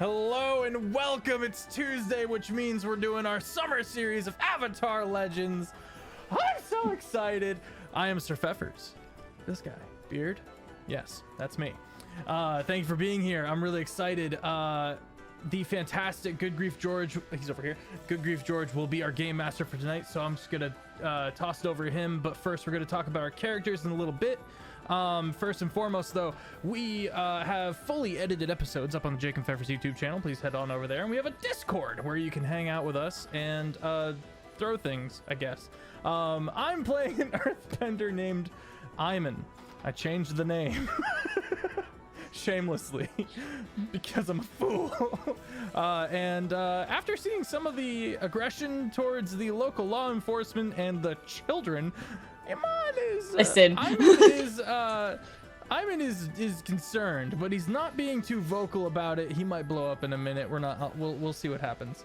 Hello and welcome. It's Tuesday, which means we're doing our summer series of Avatar Legends. I'm so excited. I am Sir Pfeffers. This guy, Beard. Yes, that's me. Thank you for being here. I'm really excited. The fantastic GoodGriefGeorge, he's over here. GoodGriefGeorge will be our game master for tonight, so I'm just gonna toss it over to him. But first, we're gonna talk about our characters in a little bit. First and foremost, though, we have fully edited episodes up on the Jake and Pfeffers YouTube channel. Please head on over there. And we have a Discord where you can hang out with us and throw things, I guess. I'm playing an earthbender named Iman. I changed the name shamelessly because I'm a fool. And after seeing some of the aggression towards the local law enforcement and the children, Iman is concerned, but he's not being too vocal about it. He might blow up in a minute. We'll see what happens.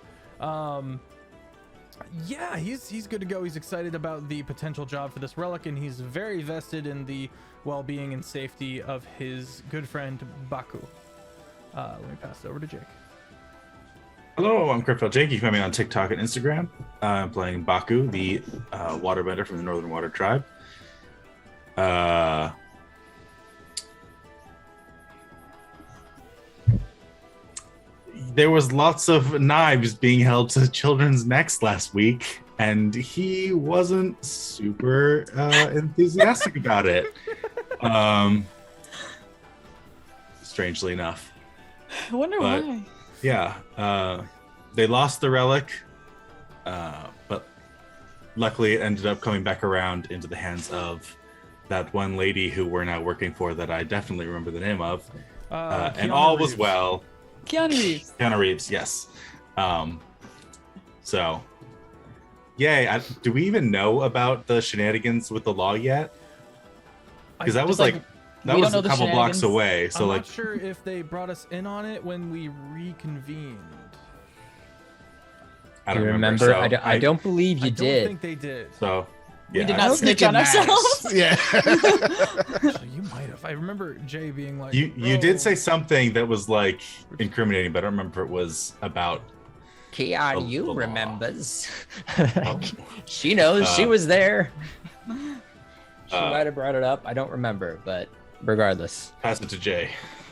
Yeah, he's good to go. He's excited about the potential job for this relic, and he's very vested in the well-being and safety of his good friend Baku. Let me pass it over to Jake. Hello, I'm Crypto Jake. You can find me on TikTok and Instagram. I'm playing Baku, the waterbender from the Northern Water Tribe. There was lots of knives being held to children's necks last week, and he wasn't super enthusiastic about it. Strangely enough. I wonder why. Yeah, they lost the relic, but luckily it ended up coming back around into the hands of that one lady who we're now working for that I definitely remember the name of. And all was well. Keanu Reeves. Keanu Reeves, yes. So, yay. Do we even know about the shenanigans with the law yet? Because that was like that was a couple blocks away. So I'm not sure if they brought us in on it when we reconvened. I don't remember. So I don't believe you did. I don't think they did. So yeah, we did not snitch on ourselves. Yeah. Actually, you might have. I remember Jay being like, you did say something that was like incriminating, but I don't remember if it was about Keanu remembers. Oh. She knows. She was there. She might have brought it up. I don't remember, but regardless. Pass it to Jay.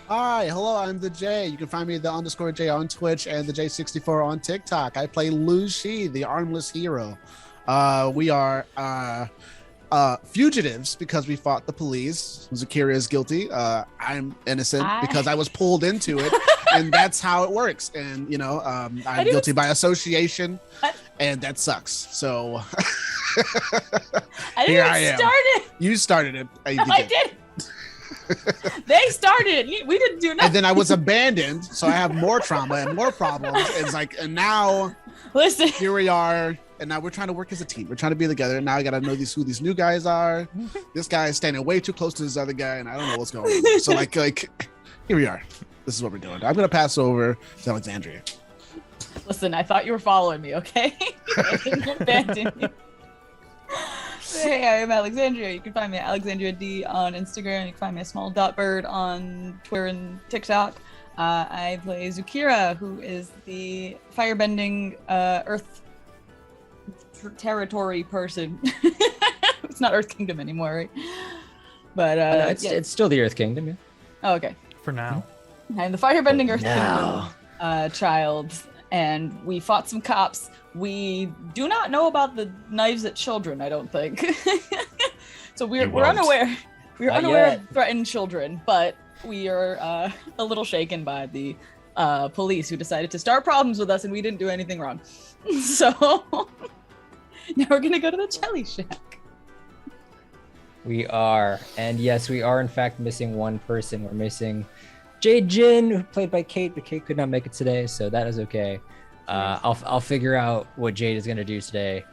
Hi, hello, I'm the J. You can find me the _J on Twitch and the J64 on TikTok. I play Lu Shi, the armless hero. We are fugitives because we fought the police. Zakira is guilty. I'm innocent because I was pulled into it, and that's how it works. And you know, I'm guilty by association, and that sucks. So I didn't even start it. You started it. I did. They started it. We didn't do nothing. And then I was abandoned, so I have more trauma and more problems. It's like, and now, listen, here we are. And now we're trying to work as a team. We're trying to be together. And now I got to know who these new guys are. This guy is standing way too close to this other guy, and I don't know what's going on. So like here we are. This is what we're doing. I'm going to pass over to Alexandria. Listen, I thought you were following me, okay? I didn't abandon you. Hey, I am Alexandria. You can find me at Alexandria D on Instagram. You can find me at small.bird on Twitter and TikTok. I play Zakira, who is the firebending earth territory person. It's not Earth Kingdom anymore, right? But it's still the Earth Kingdom. Yeah. Oh, okay. For now. I'm the firebending Earth Kingdom child, and we fought some cops. We do not know about the knives at children, I don't think. So we're unaware. We're unaware of threatened children, but we are a little shaken by the police who decided to start problems with us, and we didn't do anything wrong. So now we're gonna go to the Jelly Shack. We are, and yes, we are in fact missing one person. We're missing Jade Jin, played by Kate, but Kate could not make it today, so that is okay. I'll figure out what Jade is gonna do today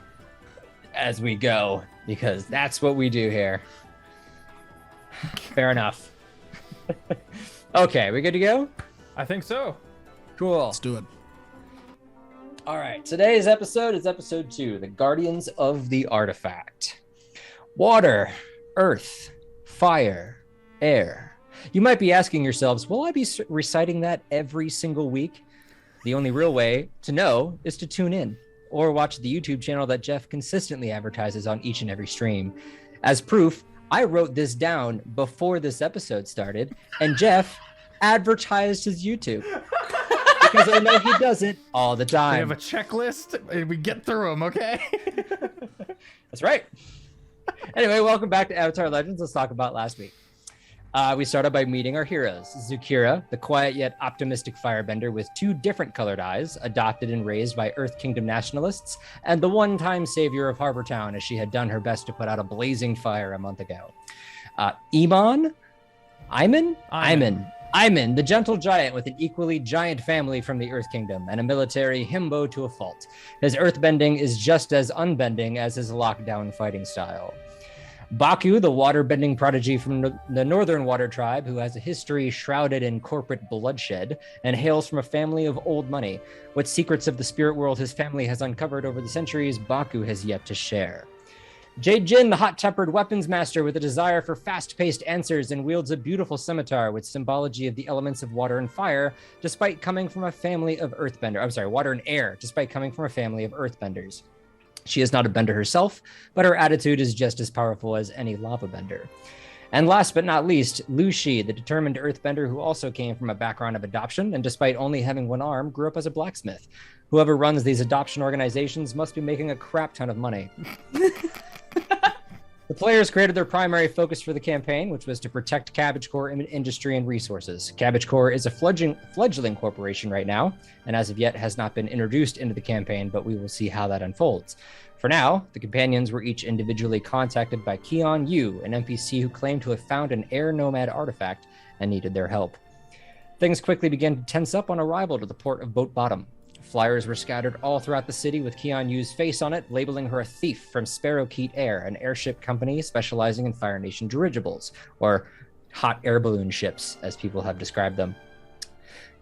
as we go, because that's what we do here. Fair enough. Okay, we good to go? I think so. Cool. Let's do it. All right, today's episode is episode 2, The Guardians of the Artifact. Water, earth, fire, air, You might be asking yourselves, will I be reciting that every single week? The only real way to know is to tune in or watch the YouTube channel that Jeff consistently advertises on each and every stream. As proof, I wrote this down before this episode started, and Jeff advertised his YouTube because I know he does it all the time. We have a checklist and we get through them, okay? That's right. Anyway, welcome back to Avatar Legends. Let's talk about last week. We started by meeting our heroes. Zukira, the quiet yet optimistic firebender with 2 different colored eyes, adopted and raised by Earth Kingdom nationalists, and the one-time savior of Harbor Town as she had done her best to put out a blazing fire a month ago. Iman, the gentle giant with an equally giant family from the Earth Kingdom and a military himbo to a fault. His earthbending is just as unbending as his lockdown fighting style. Baku, the water-bending prodigy from the Northern Water Tribe, who has a history shrouded in corporate bloodshed and hails from a family of old money. What secrets of the spirit world his family has uncovered over the centuries, Baku has yet to share. Jin, the hot-tempered weapons master with a desire for fast-paced answers and wields a beautiful scimitar with symbology of the elements of water and fire, despite coming from a family of water and air, despite coming from a family of earthbenders. She is not a bender herself, but her attitude is just as powerful as any lava bender. And last but not least, Lu Shi, the determined earthbender who also came from a background of adoption and despite only having one arm, grew up as a blacksmith. Whoever runs these adoption organizations must be making a crap ton of money. The players created their primary focus for the campaign, which was to protect Cabbage Core industry and resources. Cabbage Core is a fledgling corporation right now, and as of yet has not been introduced into the campaign, but we will see how that unfolds. For now, the companions were each individually contacted by Keon Yu, an NPC who claimed to have found an air nomad artifact and needed their help. Things quickly began to tense up on arrival to the port of Boat Bottom. Flyers were scattered all throughout the city with Keon Yu's face on it, labeling her a thief from Sparrowkeet Air, an airship company specializing in Fire Nation dirigibles, or hot air balloon ships, as people have described them.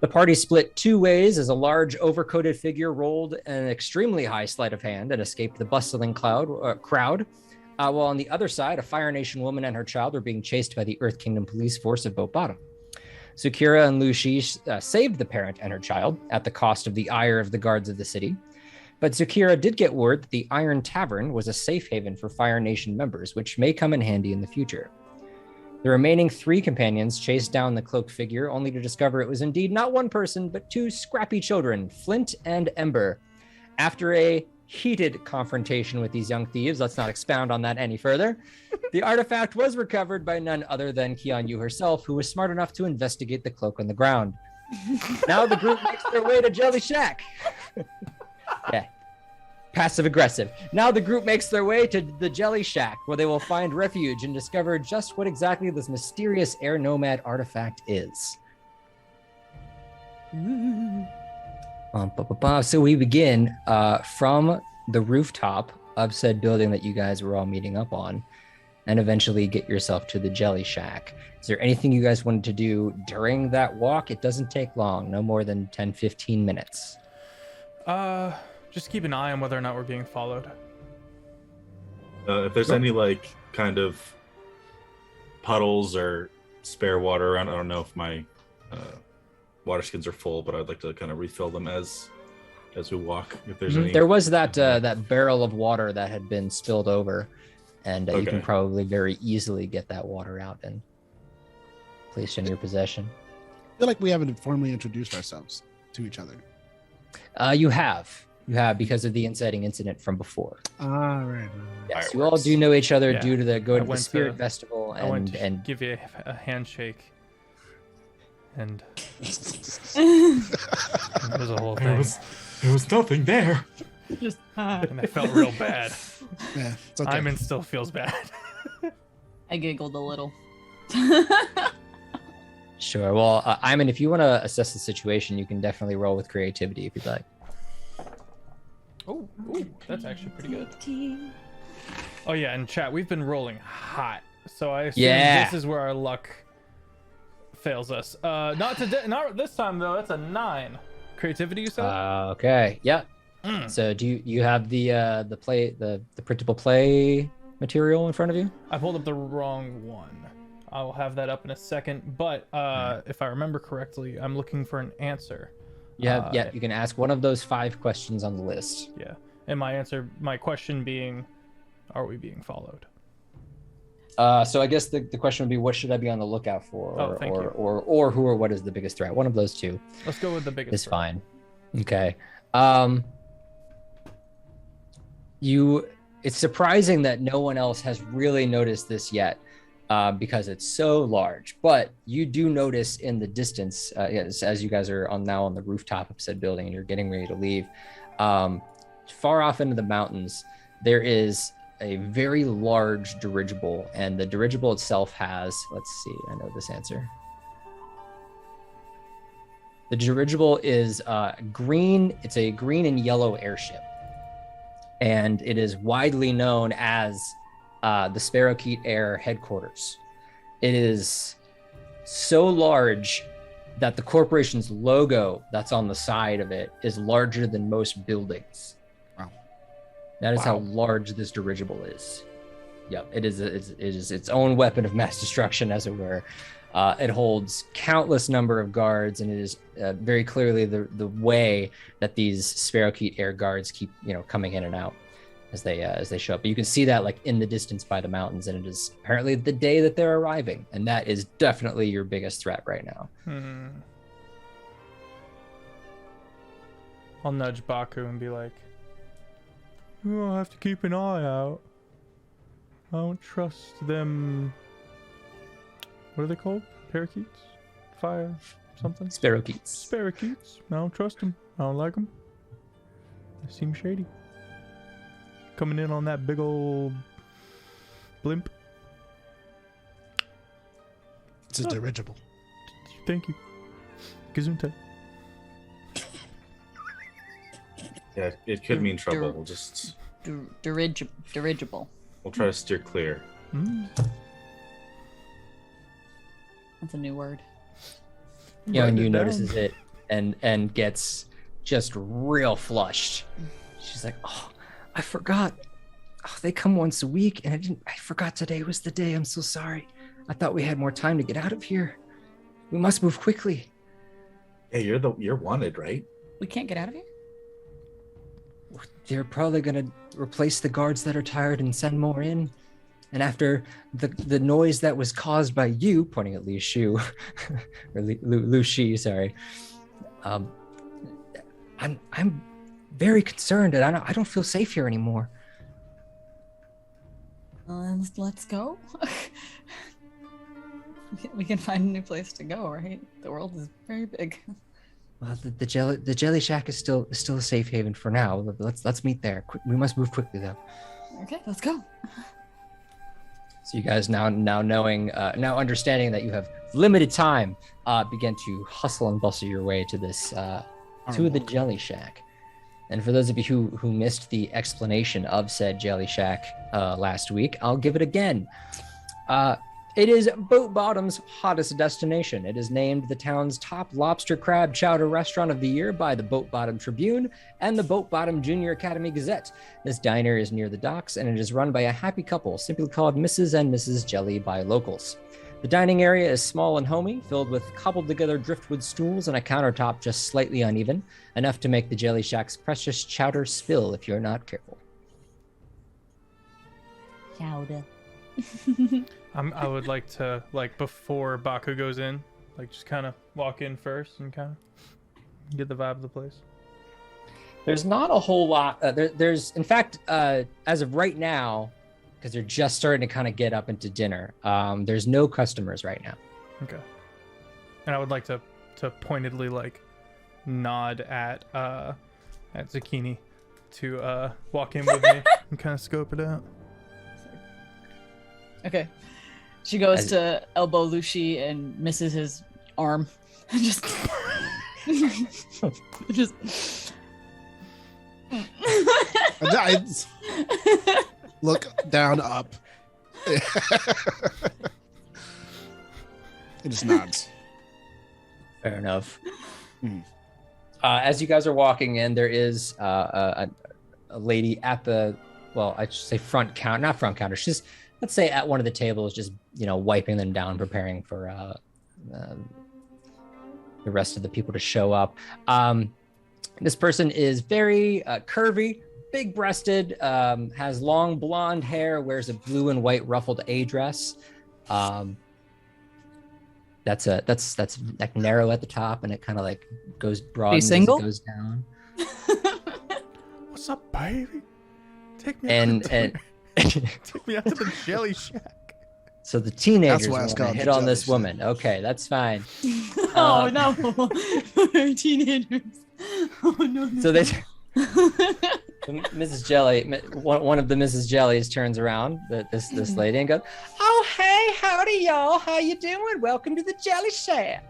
The party split 2 ways as a large, overcoated figure rolled an extremely high sleight of hand and escaped the bustling crowd, while on the other side, a Fire Nation woman and her child were being chased by the Earth Kingdom police force of Boat Bottom. Zukira and Lu Shi saved the parent and her child at the cost of the ire of the guards of the city. But Zukira did get word that the Iron Tavern was a safe haven for Fire Nation members, which may come in handy in the future. The remaining 3 companions chased down the cloaked figure, only to discover it was indeed not one person, but 2 scrappy children, Flint and Ember. After a heated confrontation with these young thieves, let's not expound on that any further, the artifact was recovered by none other than Keon Yu herself, who was smart enough to investigate the cloak on the ground. Now the group makes their way to Jelly Shack. Yeah. Passive aggressive. Now the group makes their way to the Jelly Shack, where they will find refuge and discover just what exactly this mysterious air nomad artifact is. So we begin from the rooftop of said building that you guys were all meeting up on, and eventually get yourself to the Jelly Shack. Is there anything you guys wanted to do during that walk? It doesn't take long, no more than 10-15 minutes. Just keep an eye on whether or not we're being followed. If there's any kind of puddles or spare water around, I don't know if my water skins are full, but I'd like to kind of refill them as we walk. If there's any, there was that barrel of water that had been spilled over, and you can probably very easily get that water out and placed in your possession. I feel like we haven't formally introduced ourselves to each other. You have because of the inciting incident from before. Right. Yes, you all do know each other due to the going to the Spirit Festival and give you a handshake. And it was a whole thing. There was nothing there. Just and I felt real bad. Yeah, it's okay. Iman still feels bad. I giggled a little. Sure. Well, Iman, if you want to assess the situation, you can definitely roll with creativity if you'd like. Oh, that's actually pretty good. Oh yeah, and chat, we've been rolling hot, so I assume this is where our luck fails us. Not this time though. That's a 9. Creativity, you said? Okay. Yeah. So do you have the printable play material in front of you? I pulled up the wrong one. I'll have that up in a second. But if I remember correctly, I'm looking for an answer. Yeah, you can ask one of those 5 questions on the list. Yeah. And my question being, are we being followed? So I guess the question would be, what should I be on the lookout for? Or who or what is the biggest threat? One of those 2. Let's go with the biggest It's threat. fine. Okay. It's surprising that no one else has really noticed this yet, because it's so large. But you do notice in the distance, as you guys are now on the rooftop of said building and you're getting ready to leave, far off into the mountains, there is a very large dirigible, and the dirigible itself has, let's see, I know this answer. The dirigible is green. It's a green and yellow airship, and it is widely known as the Sparrowkeet Air headquarters. It is so large that the corporation's logo that's on the side of it is larger than most buildings. Wow. That is how large this dirigible is. Yep, it is its own weapon of mass destruction, as it were. It holds countless number of guards, and it is very clearly the way that these Sparrowkeet Air guards keep coming in and out as they show up. But you can see that like in the distance by the mountains, and it is apparently the day that they're arriving, and that is definitely your biggest threat right now. I'll nudge Baku and be like, "I'll have to keep an eye out. I don't trust them." What are they called? Parakeets? Fire? Something? Sparrowkeets. Parakeets. I don't trust them. I don't like them. They seem shady. Coming in on that big old blimp. It's a dirigible. Thank you. Gesundheit. Yeah, it could mean trouble. We'll just Dirigible. we'll try to steer clear. That's a new word. And you notices it and gets just real flushed. She's like, "Oh, I forgot. Oh, they come once a week, and I forgot today was the day. I'm so sorry. I thought we had more time to get out of here. We must move quickly." Hey, you're wanted, right? We can't get out of here? They're probably gonna replace the guards that are tired and send more in. And after the noise that was caused by you, pointing at Li Shu, or Lu Shi, sorry, I'm very concerned, and I don't feel safe here anymore. Let's go. We can find a new place to go, right? The world is very big. Well, the Jelly Shack is still a safe haven for now. Let's meet there. We must move quickly, though. Okay, let's go. So you guys now understanding that you have limited time, begin to hustle and bustle your way to this to the Jelly Shack. And for those of you who missed the explanation of said Jelly Shack last week, I'll give it again. It is Boat Bottom's hottest destination. It is named the town's top lobster crab chowder restaurant of the year by the Boat Bottom Tribune and the Boat Bottom Junior Academy Gazette. This diner is near the docks, and it is run by a happy couple, simply called Mrs. and Mrs. Jelly by locals. The dining area is small and homey, filled with cobbled together driftwood stools and a countertop just slightly uneven, enough to make the Jelly Shack's precious chowder spill if you're not careful. Chowder. I would like to, before Baku goes in, just kind of walk in first and kind of get the vibe of the place. There's not a whole lot. There's, in fact, as of right now, because they're just starting to kind of get up into dinner, there's no customers right now. Okay. And I would like to pointedly, nod at Zucchini to walk in with me and kind of scope it out. Okay. She goes to elbow Lucy and misses his arm. just I look down, up. It just nods. Fair enough. As you guys are walking in, there is a lady at the, well, I should say front counter, not front counter. She's let's say at one of the tables, just wiping them down, preparing for the rest of the people to show up. This person is very curvy, big-breasted, has long blonde hair, wears a blue and white ruffled A dress. That's like narrow at the top, and it kind of like goes broad as it goes down. What's up, baby? Take me And take me out to the jelly shack. So the teenagers why it's want to called hit the on this jelly woman. Okay, that's fine. Oh no, teenagers. Oh no. So they, Mrs. Jelly, one of the Mrs. Jellies turns around, this lady, and goes, "Oh hey, howdy y'all, how you doing? Welcome to the Jelly Shack.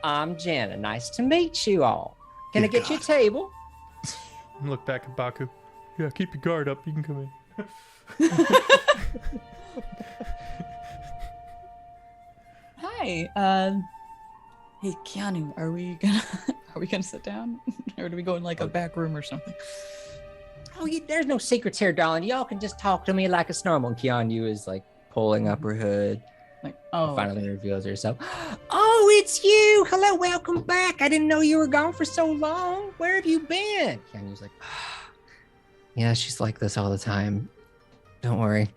I'm Jana. Nice to meet you all. Can I get you a table?" Look back at Baku. Yeah, keep your guard up. You can come in. Hi. Hey Keanu, are we gonna sit down, or do we go in like a back room or something? Oh, there's no secrets here, darling. Y'all can just talk to me like it's normal. And Keanu is like pulling up her hood. Like, Finally reveals herself. Oh, it's you. Hello, welcome back. I didn't know you were gone for so long. Where have you been? Keanu's like, yeah, she's like this all the time. Don't worry.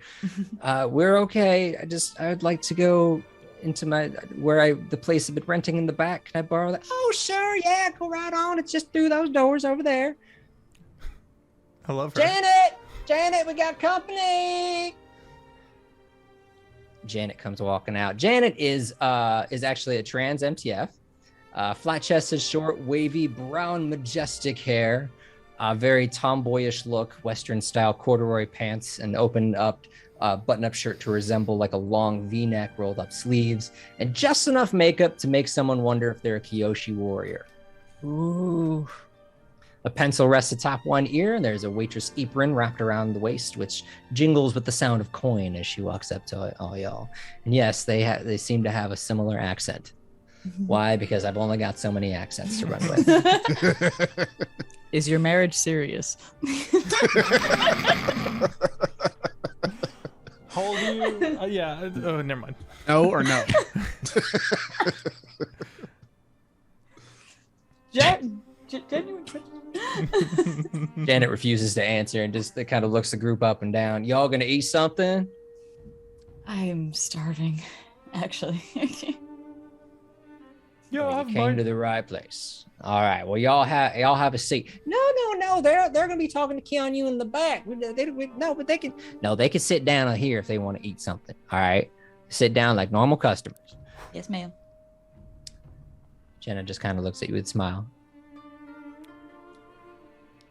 We're okay. I'd like to go into the place I've been renting in the back. Can I borrow that? Oh, sure. Yeah, go right on. It's just through those doors over there. I love her. Janet, we got company. Janet comes walking out. Janet is actually a trans MTF. Flat-chested, short, wavy, brown, majestic hair. Very tomboyish look, Western-style corduroy pants, and opened up button-up shirt to resemble like a long V-neck, rolled-up sleeves, and just enough makeup to make someone wonder if they're a Kyoshi warrior. Ooh. A pencil rests atop one ear, and there's a waitress apron wrapped around the waist, which jingles with the sound of coin as she walks up to all y'all. And yes, they seem to have a similar accent. Why? Because I've only got so many accents to run with. Is your marriage serious? How old are you? Yeah. Oh, never mind. No or no? Genuine question. Janet refuses to answer and just kind of looks the group up and down. Y'all gonna eat something? I'm starving, actually. Yo, You came to the right place. All right. Well, y'all have a seat. No. They're gonna be talking to Keanu in the back. They can sit down here if they want to eat something. All right. Sit down like normal customers. Yes, ma'am. Jenna just kind of looks at you with a smile.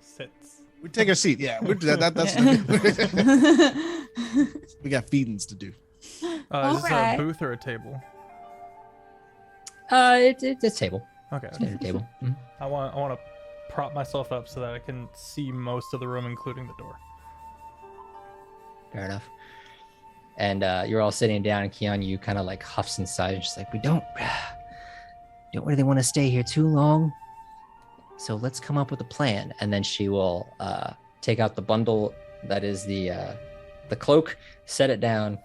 Sits. We take our seat. Yeah, that's we got feedings to do. Is this a booth or a table? It's a table. Okay. Standard table. Mhm. I want to prop myself up so that I can see most of the room, including the door. Fair enough. And you're all sitting down, and Keanu kind of like huffs inside, just like, we don't really want to stay here too long. So let's come up with a plan. And then she will take out the bundle that is the cloak, set it down,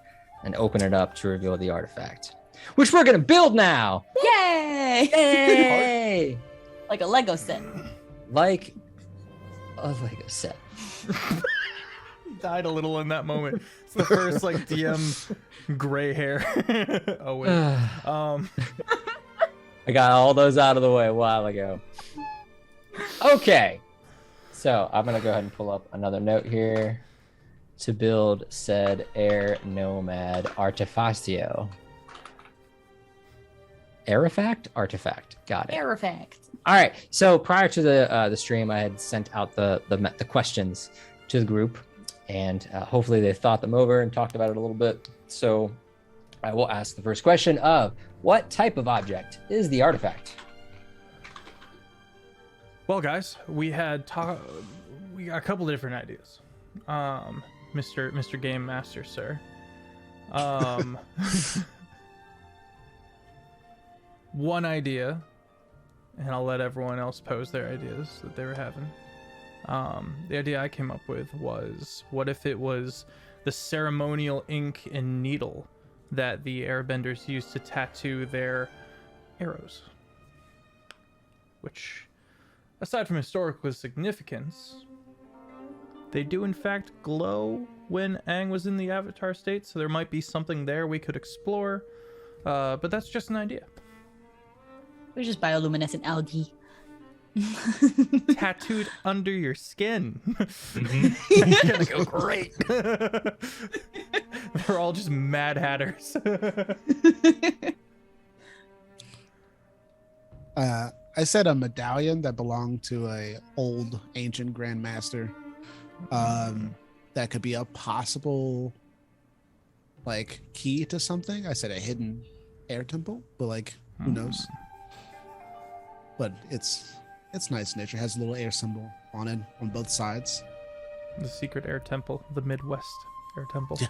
and open it up to reveal the artifact, which we're gonna build now. Yay! Yay! Like a Lego set. Like a Lego set. Died a little in that moment. It's the first like DM gray hair. Oh wait. I got all those out of the way a while ago. Okay. So I'm gonna go ahead and pull up another note here to build said air nomad artifacio. Artifact. Got it. Artifact. All right. So prior to the stream, I had sent out the questions to the group, and hopefully they thought them over and talked about it a little bit. So I will ask the first question of what type of object is the artifact? Well, guys, we got a couple different ideas. Mr. Game Master, sir. One idea, and I'll let everyone else pose their ideas that they were having. The idea I came up with was, what if it was the ceremonial ink and needle that the airbenders use to tattoo their arrows. Which, aside from historical significance, they do in fact glow when Aang was in the Avatar state, so there might be something there we could explore, but that's just an idea. They're just bioluminescent algae. Tattooed under your skin. It's gonna go great. They're all just Mad Hatters. I said a medallion that belonged to a old ancient grandmaster. That could be a possible like key to something. I said a hidden air temple, but like who knows? But it's nice nature. It has a little air symbol on it on both sides. The secret air temple, the Midwest air temple. Yeah.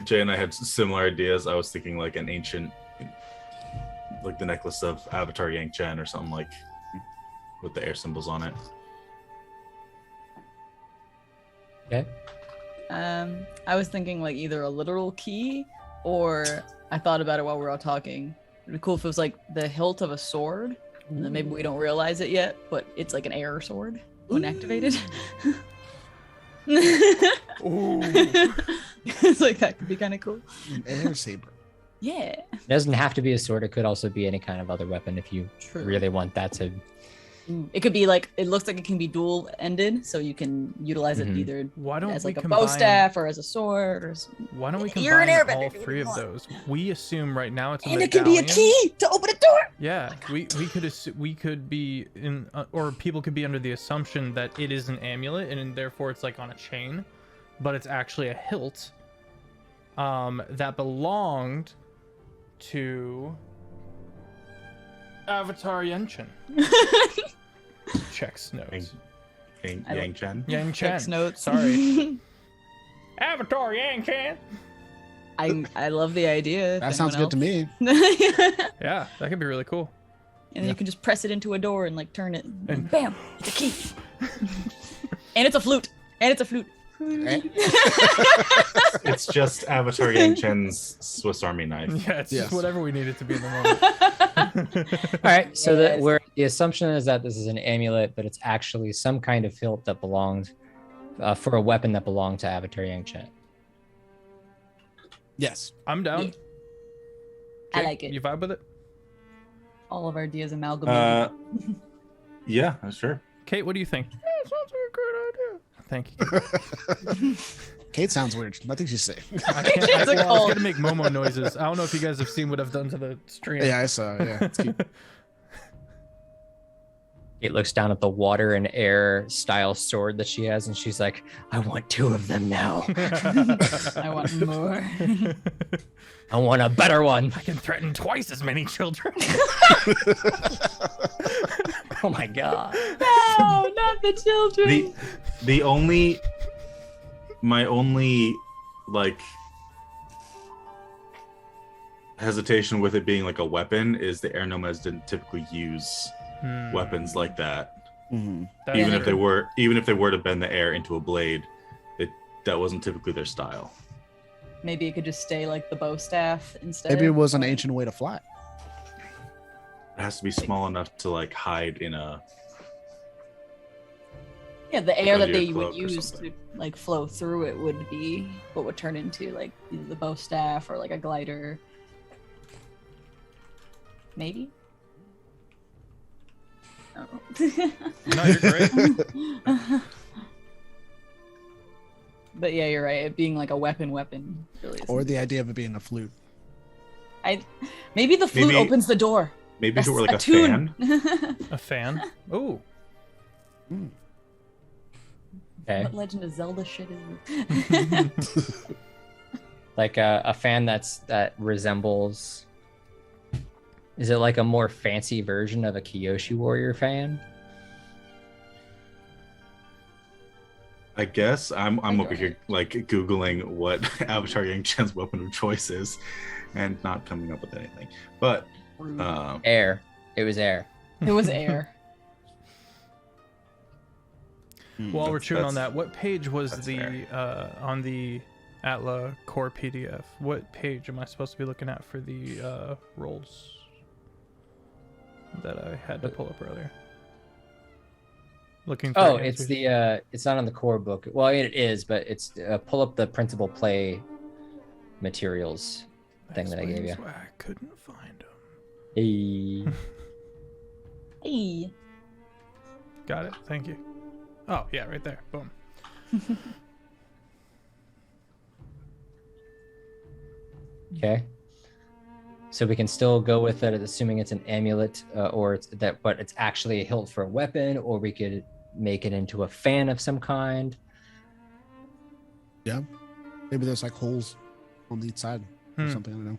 Jay and I had similar ideas. I was thinking like an ancient, like the necklace of Avatar Yang Chen or something like with the air symbols on it. Okay. I was thinking like either a literal key, or I thought about it while we were all talking. It'd be cool if it was like the hilt of a sword, and then maybe we don't realize it yet, but it's like an air sword when activated. It's like that could be kind of cool. An air saber. Yeah. It doesn't have to be a sword. It could also be any kind of other weapon if you True. really want that to. It could be like, it looks like it can be dual ended, so you can utilize it either Why don't as we like a combine, bow staff or as a sword or Why don't we You're an combine airbender, all do what three you of want. those? We assume right now it's a and it can be a medallion. key to open a door. Yeah, we could be in, or people could be under the assumption that it is an amulet and therefore it's like on a chain, but it's actually a hilt, that belonged to Avatar Yenchen. Checks notes. Yang Chen. Yang Chen. Checks notes. Sorry. Avatar Yang Chen. I love the idea. That sounds good to me. me. Yeah, that could be really cool. And then you can just press it into a door and like turn it. And- And bam, it's a key. And it's a flute. And it's a flute. It's just Avatar Yang Chen's Swiss Army knife. Yeah, it's Yes. just whatever we need it to be in the moment. All right. So Yes. the assumption is that this is an amulet, but it's actually some kind of hilt that belonged for a weapon that belonged to Avatar Yang Chen. Yes. I'm down. Yeah. I Jake, like it. You vibe with it? All of our ideas amalgamated. Yeah, sure. Kate, what do you think? Yeah, it sounds like a great idea. Thank you. Kate sounds weird. Nothing she's saying. I can't. It's like, I was oh. gonna make Momo noises. I don't know if you guys have seen what I've done to the stream. Yeah, I saw. Yeah. It's cute. It looks down at the water and air style sword that she has, and she's like, "I want 2 of them now. I want more. I want a better one." I can threaten twice as many children. Oh my god. No, not the children. My only like hesitation with it being like a weapon is the air nomads didn't typically use weapons like that. Mhm. That's Even if they true. were to bend the air into a blade, that wasn't typically their style. Maybe it could just stay like the bow staff instead. Maybe it was an ancient way to fly. It has to be small enough to like hide in a Yeah, the air that under they your would cloak or use to something. like flow through it would be what would turn into like either the bow staff or like a glider. Maybe. I don't know. No, you're great. But yeah, you're right. It being like a weapon really Or isn't. the idea of it being a flute. Maybe the flute Maybe- opens the door. maybe if it were like a tune. fan. A fan. Ooh. Okay. What Legend of Zelda shit is this? Like a fan that resembles. Is it like a more fancy version of a Kyoshi Warrior fan? I guess I'm I over got here like googling what Avatar Yang Chen's weapon of choice is, and not coming up with anything. But Air. It was air. It was air. While we're chewing on that's- that, what page was that's the on the Atla core PDF? What page am I supposed to be looking at for the rolls that I had to pull up earlier? Looking for Oh, answers. it's the it's not on the core book. Well, it is, but it's pull up the principal play materials thing that I gave you. Explains why I couldn't find them. Hey. Hey. Got it. Thank you. Oh yeah, right there. Boom. Okay. So we can still go with it, assuming it's an amulet, or it's that, but it's actually a hilt for a weapon, or we could make it into a fan of some kind. Yeah. Maybe there's like holes on each side or something. I don't know.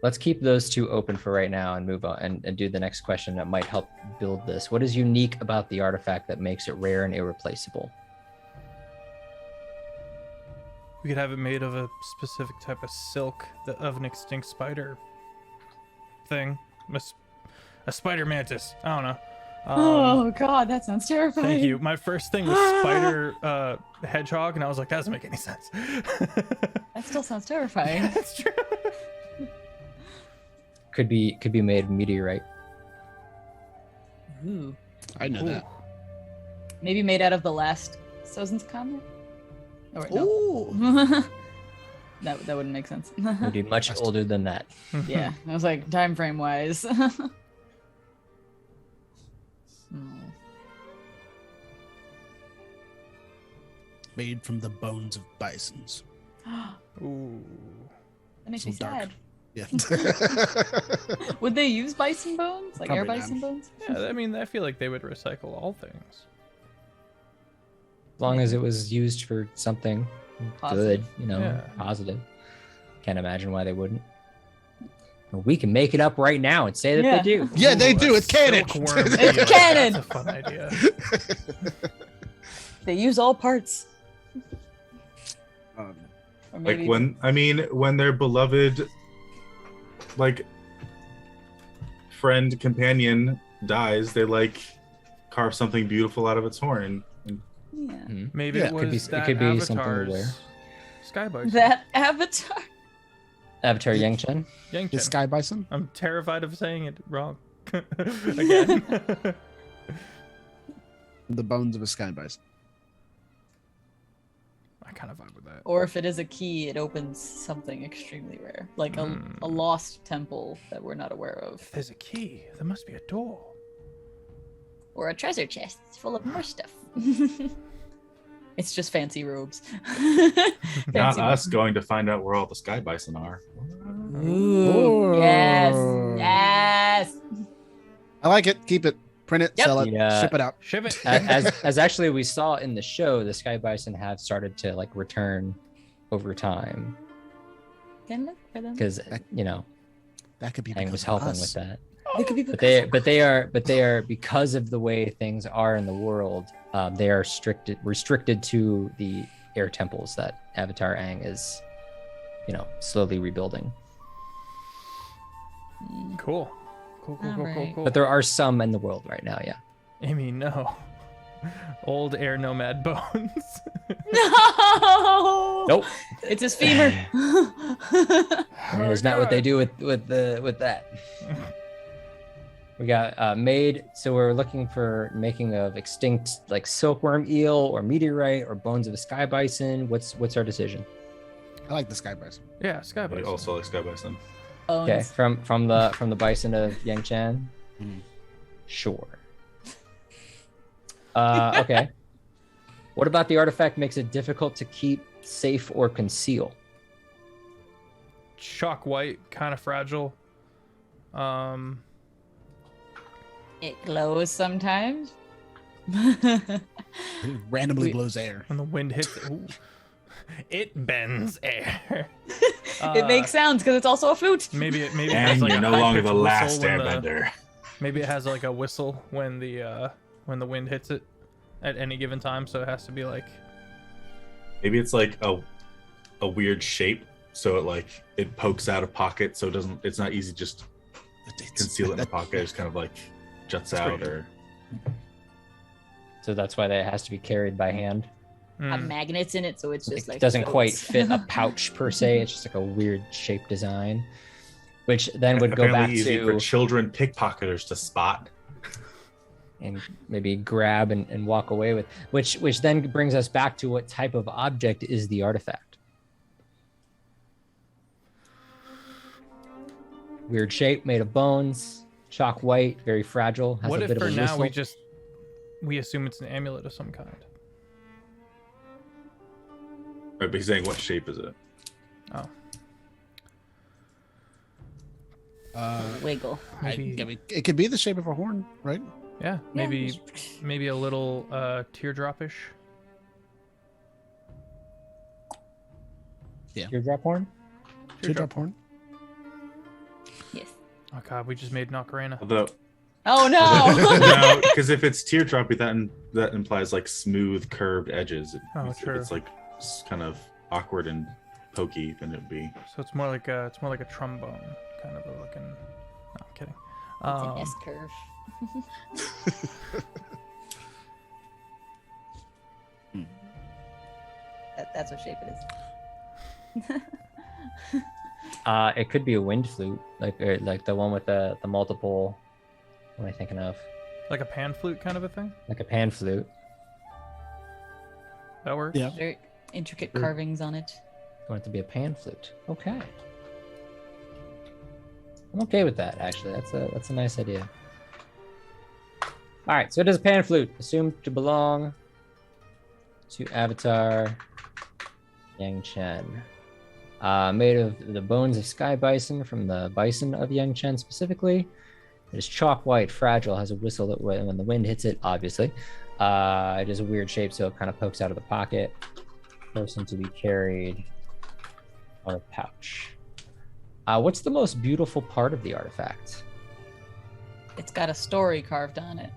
Let's keep those two open for right now and move on and do the next question that might help build this. What is unique about the artifact that makes it rare and irreplaceable? We could have it made of a specific type of silk of an extinct spider thing. A spider mantis. I don't know. Oh God, that sounds terrifying. Thank you. My first thing was spider hedgehog, and I was like, that doesn't make any sense. That still sounds terrifying. That's true. Could be made of meteorite. Ooh. I know that. Maybe made out of the last Sozin's comet? Oh, wait, no. Ooh. That wouldn't make sense. Would be much older than that. Yeah, I was like, time frame wise. Made from the bones of bisons. Ooh. That makes So me dark. sad. Yeah. Would they use bison bones? Like air Probably bison not. bones? Yeah, I mean, I feel like they would recycle all things. As long as it was used for something Positive. good, you know, Yeah. positive. Can't imagine why they wouldn't. We can make it up right now and say that Yeah. they do. Yeah, they Ooh, do. a It's canon. silkworm It's eel. canon. That's a fun idea. They use all parts. Or Like maybe when their beloved, like, friend companion dies, they like carve something beautiful out of its horn. And yeah. Maybe Yeah, it it was could be- that it could be something to Avatar's wear. sky bison. That avatar. Avatar Yang Chen. Yang The Chen. sky bison. I'm terrified of saying it wrong. Again. The bones of a sky bison. I kind of vibe with that. Or if it is a key, it opens something extremely rare, like a lost temple that we're not aware of, If there's a key, there must be a door. or a treasure chest full of more stuff. It's just fancy robes. not Fancy us going to find out where all the sky bison are. Ooh, yes, yes. I like it. Keep it. Print it. Yep. Sell it. Yeah. Ship it out. Shiv it. As actually we saw in the show, the sky bison have started to like return over time Can look for them. because you know That could be. Hank was because of helping us. with that. They could be But they are because of the way things are in the world. They are restricted to the air temples that Avatar Aang is, you know, slowly rebuilding. Cool. Cool. Alright. But there are some in the world right now. Yeah. Amy, no. Old air nomad bones. No. Nope. It's his femur. That is not what they do with that. We got made, so we're looking for making of extinct like silkworm eel or meteorite or bones of a sky bison. What's our decision? I like the sky bison. Yeah, sky I bison. also like sky bison. Okay, Bones. from the bison of Yang Chan. Sure. Okay. What about the artifact makes it difficult to keep safe or conceal? Chalk white, kind of fragile. It glows sometimes. It randomly We- blows air. When the wind hits it, ooh, it bends air. It makes sounds because it's also a flute. Maybe it has And like you're a no longer high-pitched the last whistle when airbender. maybe it has like a whistle when the wind hits it at any given time, so it has to be like Maybe it's like a weird shape, so it pokes out of pocket, so it's not easy just conceal it in a pocket. It's kind of like juts That's out pretty or So that's why that has to be carried by hand. Have magnets in it, so it's just It like doesn't quite floats. fit a pouch per se. It's just like a weird shape design, which then would go Apparently back easy for to children pickpocketers to spot. and maybe grab and walk away with, which then brings us back to what type of object is the artifact. Weird shape, made of bones, chalk white, very fragile. Has What a if bit for of a now whistle. we assume it's an amulet of some kind? Right, but he's saying what shape is it? Oh, Wiggle. It could be the shape of a horn, right? yeah, maybe a little teardrop-ish. Teardrop horn? Teardrop horn. Yes. Oh god, we just made an ocarina. Although Oh no. no, because if it's teardroppy, that implies like smooth curved edges. Oh, If true. it's like kind of awkward and pokey, then it'd be. So it's more like a trombone kind of a looking. No, I'm kidding. It's an S curve. That's what shape it is. It could be a wind flute, like the one with the multiple. What am I thinking of? Like a pan flute kind of a thing. Like a pan flute. That works. Yeah. Very intricate carvings on it. I want it to be a pan flute. Okay. I'm okay with that, actually. That's a nice idea. All right, so it is a pan flute, assumed to belong to Avatar Yang Chen. Made of the bones of sky bison from the bison of Yang Chen specifically. It is chalk white, fragile, has a whistle that when the wind hits it, obviously. It is a weird shape, so it kind of pokes out of the pocket. Person to be carried on a pouch. What's the most beautiful part of the artifact? It's got a story carved on it.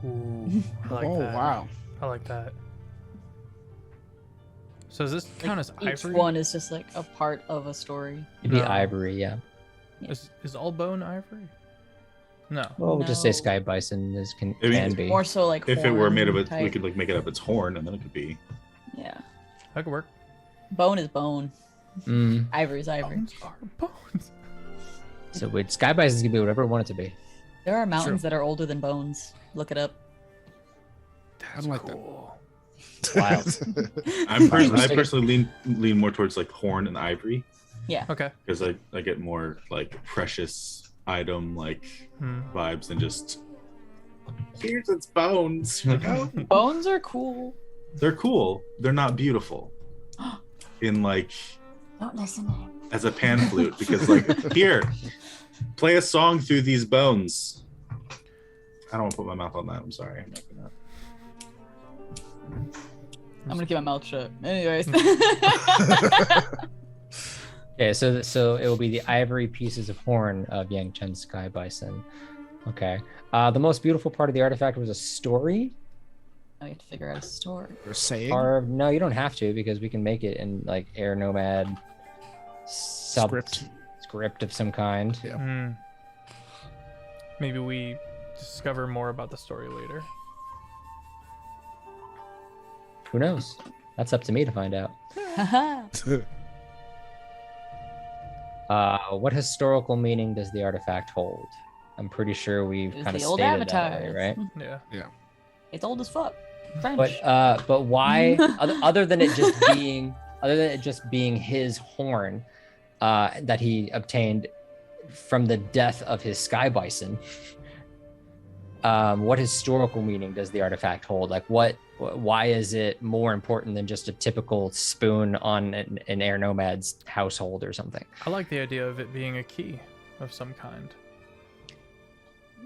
Ooh, I like Oh that. wow. I like that. So does this count as Each ivory? one is just like a part of a story. It'd be No. ivory, yeah. Is all bone ivory? No. Well, we'll just say No. sky bison can I mean, can be. More so like If it were made of horn it, type. we could like make it up its horn, and then it could be. Yeah. That could work. Bone is bone. Mm. Ivory is ivory. Bones are bones. So sky bisons can be whatever we want it to be. There are mountains that are older than bones. Look it up. That's like that. cool. Wild. I Right. personally lean more towards like horn and ivory Yeah. Okay. because I get more like precious item like vibes than just here's its bones. You're like, oh, Bones are cool. they're cool. They're not beautiful. In like Don't listen to him. as a pan flute because like here, play a song through these bones. I don't want to put my mouth on that. I'm sorry. I'm not gonna. I'm gonna keep my mouth shut. Anyways. Okay, so it will be the ivory pieces of horn of Yang Chen's sky bison. Okay. The most beautiful part of the artifact was a story. Now we have to figure out a story. You're saying Carved. No, you don't have to because we can make it in like Air Nomad script of some kind. Yeah. Hmm. Maybe we discover more about the story later. Who knows? That's up to me to find out. What historical meaning does the artifact hold? I'm pretty sure we've It was kind of the old stated that Avatar. way, right? Yeah. It's old as fuck. French. But why? other than it just being his horn that he obtained from the death of his sky bison. What historical meaning does the artifact hold? Like, why is it more important than just a typical spoon on an Air Nomad's household or something? I like the idea of it being a key of some kind.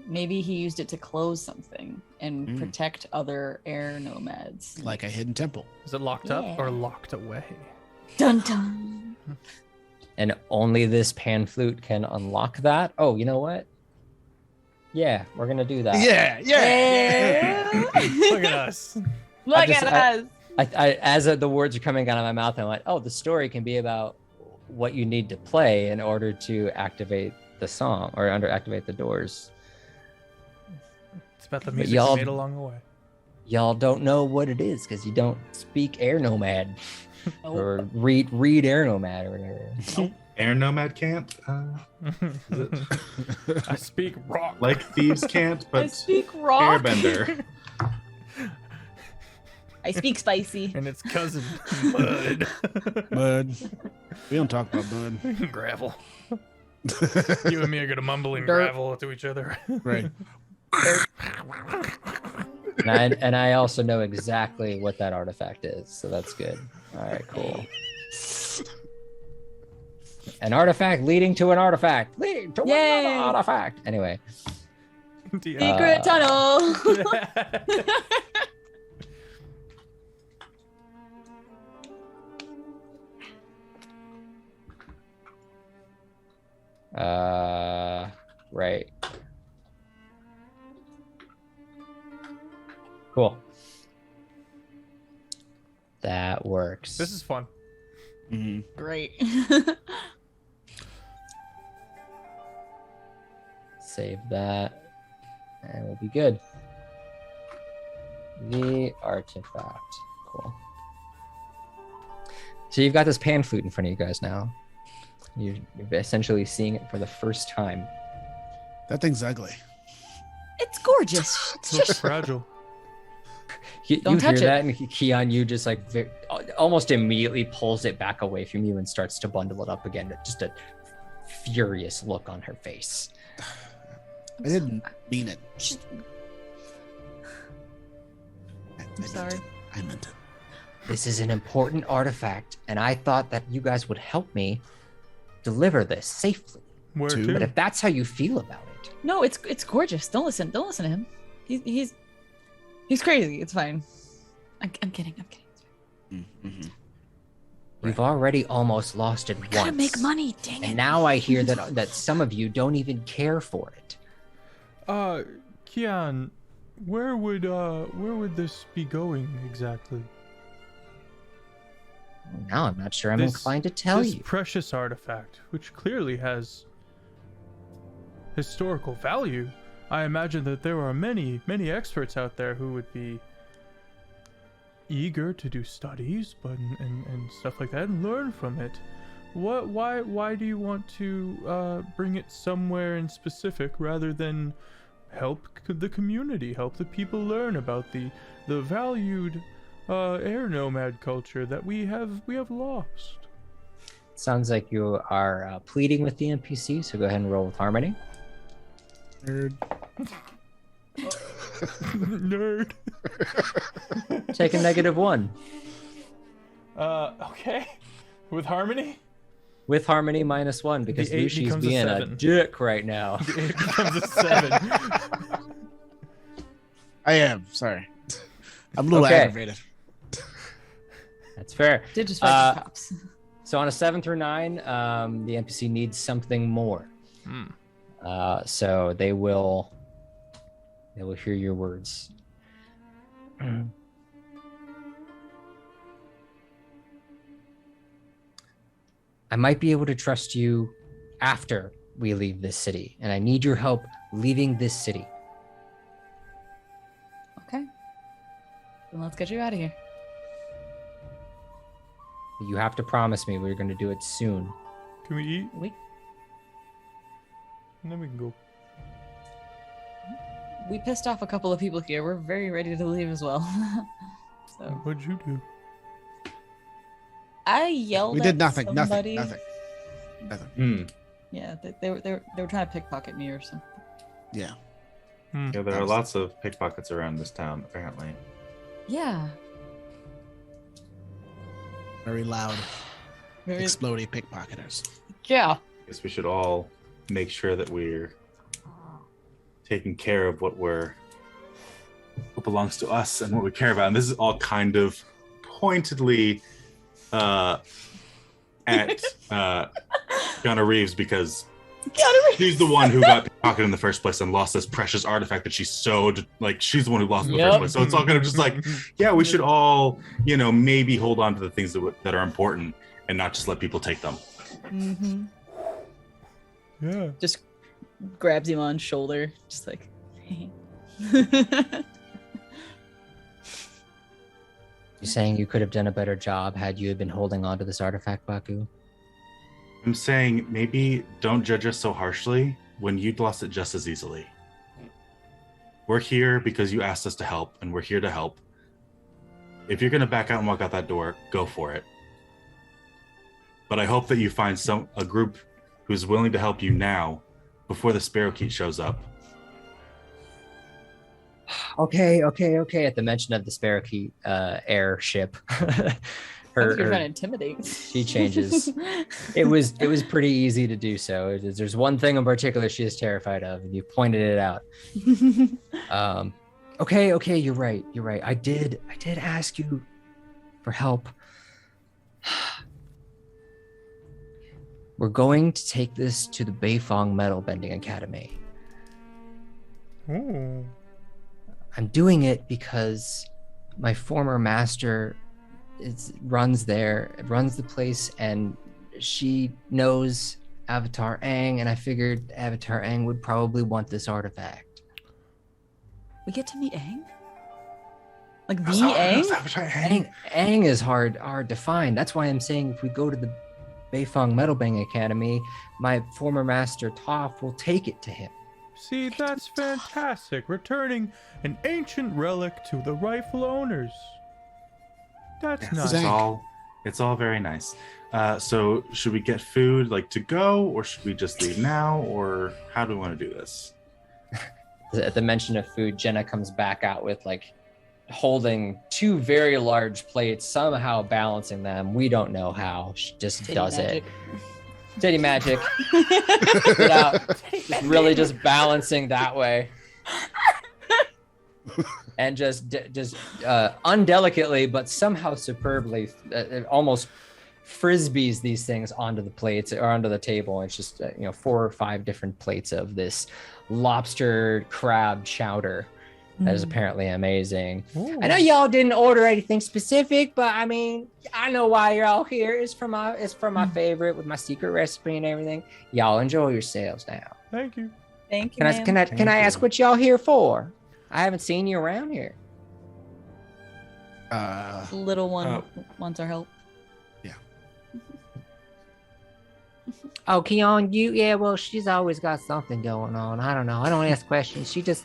Maybe he used it to close something and protect other air nomads. like a hidden temple. Is it locked up or locked away? Dun dun. And only this pan flute can unlock that. Oh, you know what? Yeah, we're gonna do that. Yeah. Look at us. Look just- at us. As the words are coming out of my mouth, I went, "Oh, the story can be about what you need to play in order to activate the song or activate the doors." It's about the But music y'all- we made along the way. Y'all don't know what it is because you don't speak Air Nomad Nope. or read Air Nomad or whatever. Air Nomad can't. Is it I speak rock. like thieves can't, I but speak rock. Airbender. I speak spicy. And its cousin, Mud. Bud. We don't talk about Bud. Gravel. You and me are gonna mumbling Dirt. gravel to each other. Right. And I also know exactly what that artifact is, so that's good. All right, cool. An artifact leading to an artifact, leading to Yay! another artifact. Anyway, Secret tunnel. right. Cool. That works. This is fun. Mhm. Great. Save that, and we'll be good. The artifact. Cool. So you've got this pan flute in front of you guys now. You're essentially seeing it for the first time. That thing's ugly. It's gorgeous. It's so fragile. You Don't hear touch it. that, and Keon, you just like almost immediately pulls it back away from you and starts to bundle it up again. Just a furious look on her face. I didn't mean it. I meant sorry. it. I meant it. This is an important artifact, and I thought that you guys would help me deliver this safely. Where Two. to? But if that's how you feel about it, No, it's gorgeous. Don't listen to him. He's crazy. It's fine. I'm kidding. Mm-hmm. you've already almost lost it once. Gotta make money. Dang And it. now I hear that some of you don't even care for it. Kian, where would this be going exactly? Now I'm not sure I'm This- inclined to tell this you. precious artifact, which clearly has historical value. I imagine that there are many experts out there who would be eager to do studies, but and stuff like that, and learn from it. Why do you want to bring it somewhere in specific rather than help the community, help the people learn about the valued air nomad culture that we have lost? Sounds like you are pleading with the NPC, so go ahead and roll with harmony. Nerd. Nerd. Take a -1. Okay. With harmony? With harmony -1 because The 8 Lucy's becomes a being a 7. dick right now. It becomes a 7. I am. Sorry. I'm a little Okay. aggravated. That's fair. Did just fight some cops. So on a 7 through 9, the NPC needs something more. So they will hear your words. I might be able to trust you after we leave this city, and I need your help leaving this city. Okay. Then let's get you out of here. You have to promise me we're going to do it soon. Can we eat? And then we can go. We pissed off a couple of people here. We're very ready to leave as well. So What'd you do? I yelled. We at did nothing. somebody. Nothing. Yeah, they were trying to pickpocket me or something. Yeah. Yeah, there are lots of pickpockets around this town, apparently. Yeah. Very loud, Very- exploding pickpocketers. Yeah. I guess we should all make sure that we're taking care of what belongs to us and what we care about. And this is all kind of pointedly at Keanu Reeves because she's the one who got pickpocketed in the first place and lost this precious artifact that she's so she's the one who lost it in the first place. So it's all kind of just like, yeah, we should all, maybe hold on to the things that are important and not just let people take them. Mm-hmm. Yeah. Just grabs him on shoulder, just like. You saying you could have done a better job had you been holding on to this artifact, Baku? I'm saying maybe don't judge us so harshly when you'd lost it just as easily. We're here because you asked us to help, and we're here to help. If you're going to back out and walk out that door, go for it. But I hope that you find a group who's willing to help you now before the Sparrowkeet shows up. Okay. At the mention of the Sparrowkeet airship, You're trying to intimidate. she changes. It was pretty easy to do so. There's one thing in particular she is terrified of, and you pointed it out. Okay, you're right. I did ask you for help. We're going to take this to the Beifong Metal Bending Academy. Ooh. I'm doing it because my former master runs the place, and she knows Avatar Aang, and I figured Avatar Aang would probably want this artifact. We get to meet Aang? Like the Aang? Aang is hard to find. That's why I'm saying if we go to the Beifong Metal Bang Academy, my former master Toph will take it to him. See, that's fantastic. Returning an ancient relic to the rightful owners. That's nice. It's all very nice. So should we get food like to go, or should we just leave now, or how do we want to do this? At the mention of food, Jenna comes back out with holding two very large plates, somehow balancing them. We don't know how. She just does it. Titty magic. Get out. Just really just balancing that way. And just undelicately, but somehow superbly, almost frisbees these things onto the plates or onto the table. It's just 4 or 5 different plates of this lobster crab chowder that is apparently amazing. Ooh. I know y'all didn't order anything specific, but I mean, I know why you're all here. It's for my favorite with my secret recipe and everything. Y'all enjoy yourselves now. Thank you. Thank you. Can I ask what y'all here for? I haven't seen you around here. Little one wants our help. Yeah. Oh, Keon, well, she's always got something going on. I don't know. I don't ask questions. She just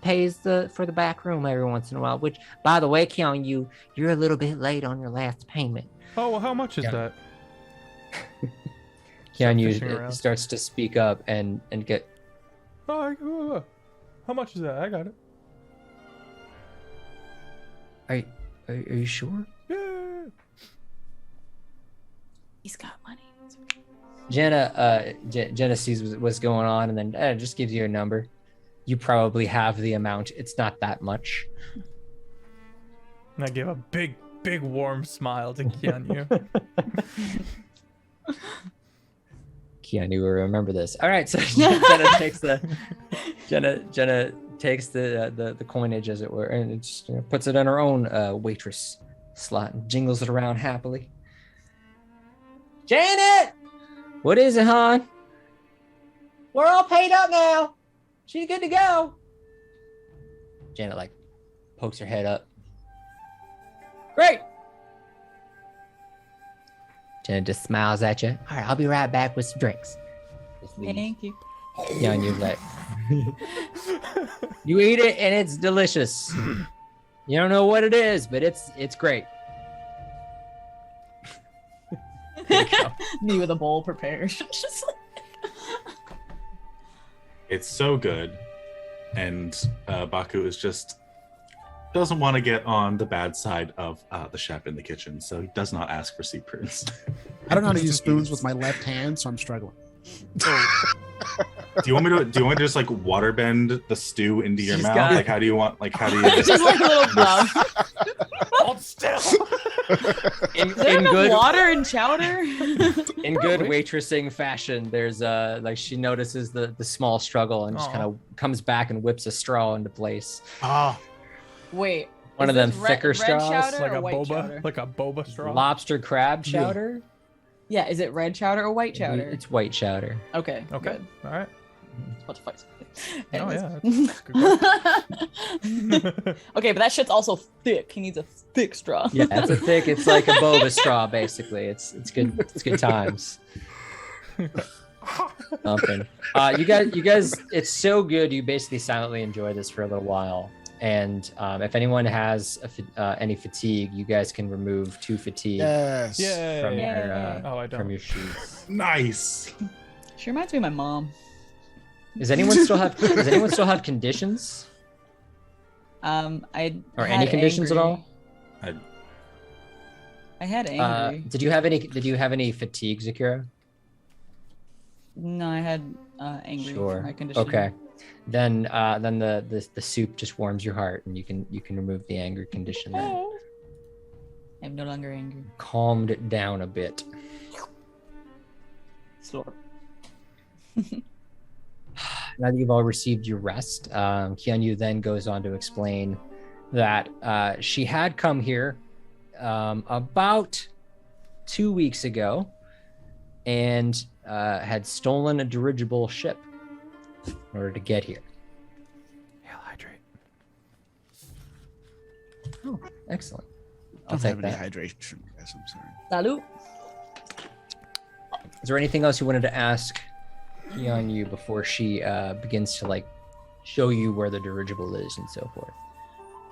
pays for the back room every once in a while. Which, by the way, Keon, you're a little bit late on your last payment. Oh, well, how much is that? Keon starts to speak up and get. Oh, how much is that? I got it. Are you sure? Yeah. He's got money. Jenna sees what's going on and then just gives you a number. You probably have the amount. It's not that much. And I give a big warm smile to Keanu. Keanu will remember this. All right, so Jenna takes the coinage, as it were, and just puts it in her own waitress slot and jingles it around happily. Janet! What is it, hon? We're all paid up now. She's good to go. Janet pokes her head up. Great. Janet just smiles at you. All right, I'll be right back with some drinks. Thank you. Yeah, and you're you eat it and it's delicious. You don't know what it is, but it's great. Me with a bowl prepared. It's so good, and Baku is just doesn't want to get on the bad side of the chef in the kitchen, so he does not ask for sea prunes. I don't know how to use spoons with my left hand, so I'm struggling. Do you want me to just waterbend the stew into your mouth? How do you Just a little glove. Hold still. Is there enough water and chowder? In good waitressing fashion, there's she notices the small struggle and just kind of comes back and whips a straw into place. Wait. One of them thicker straws, like a boba straw. Lobster crab chowder. Yeah, is it red chowder or white chowder? It's white chowder. Okay. Good. All right. About to fight something. Oh Anyways. yeah. That's a good question. Okay, but that shit's also thick. He needs a thick straw. Yeah, it's a thick. It's like a boba straw, basically. It's good. It's good times. Something. You guys. It's so good. You basically silently enjoy this for a little while. And if anyone has any fatigue, you guys can remove 2 fatigue Yes. Yeah. from I don't. from your sheets. Nice. She reminds me of my mom. Does anyone still have conditions I or had any conditions at angry. all? I had angry. Did you have any fatigue, Zakira? No, I had angry for Sure. my condition. Okay. Then the soup just warms your heart, and you can remove the anger condition there. I'm no longer angry. Calmed it down a bit. Slurp. Now that you've all received your rest, Kianyu then goes on to explain that she had come here about 2 weeks ago and had stolen a dirigible ship in order to get here. Hail hydrate. Oh, excellent. I I'll don't take have any that. hydration, guys. I'm sorry. Salut. Is there anything else you wanted to ask Kianyu before she begins to like show you where the dirigible is and so forth?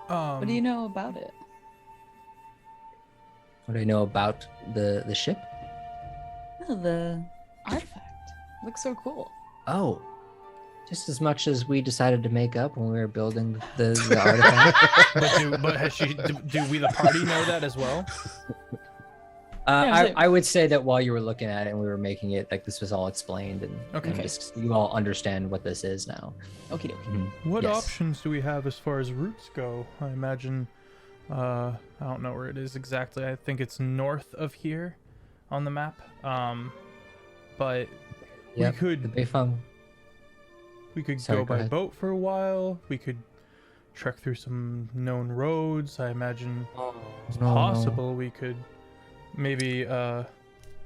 What do you know about it? What do I know about the ship? Oh, the artifact. Looks so cool. Oh, just as much as we decided to make up when we were building the artifact. But has she? Do we, the party, know that as well? I would say that while you were looking at it and we were making it, like this was all explained and, Okay. and just, you all understand what this is now. Okie dokie. Mhm. What Yes. options do we have as far as routes go? I imagine, I don't know where it is exactly. I think it's north of here on the map. But Yep, we could the Beifeng. Sorry, go go by ahead. boat for a while. We could trek through some known roads. I imagine it's possible we could maybe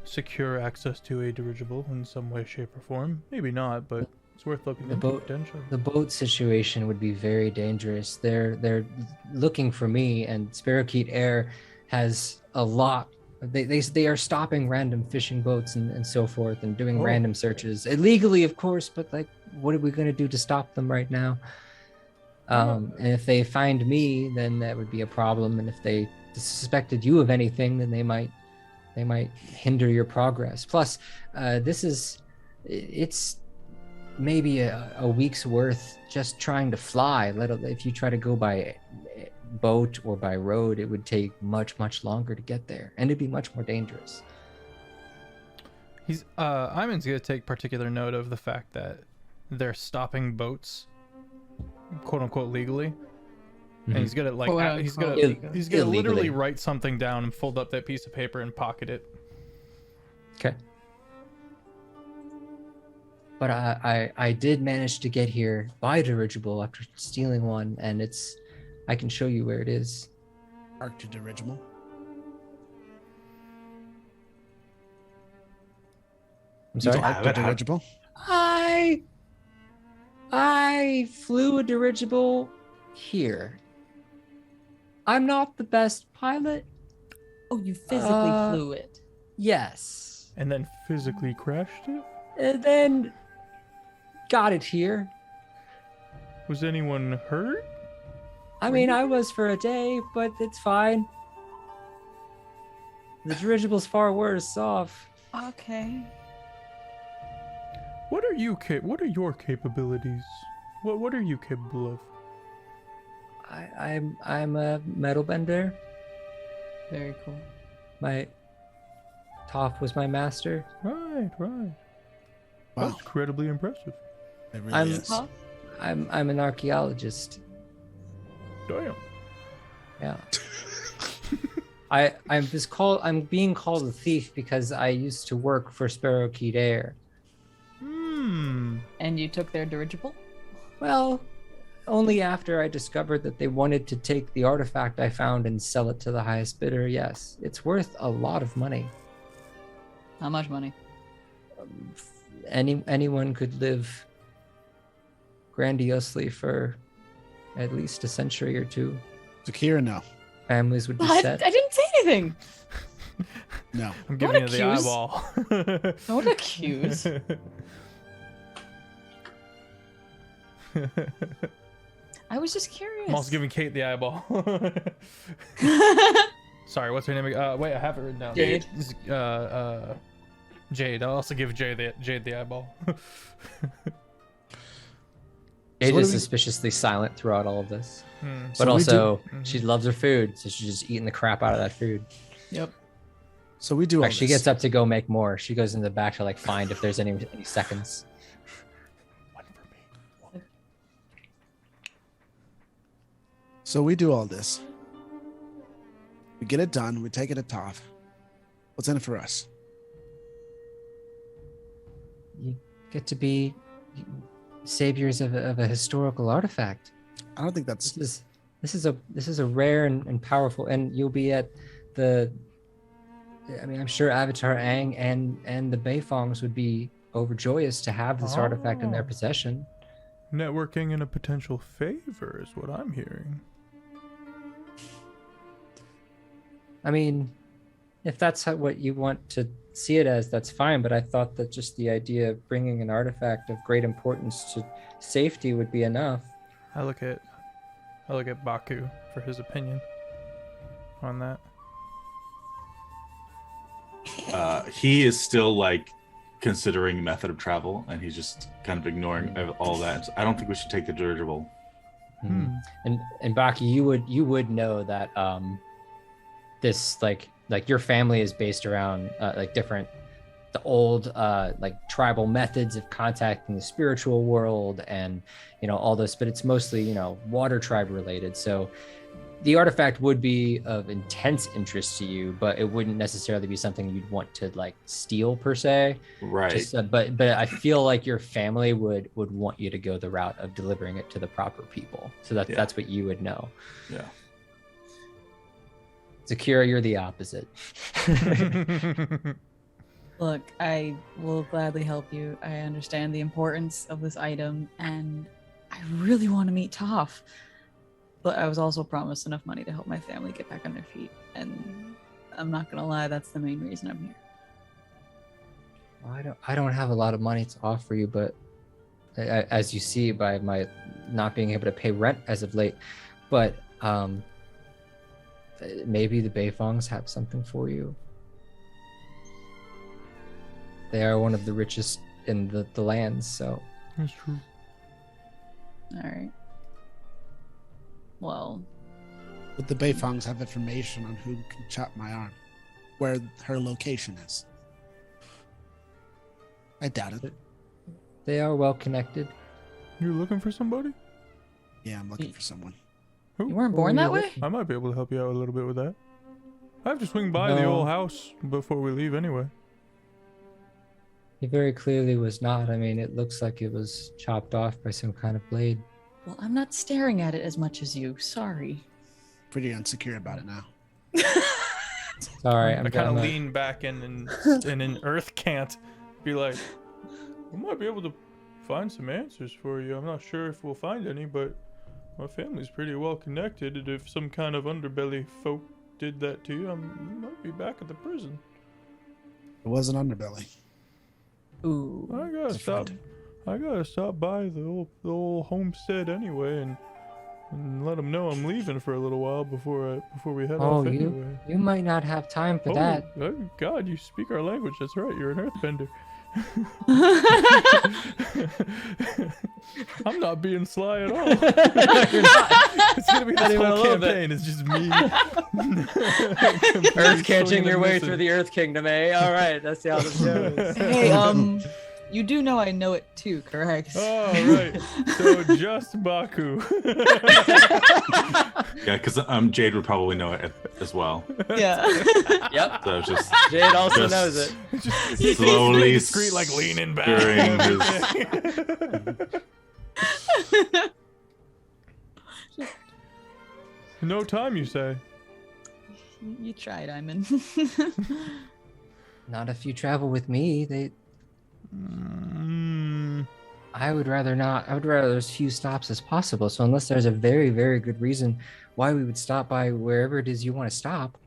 secure access to a dirigible in some way, shape, or form. Maybe not, but it's worth looking The into boat- potentially. The boat situation would be very dangerous. They're looking for me, and Sparrowkeet Air has a lot. They are stopping random fishing boats and so forth and doing Oh. random searches illegally, of course. But like, what are we going to do to stop them right now? And if they find me, then that would be a problem. And if they suspected you of anything, then they might hinder your progress. Plus, it's maybe a week's worth just trying to fly. If you try to go by boat or by road, it would take much longer to get there, and it'd be much more dangerous. Iman's gonna take particular note of the fact that they're stopping boats, quote unquote, legally. And he's gonna like Quote, he's gonna unquote. he's gonna Illegally. literally write something down and fold up that piece of paper and pocket it. Okay. But I did manage to get here by dirigible after stealing one, and I can show you where it is. Arctic dirigible. I'm sorry. don't have it. Dirigible. I flew a dirigible here. I'm not the best pilot. Oh, you physically flew it. Yes. And then physically crashed it? And then got it here. Was anyone hurt? I mean, I was for a day, but it's fine. The dirigible's far worse off. Okay. What are your capabilities? What are you capable of? I'm a metal bender. Very cool. My Toph was my master. Right. Wow. That's incredibly impressive. It really I'm- is. Huh? I'm an archaeologist. Damn. Yeah. I'm being called a thief because I used to work for Sparrowkeet Air. And you took their dirigible? Well, only after I discovered that they wanted to take the artifact I found and sell it to the highest bidder. Yes, it's worth a lot of money. How much money? Anyone could live grandiosely for at least a century or two. Zakira, no. Families would be I set. didn't say anything. No. I'm giving you Don't the accuse. eyeball. Don't accuse. I was just curious. I'm also giving Kate the eyeball. Sorry, what's her name? Wait, I have it written down. Jade. Jade. I'll also give Jade the eyeball. Jade what is do we- suspiciously silent throughout all of this. So But we also, do- she loves her food, so she's just eating the crap out of that food. Yep. So we do all Like, she this. gets up to go make more. She goes in the back to like find if there's any seconds. So we do all this. We get it done. We take it to Toph. What's in it for us? You get to be saviors of a historical artifact. I don't think that's. This is a rare and powerful, and you'll be at the. I mean, I'm sure Avatar Aang and the Beifongs would be overjoyous to have this artifact in their Oh. possession. Networking in a potential favor is what I'm hearing. I mean, if that's what you want to see it as, that's fine. But I thought that just the idea of bringing an artifact of great importance to safety would be enough. I look at Baku for his opinion on that. He is still like considering method of travel, and he's just kind of ignoring all that. So I don't think we should take the dirigible. And Baki, you would know that this like your family is based around like different the old like tribal methods of contacting the spiritual world, and all those, but it's mostly water tribe related. So the artifact would be of intense interest to you, but it wouldn't necessarily be something you'd want to like steal per se. Right. Just, but I feel like your family would want you to go the route of delivering it to the proper people. So that's what you would know. Yeah. Zakira, you're the opposite. Look, I will gladly help you. I understand the importance of this item, and I really want to meet Toph. But I was also promised enough money to help my family get back on their feet, and I'm not gonna lie, that's the main reason I'm here. I don't have a lot of money to offer you, but as you see by my not being able to pay rent as of late, but maybe the Beifongs have something for you. They are one of the richest in the lands, so. That's true. All right. Well, Would the Beifongs have information on who can chop my arm? Where her location is? I doubt it. They are well connected. You're looking for somebody? Yeah, I'm looking for someone. Who? you weren't born that way? I might be able to help you out a little bit with that. I have to swing by the No. old house before we leave anyway. He very clearly was not. I mean, it looks like it was chopped off by some kind of blade. Well, I'm not staring at it as much as you. Sorry. Pretty insecure about it now. Sorry, I I'm kind of gonna. lean back and an Earth can't be like, we might be able to find some answers for you. I'm not sure if we'll find any, but my family's pretty well connected, and if some kind of underbelly folk did that to you, you might be back at the prison. It was an underbelly. Ooh. I gotta It's a stop. friend. I gotta stop by the old homestead anyway, and let them know I'm leaving for a little while before we head Oh, off anyway. you might not have time for Oh, that. oh, God, you speak our language. That's right. You're an earthbender. I'm not being sly at all. You're not. It's gonna be this even a whole little bit. campaign. It's just me. Earth catching Swinging your and way missing. through the Earth Kingdom, eh? All right, that's how the show is. Hey, you do know I know it too, correct? Oh, right. So just Baku. Yeah, because Jade would probably know it as well. Yeah. Yep. So it's just Jade also Just- knows it. He's slowly being discreet, like leaning back. stirring No time, you say? You tried, Iman. Not if you travel with me. Mm, I would rather not. I would rather as few stops as possible. So unless there's a very, very good reason why we would stop by wherever it is you want to stop.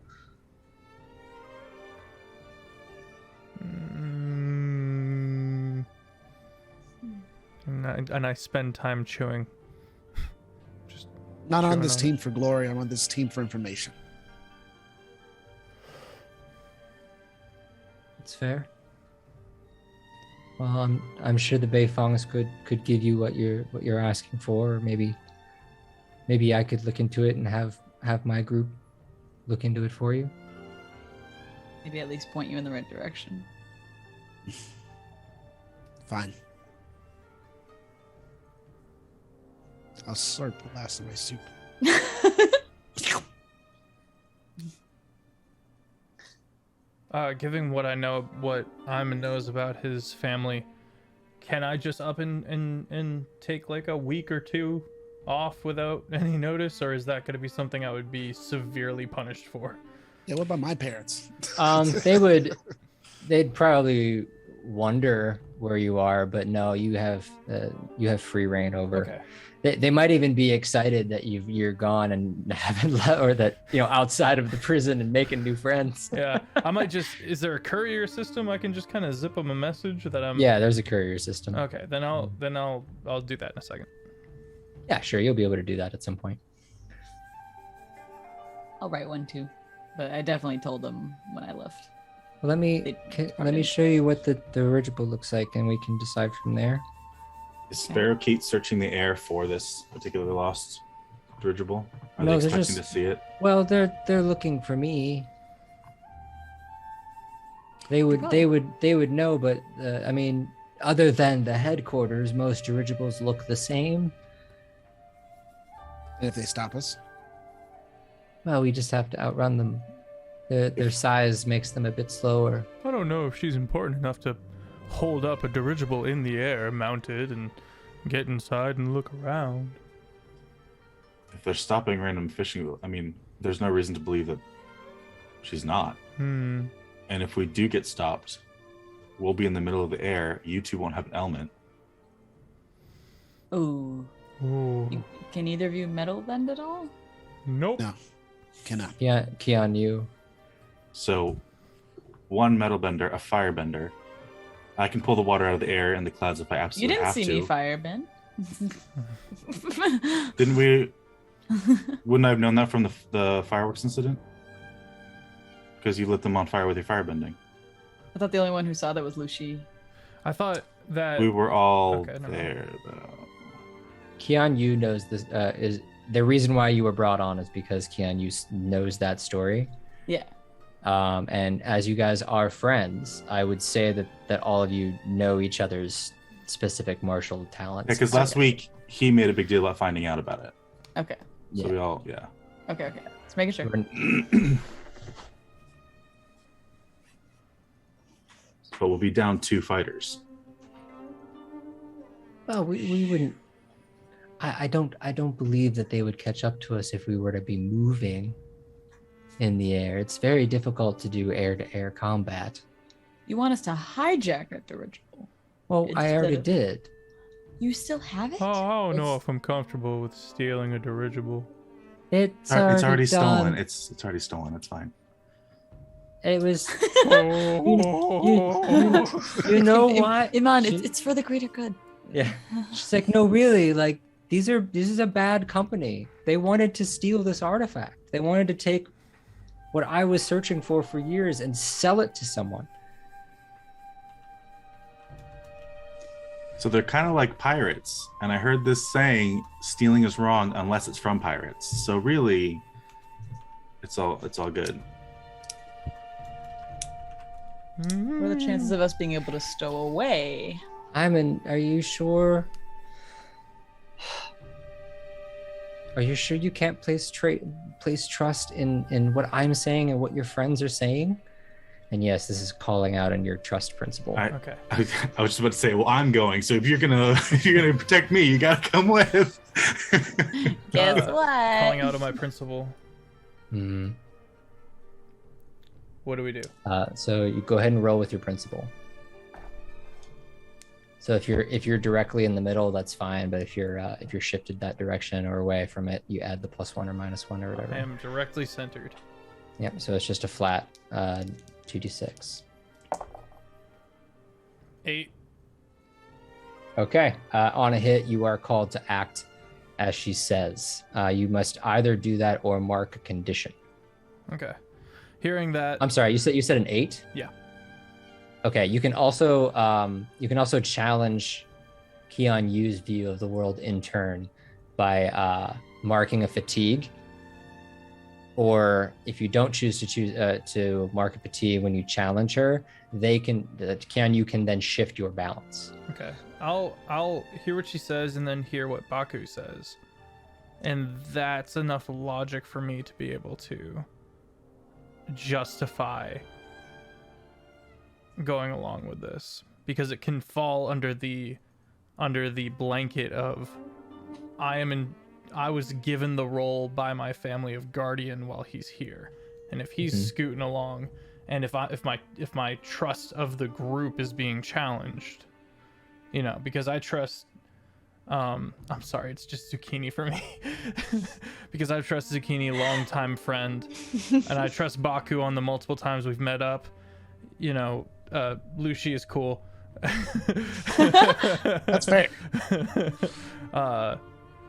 And I spend time chewing. Just Not on this it. team for glory. I'm on this team for information. It's fair. Well, I'm sure the Beifongs could give you what you're asking for, or maybe I could look into it and have my group look into it for you. Maybe at least point you in the right direction. Fine. I'll slurp the last of my soup. Given what I know, what Iman knows about his family, can I just up and take like a week or two off without any notice, or is that going to be something I would be severely punished for? Yeah, what about my parents? They'd probably wonder where you are, but no, you have free reign over. Okay. They might even be excited that you're gone and haven't or that outside of the prison and making new friends. Yeah, I might just. Is there a courier system I can just kind of zip them a message that I'm? Yeah, there's a courier system. Okay, then I'll do that in a second. Yeah, sure, you'll be able to do that at some point. I'll write one too, but I definitely told them when I left. Well, let me show you what the dirigible looks like, and we can decide from there. Is Sparrow Kate searching the air for this particularly lost dirigible? Are No, they they're expecting just- to see it? Well, they're looking for me. They would know, but I mean, other than the headquarters, most dirigibles look the same. And if they stop us? Well, we just have to outrun them. Their size makes them a bit slower. I don't know if she's important enough to hold up a dirigible in the air, mounted, and get inside and look around. If they're stopping random fishing, I mean, there's no reason to believe that she's not. And if we do get stopped, we'll be in the middle of the air. You two won't have an element. Ooh. Ooh. Can either of you metal bend at all? Nope. No. Cannot. Yeah, Keon, you. So, one metal bender, a firebender. I can pull the water out of the air and the clouds if I You absolutely didn't have see to. me firebend. Didn't we? Wouldn't I have known that from the fireworks incident? Because you lit them on fire with your firebending. I thought the only one who saw that was Lucy. I thought that We were all Okay, never mind. there, though. Keon Yu knows this. Is the reason why you were brought on is because Keon Yu knows that story. Yeah. And as you guys are friends, I would say that all of you know each other's specific martial talents. Yeah, because last week he made a big deal about finding out about it. Okay. So we all, yeah. Okay. Just making sure. But we'll be down 2 fighters. Well, we wouldn't. I don't believe that they would catch up to us if we were to be moving in the air. It's very difficult to do air-to-air combat. You want us to hijack a dirigible? Well, I Instead already of- did. You still have it? I don't know It's- if I'm comfortable with stealing a dirigible. It's It's already stolen. done. It's already stolen. It's fine. It was. Oh. You know what? Iman, She- it's for the greater good. Yeah. She's like, no, really, like this is a bad company. They wanted to steal this artifact. They wanted to take what I was searching for years and sell it to someone. So they're kind of like pirates. And I heard this saying, stealing is wrong unless it's from pirates. So really, it's all good. What are the chances of us being able to stow away? Are you sure? Are you sure you can't place trust in what I'm saying and what your friends are saying? And yes, this is calling out on your trust principle. Okay. I was just about to say, well, I'm going. So if you're gonna protect me, you gotta come with. Guess Calling what? out on my principal. Mhm. What do we do? So you go ahead and roll with your principal. So if you're directly in the middle, that's fine. But if you're shifted that direction or away from it, you add the +1 or -1 or whatever. I am directly centered. Yep. So it's just a flat 2d6. 8. Okay. On a hit, you are called to act as she says. You must either do that or mark a condition. Okay. Hearing that. I'm sorry. You said an 8? Yeah. Okay. You can also challenge Keon Yu's view of the world in turn by marking a fatigue. Or if you don't choose to mark a fatigue when you challenge her, Keon Yu can then shift your balance. Okay. I'll hear what she says and then hear what Baku says. And that's enough logic for me to be able to justify going along with this, because it can fall under the blanket of I was given the role by my family of guardian while he's here. And if he's scooting along, and if my trust of the group is being challenged, because I trust I'm sorry, it's just Zucchini for me. Because I trust Zucchini, longtime friend, and I trust Baku on the multiple times we've met up. Lucy is cool. That's fair.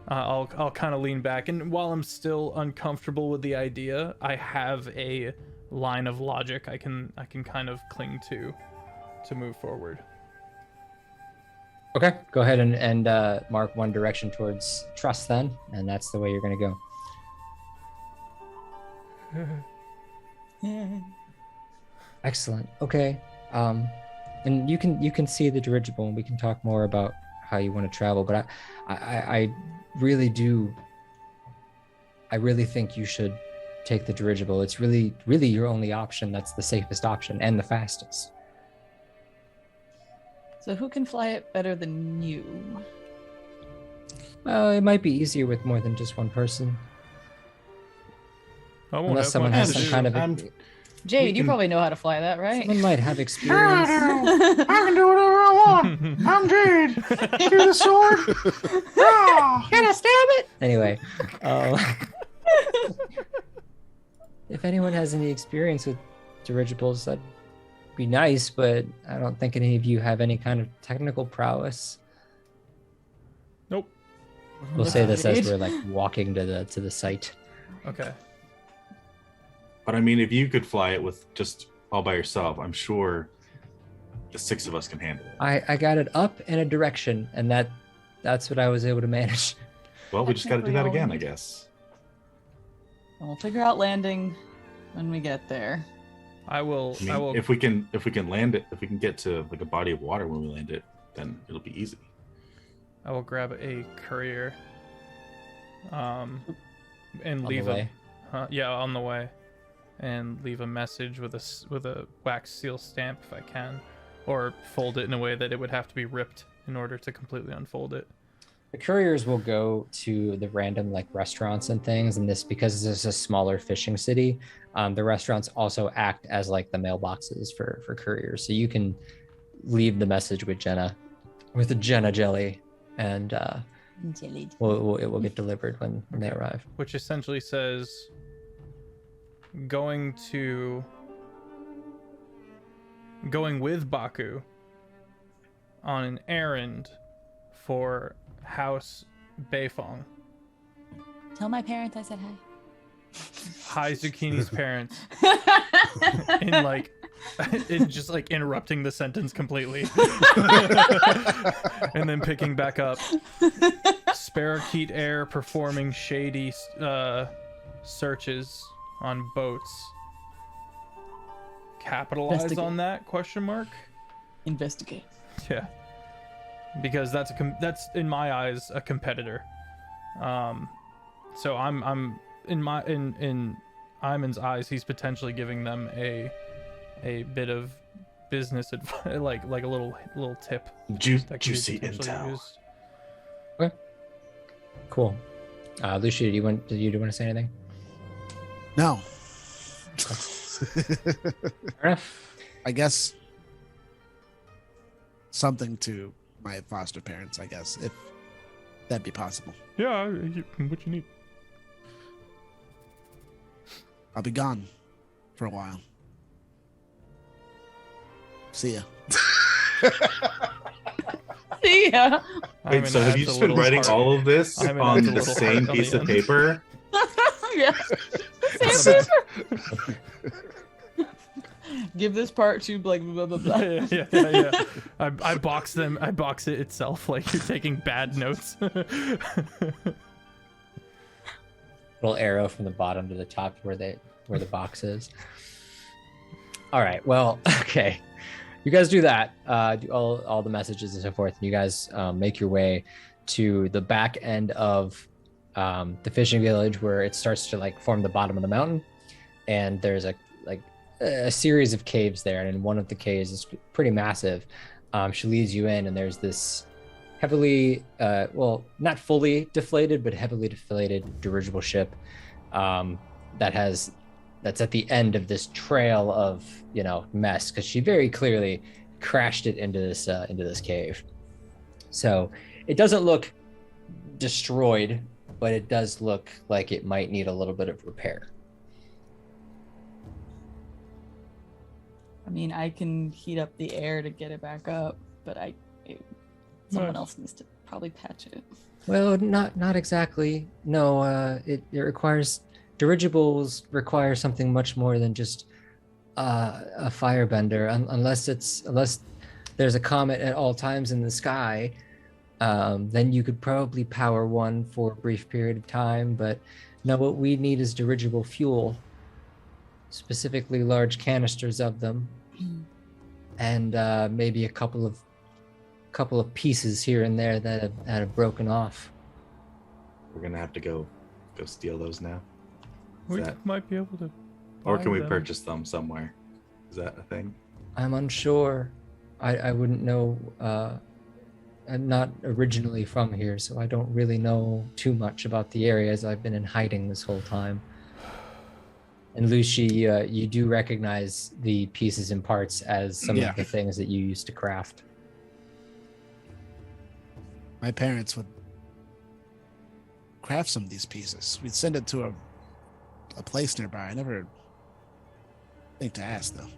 I'll kind of lean back, and while I'm still uncomfortable with the idea, I have a line of logic I can kind of cling to move forward. Okay, go ahead and mark one direction towards trust then, and that's the way you're going to go. Excellent. Okay, and you can see the dirigible, and we can talk more about how you want to travel. But I really think you should take the dirigible. It's really your only option. That's the safest option and the fastest. So who can fly it better than you? Well, it might be easier with more than just one person. Unless someone has some kind of... Jade, you probably know how to fly that, right? Someone might have experience. I can do whatever I want. I'm Jade. See the sword? Can I stab it? Anyway, if anyone has any experience with dirigibles, that'd be nice, but I don't think any of you have any kind of technical prowess. Nope. We'll say this as we're like walking to the site. Okay. But I mean, if you could fly it with just all by yourself, I'm sure the 6 of us can handle it. I got it up in a direction, and that's what I was able to manage. Well, we just got to do that again, I guess. We'll figure out landing when we get there. I will. If we can land it, if we can get to like a body of water when we land it, then it'll be easy. I will grab a courier. And On leave the way. on the way, and leave a message with a wax seal stamp if I can, or fold it in a way that it would have to be ripped in order to completely unfold it. The couriers will go to the random like restaurants and things, and this because this is a smaller fishing city. The restaurants also act as like the mailboxes for couriers, so you can leave the message with Jenna jelly, and it will get delivered when they arrive. Which essentially says, going with Baku on an errand for House Beifong. Tell my parents I said hi. Hi, Zucchini's parents. in just like interrupting the sentence completely. And then picking back up. Sparakeet Air performing shady searches on boats. Capitalize Investigate. on that? Question mark. Investigate. Yeah, because that's in my eyes a competitor. So I'm in Iman's eyes, he's potentially giving them a bit of business advice, like a little tip. that could be Juicy potentially intel. used. Okay. Cool. Lucia, did you want to say anything? No. Fair enough. I guess something to my foster parents, I guess, if that'd be possible. Yeah, what you need? I'll be gone for a while. See ya. See ya. Wait, so have you just been writing all of this on the same piece of paper? Yeah. Same paper. Give this part to blah blah blah blah. Yeah. I box them. I box it itself like you're taking bad notes. Little arrow from the bottom to the top where the box is. All right. Well, okay. You guys do that. Do all the messages and so forth. And you guys make your way to the back end of the fishing village, where it starts to like form the bottom of the mountain. And there's a series of caves there, and in one of the caves is pretty massive. She leads you in, and there's this heavily, not fully deflated, but heavily deflated dirigible ship that's at the end of this trail of mess, because she very clearly crashed it into this cave. So it doesn't look destroyed, but it does look like it might need a little bit of repair. I mean, I can heat up the air to get it back up, but someone else needs to probably patch it. Well, not exactly. No, it requires dirigibles require something much more than just a firebender, unless there's a comet at all times in the sky. Then you could probably power one for a brief period of time. But no, what we need is dirigible fuel, specifically large canisters of them, and maybe a couple of pieces here and there that have broken off. We're gonna have to go steal those now. We might be able to. Or can we them. purchase them somewhere? Is that a thing? I'm unsure. I wouldn't know. I'm not originally from here, so I don't really know too much about the area, as I've been in hiding this whole time. And Lucy, you do recognize the pieces and parts as some of the things that you used to craft. My parents would craft some of these pieces. We'd send it to a place nearby. I never think to ask, though.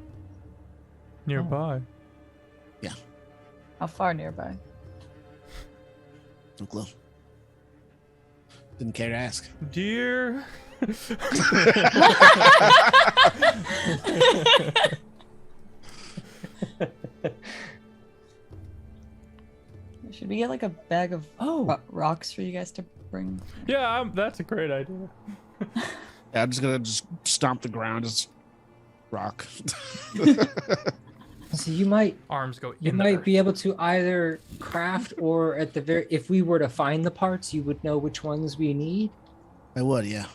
Nearby. Yeah. How far nearby? No clue. Didn't care to ask. Dear. Should we get like a bag of rocks for you guys to bring? Yeah, that's a great idea. Yeah, I'm just gonna stomp the ground, just rock. So you might Arms go. You might be able to either craft, or at the very, if we were to find the parts, you would know which ones we need. I would, yeah.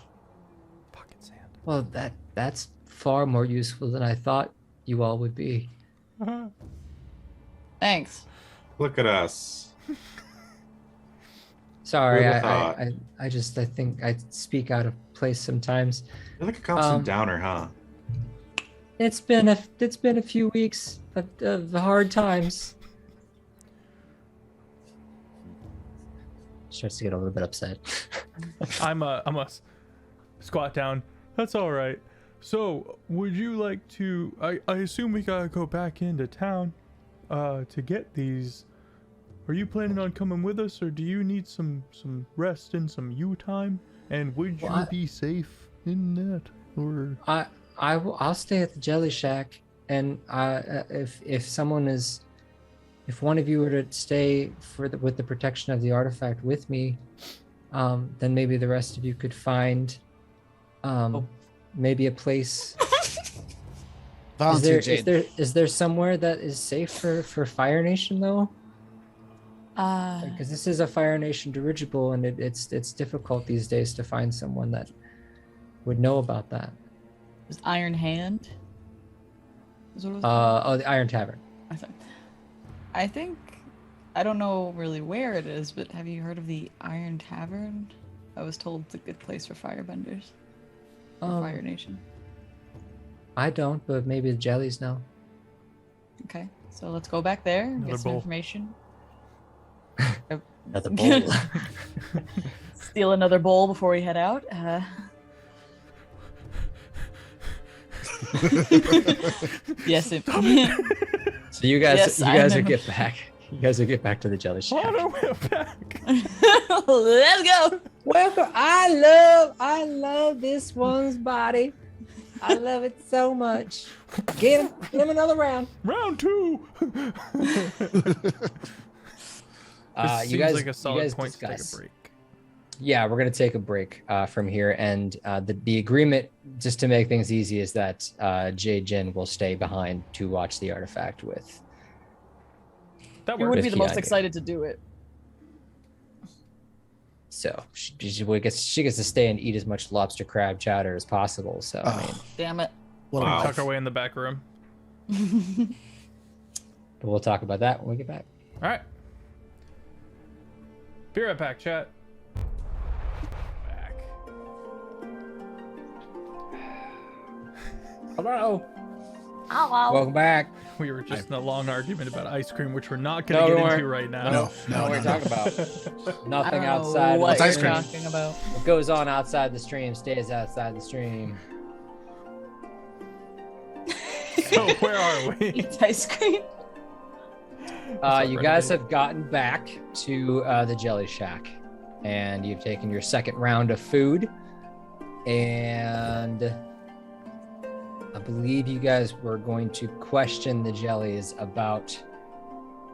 Pocket sand. Well, that's far more useful than I thought you all would be. Thanks. Look at us. Sorry, Who'd have thought? I think I speak out of place sometimes. You're like a constant downer, huh? It's been a few weeks of hard times. Starts to get a little bit upset. I'm a squat down. That's all right. So, would you like to? I assume we gotta go back into town, to get these. Are you planning on coming with us, or do you need some rest and some you time? And would you be safe in that, or? I'll stay at the Jelly Shack, and if one of you were to stay with the protection of the artifact with me, then maybe the rest of you could find maybe a place. Is there somewhere that is safe for Fire Nation though? Because this is a Fire Nation dirigible, and it's difficult these days to find someone that would know about that. Was Iron Hand? The Iron Tavern. I think, I don't know really where it is, but have you heard of the Iron Tavern? I was told it's a good place for firebenders. Fire Nation. I don't, but maybe the jellies know. Okay, so let's go back there, Another get some bowl. information. Another bowl. Steal another bowl before we head out. Yes. So you guys, Yes, you guys I will know. get back. You guys will get back to the jelly shack. On our way back. Let's go. Welcome. I love this one's body. I love it so much. Get him another round. Round 2. This You seems guys, like a solid you guys point to take discuss. a break. Yeah, we're gonna take a break from here, and the agreement, just to make things easy, is that Jay Jin will stay behind to watch the artifact with. That Who works. would be the most Keanu. excited to do it? So she gets to stay and eat as much lobster crab chowder as possible. So I mean, Damn it. What Wow. a Tuck away in the back room. but we'll talk about that when we get back. All right. Be right back, chat. Back. Hello. Hello. Welcome back. We were just in a long argument about ice cream, which we're not going No, to we get weren't. into right now. No. What we're talking about. I Nothing don't know outside. what the ice you're cream. talking about. What goes on outside the stream stays outside the stream. So where are we? Eat ice cream. You guys have gotten back to the Jelly Shack, and you've taken your second round of food, and I believe you guys were going to question the jellies about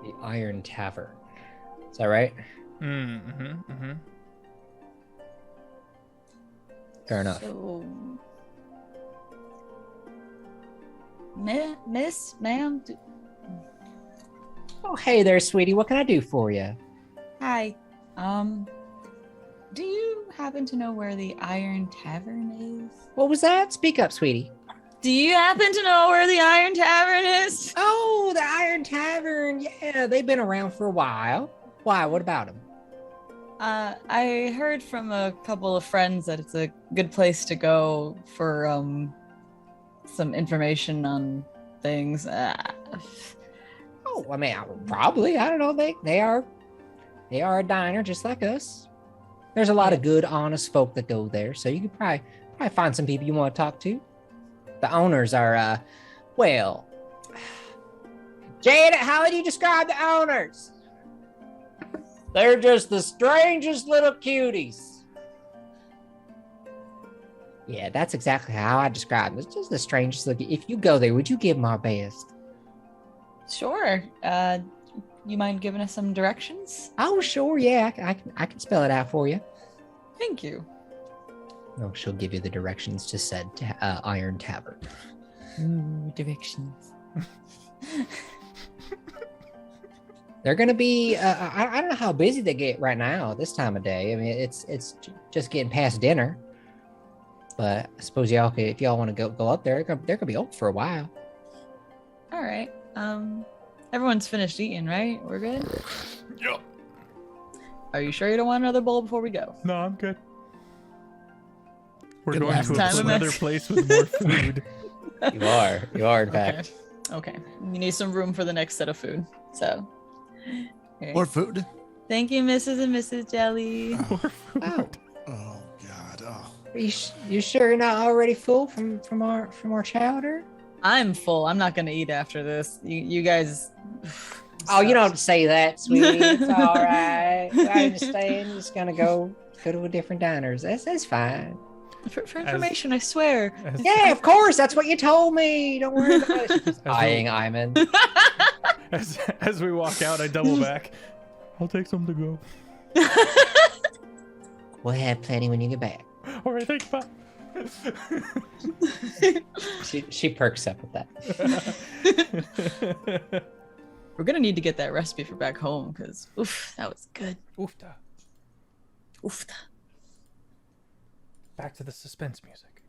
the Iron Tavern. Is that right? Fair enough. So, ma'am. Oh, hey there, sweetie. What can I do for you? Hi. Do you happen to know where the Iron Tavern is? What was that? Speak up, sweetie. Do you happen to know where the Iron Tavern is? Oh, the Iron Tavern. Yeah, they've been around for a while. Why? What about them? I heard from a couple of friends that it's a good place to go for some information on things. Oh, I mean, probably. I don't know. They are a diner just like us. There's a lot of good, honest folk that go there, so you could probably find some people you want to talk to. The owners are, well, Jade, how would you describe the owners? They're just the strangest little cuties. Yeah, that's exactly how I describe them. It's just the strangest look. If you go there, would you give them our best? Sure. You mind giving us some directions? Oh, sure. Yeah, I can spell it out for you. Thank you. Oh, she'll give you the directions to said Iron Tavern. Ooh, directions. They're gonna be. I don't know how busy they get right now this time of day. I mean, it's just getting past dinner. But I suppose y'all could, if y'all want to go up there, they're gonna be open for a while. All right. Everyone's finished eating, right? We're good. Yep. Are you sure you don't want another bowl before we go? No, I'm good. We're Good going last to time, another Max. place with more food. You are in fact. Okay. You need some room for the next set of food. So. Okay. More food. Thank you, Mrs. and Mrs. Jelly. Oh, Oh God. Oh. are you sure you're not already full from our chowder? I'm full. I'm not gonna eat after this. You guys. Oh, you don't say that, sweetie. It's all right. I understand. You're just gonna go to a different diners. That's fine. For information, I swear. Yeah, of course. That's what you told me. Don't worry about it. Eyeing Iman. As we walk out, I double back. I'll take some to go. We'll have plenty when you get back. All right, thanks, bye. She perks up with that. We're gonna need to get that recipe for back home because oof, that was good. Oofta. Oof. Back to the suspense music.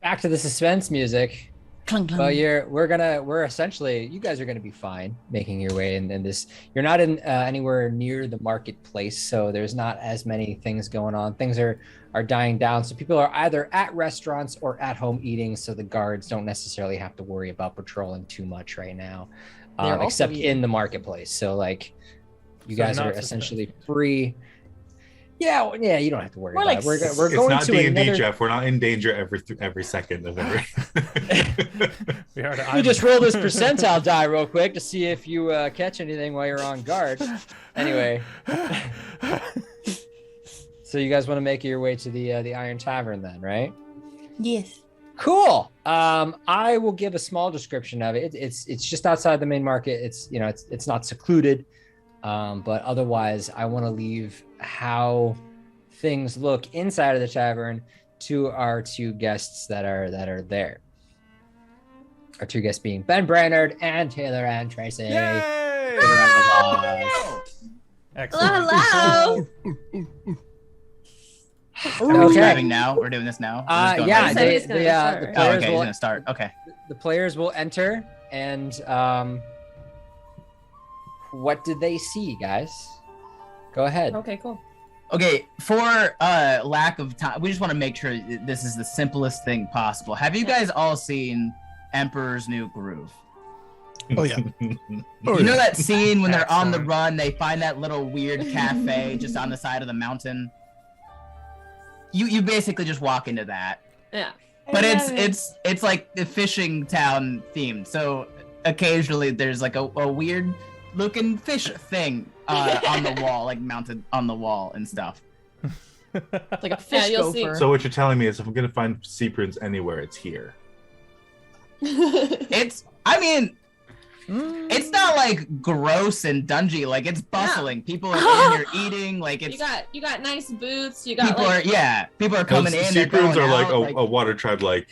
Back to the suspense music. Clunk, clunk. Well, we're essentially, you guys are gonna be fine making your way in this. You're not in anywhere near the marketplace, so there's not as many things going on. Things are dying down, so people are either at restaurants or at home eating, so the guards don't necessarily have to worry about patrolling too much right now, They're also except eating. in the marketplace. So like You So guys not are suspense. essentially free. Yeah, you don't have to worry We're about like it. We're It's going not to D&D, another. Jeff. We're not in danger every second of every. We are Let me just roll this percentile die real quick to see if you catch anything while you're on guard. Anyway, so you guys want to make your way to the Iron Tavern then, right? Yes. Cool. I will give a small description of it. It's just outside the main market. It's not secluded, but otherwise, I want to leave how things look inside of the tavern to our two guests that are there. Our two guests being Ben Brainerd and Taylor and Tracy. Yay! Big round of applause. Excellent. Hello. Are we Okay. describing now? We're doing this now? We're just going Yeah, right they, into it? the, Oh, players okay, he's will, gonna start. Okay. the players will enter, and what did they see, guys? Go ahead. Okay, cool. Okay, for lack of time, we just want to make sure this is the simplest thing possible. Have you guys all seen Emperor's New Groove? Oh yeah. You know that scene when they're on the Excellent. run, they find that little weird cafe just on the side of the mountain? You basically just walk into that. Yeah. But it's like the fishing town themed. So occasionally there's like a weird looking fish thing on the wall, like mounted on the wall and stuff. It's like a fish you'll see. gopher. So what you're telling me is if I'm gonna find sea prunes anywhere, it's here. I mean, it's not like gross and dungy. Like it's bustling. People are in here eating. Like it's you got nice boots. You got people like people are coming in. Sea They're prunes going are like out, a water tribe like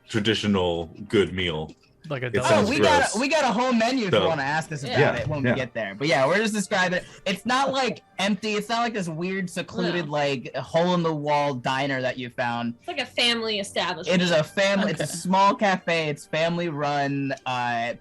traditional good meal. Like a It Oh, sounds we gross. got a whole menu if you So- want to ask us about Yeah, it when yeah. we get there. But yeah, we're just describing it. It's not like empty. It's not like this weird, secluded, No. like hole in the wall diner that you found. it's like a family establishment. It is a family. It's a Okay. small cafe. It's family run.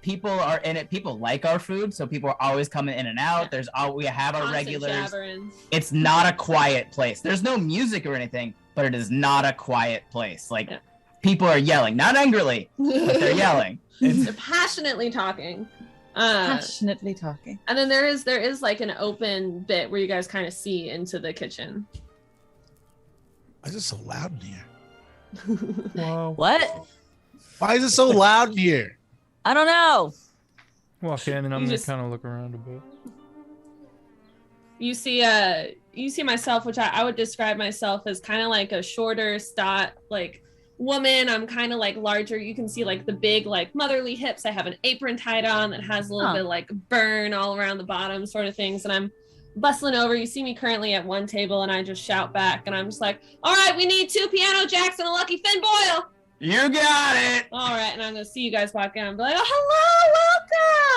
People are in it. People like our food, so people are always coming in and out. We have our Constant regulars. jabbering. It's not a quiet place. There's no music or anything, but it is not a quiet place. Like Yeah. people are yelling, not angrily, but they're yelling. They're passionately talking. Passionately talking. And then there is like an open bit where you guys kind of see into the kitchen. Why is it so loud in here? Wow. What? Why is it so loud in here? I don't know. Walk in and I'm You gonna just- kind of look around a bit. You see myself, which I would describe myself as kind of like a shorter, like woman. I'm kind of like larger. You can see like the big like motherly hips. I have an apron tied on that has a little Huh. bit like burn all around the bottom sort of things. And I'm bustling over. You see me currently at one table and I just shout back and I'm just like, all right, we need 2 piano jacks and a lucky Finn Boyle. You got it. All right. And I'm going to see you guys walk in and be like, oh,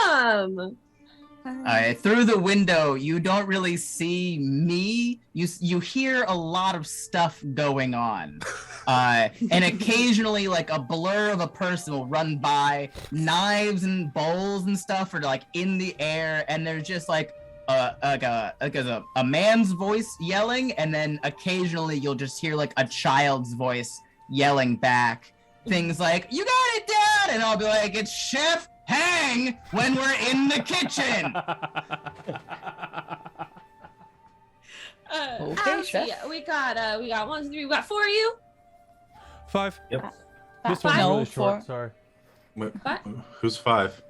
hello, welcome. Through the window, you don't really see me. You hear a lot of stuff going on, and occasionally, like a blur of a person will run by. Knives and bowls and stuff are like in the air, and there's just like a man's voice yelling, and then occasionally you'll just hear like a child's voice yelling back things like "You got it, Dad," and I'll be like, "It's Chef Hang when we're in the kitchen." Okay, chef. Yeah, we got 1, 2, 3, we got 4 of you. 5. Yep. This one's No, really short. 4. Sorry. What? Who's 5?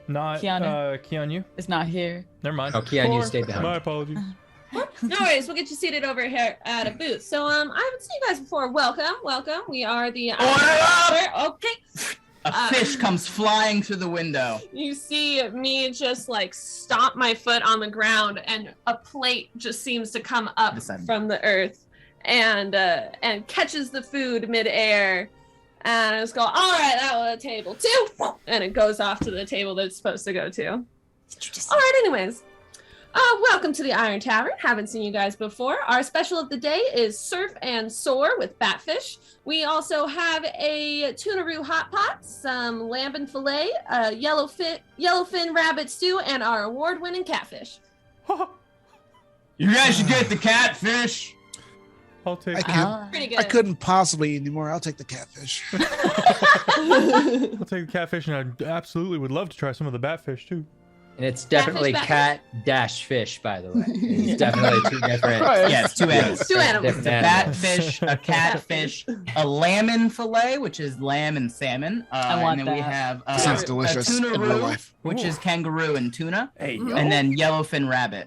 Not Keanu. Keanu. It's not here. Never mind. Oh, Keanu, 4. stay behind. My apologies. No worries, we'll get you seated over here at a booth. So I haven't seen you guys before. Welcome. We are the Order up! Okay. A fish comes flying through the window. You see me just like stomp my foot on the ground, and a plate just seems to come up Descend. from the earth, and catches the food midair, and I just go, all right, that was a table 2, and it goes off to the table that it's supposed to go to. All right, anyways. Welcome to the Iron Tavern. Haven't seen you guys before. Our special of the day is surf and soar with batfish. We also have a tuna roux hot pot, some lamb and fillet, yellowfin rabbit stew, and our award-winning catfish. You guys should get the catfish. I'll take. I can't. Pretty I good. couldn't possibly eat anymore. I'll take the catfish. I'll take the catfish, and I absolutely would love to try some of the batfish too. And it's definitely Catfish, cat-fish, by the way. It's definitely two different. Yeah, it's two animals. Two animals. It's a batfish, a catfish, a lamb fillet, which is lamb and salmon. I want and then we that. have Sounds a delicious tuna in real roux, life. which is kangaroo and tuna, Hey, Mhm. and then yellowfin rabbit.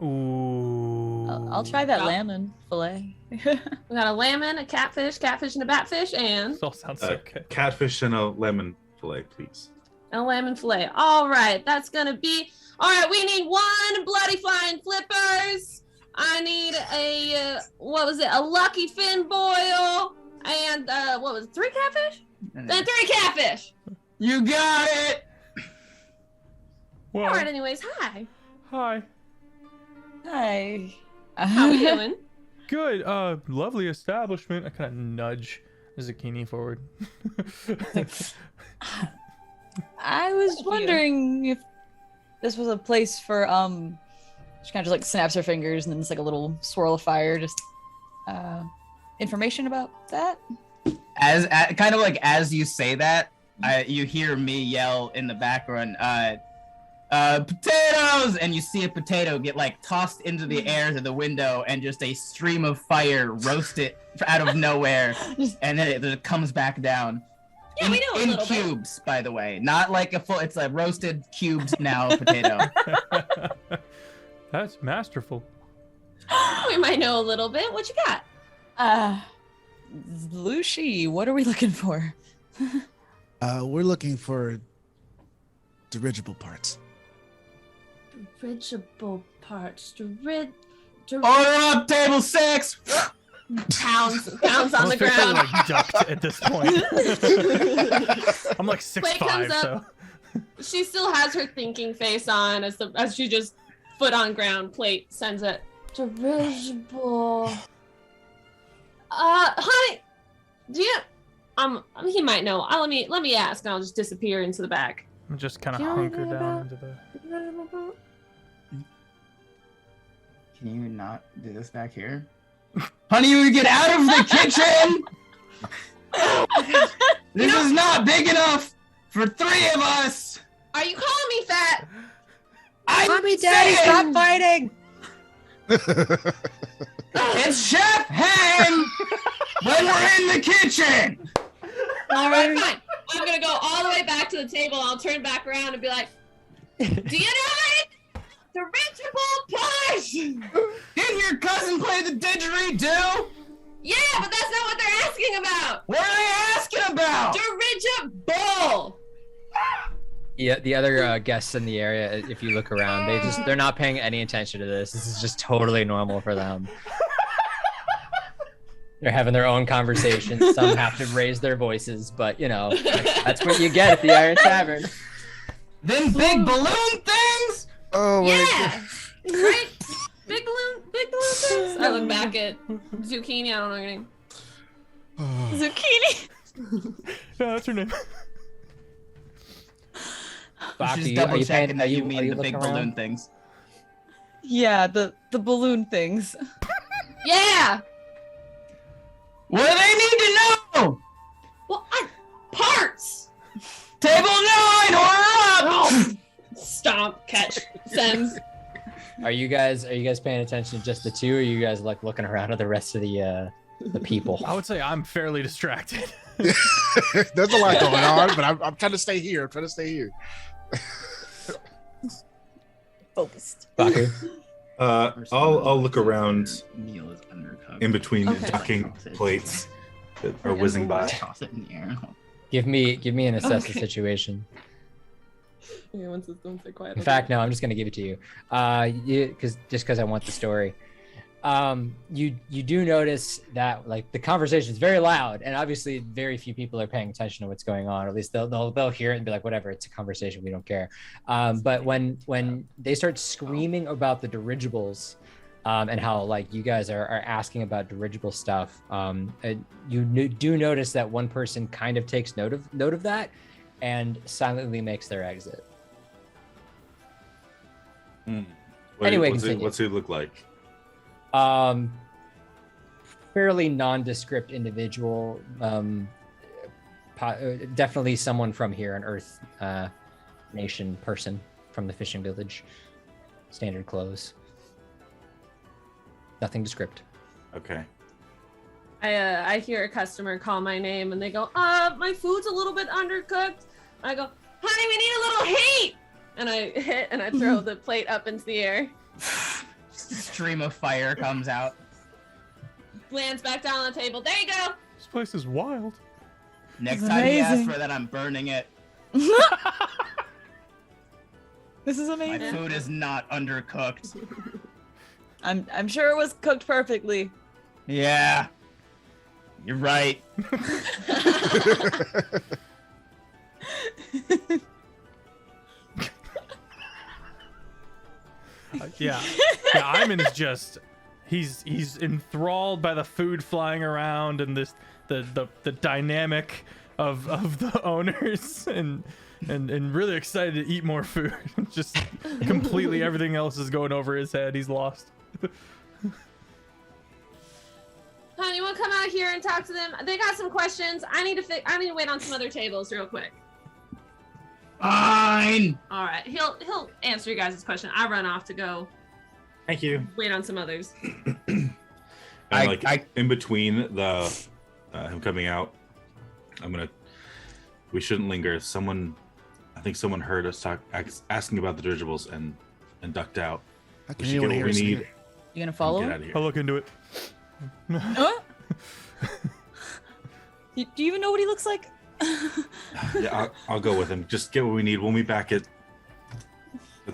Ooh. I'll try that Yeah. lamb fillet. We got a lemon, a catfish, and a batfish, and This all sounds so good. Catfish and a lemon fillet, please. a lemon fillet. All right, that's gonna be. All right, we need 1 bloody flying flippers. I need a what was it? A lucky fin boil, and what was it? 3 catfish? And Then then, 3 catfish. you got it. Whoa. All right, anyways, hi. Hi. Hi. How we doing? Good. Lovely establishment. I kind of nudge zucchini forward. I was wondering if this was a place for she kind of just like snaps her fingers and then it's like a little swirl of fire. Just information about that. As kind of like as you say that, you hear me yell in the background, potatoes, and you see a potato get like tossed into the air to the window, and just a stream of fire roast it out of nowhere, and then it comes back down. Yeah, we know a in little bit. cubes, by the way, not like a full. It's a roasted cubed now potato. That's masterful. We might know a little bit. What you got? Lucy, what are we looking for? We're looking for dirigible parts. Dirigible parts. Order up, table 6. Pounds on I'm the officially, ground. like ducked at this point. I'm like Blake comes 6'5", so up. She still has her thinking face on as she just foot on ground. Plate sends it. Dirigible. Honey, do you? He might know. Let me ask, and I'll just disappear into the back. I'm just kind of Do you know hunker anything down about- into the. Dirigible boat? Can you not do this back here? Honey, you get out of the kitchen! This is not big enough for 3 of us! Are you calling me fat? Mommy, Daddy, stop fighting! It's Chef Ham when we're in the kitchen! All right, fine. I'm gonna go all the way back to the table. I'll turn back around and be like, "Do you know it? Dirigible push." Didn't your cousin play the didgeridoo? Yeah, but that's not what they're asking about. What are they asking about? Dirigible. Yeah, the other guests in the area, if you look around, they're not paying any attention to this. This is just totally normal for them. They're having their own conversations. Some have to raise their voices, but you know, that's what you get at the Iron Tavern. Them big balloon things? Oh my Yeah, right. Big balloon things. I look back at Zucchini. I don't know your name. god. Zucchini. Yeah, that's her name. Baki, Just are double you checking that you are mean the looking big around? balloon things. Yeah, the balloon things. Yeah. What do they need to know? Well, parts. Table 9, order up! Stomp, catch, sends. Are you guys paying attention to just the 2, or are you guys like looking around at the rest of the people? I would say I'm fairly distracted. There's a lot going on, but I'm trying to stay here. I'm trying to stay here. Focused. Baku? I'll look around Meal is undercooked. in between Okay. ducking plates that are whizzing by. Toss it in the air. Give me an assess the Okay. situation. Okay, don't stay quiet. In fact, no, I'm just gonna give it to you. Because I want the story. You do notice that like the conversation is very loud, and obviously very few people are paying attention to what's going on. Or at least they'll hear it and be like, whatever, it's a conversation, we don't care. But when they start screaming about the dirigibles, and how like you guys are asking about dirigible stuff, do notice that one person kind of takes note of that, and silently makes their exit. Anyway, continue. What's he look like? Fairly nondescript individual. Definitely someone from here, an Earth nation person. from the fishing village. Standard clothes. Nothing to script. Okay. I hear a customer call my name and they go, my food's a little bit undercooked. I go, honey, we need a little heat. And I hit and I throw the plate up into the air. Just a stream of fire comes out. Lands back down on the table. There you go. This place is wild. Next This is time he asks amazing. for that, I'm burning it. This is My amazing. food is not undercooked. I'm sure it was cooked perfectly. Yeah. You're right. Yeah. Iman is just he's enthralled by the food flying around and this the dynamic of the owners and really excited to eat more food. Just completely everything else is going over his head. He's lost. Honey, you want to come out here and talk to them? They got some questions. I need to wait on some other tables real quick. Fine. All right. He'll answer you guys' question. I run off to go Thank you. wait on some others. And I- in between the him coming out, we shouldn't linger. I think someone heard us asking about the dirigibles and ducked out. How We can should anyone get hear what we us need here? You gonna and follow get him? out of here. I'll look into it. Huh? Do you even know what he looks like? Yeah, I'll go with him. Just get what we need. We'll meet back at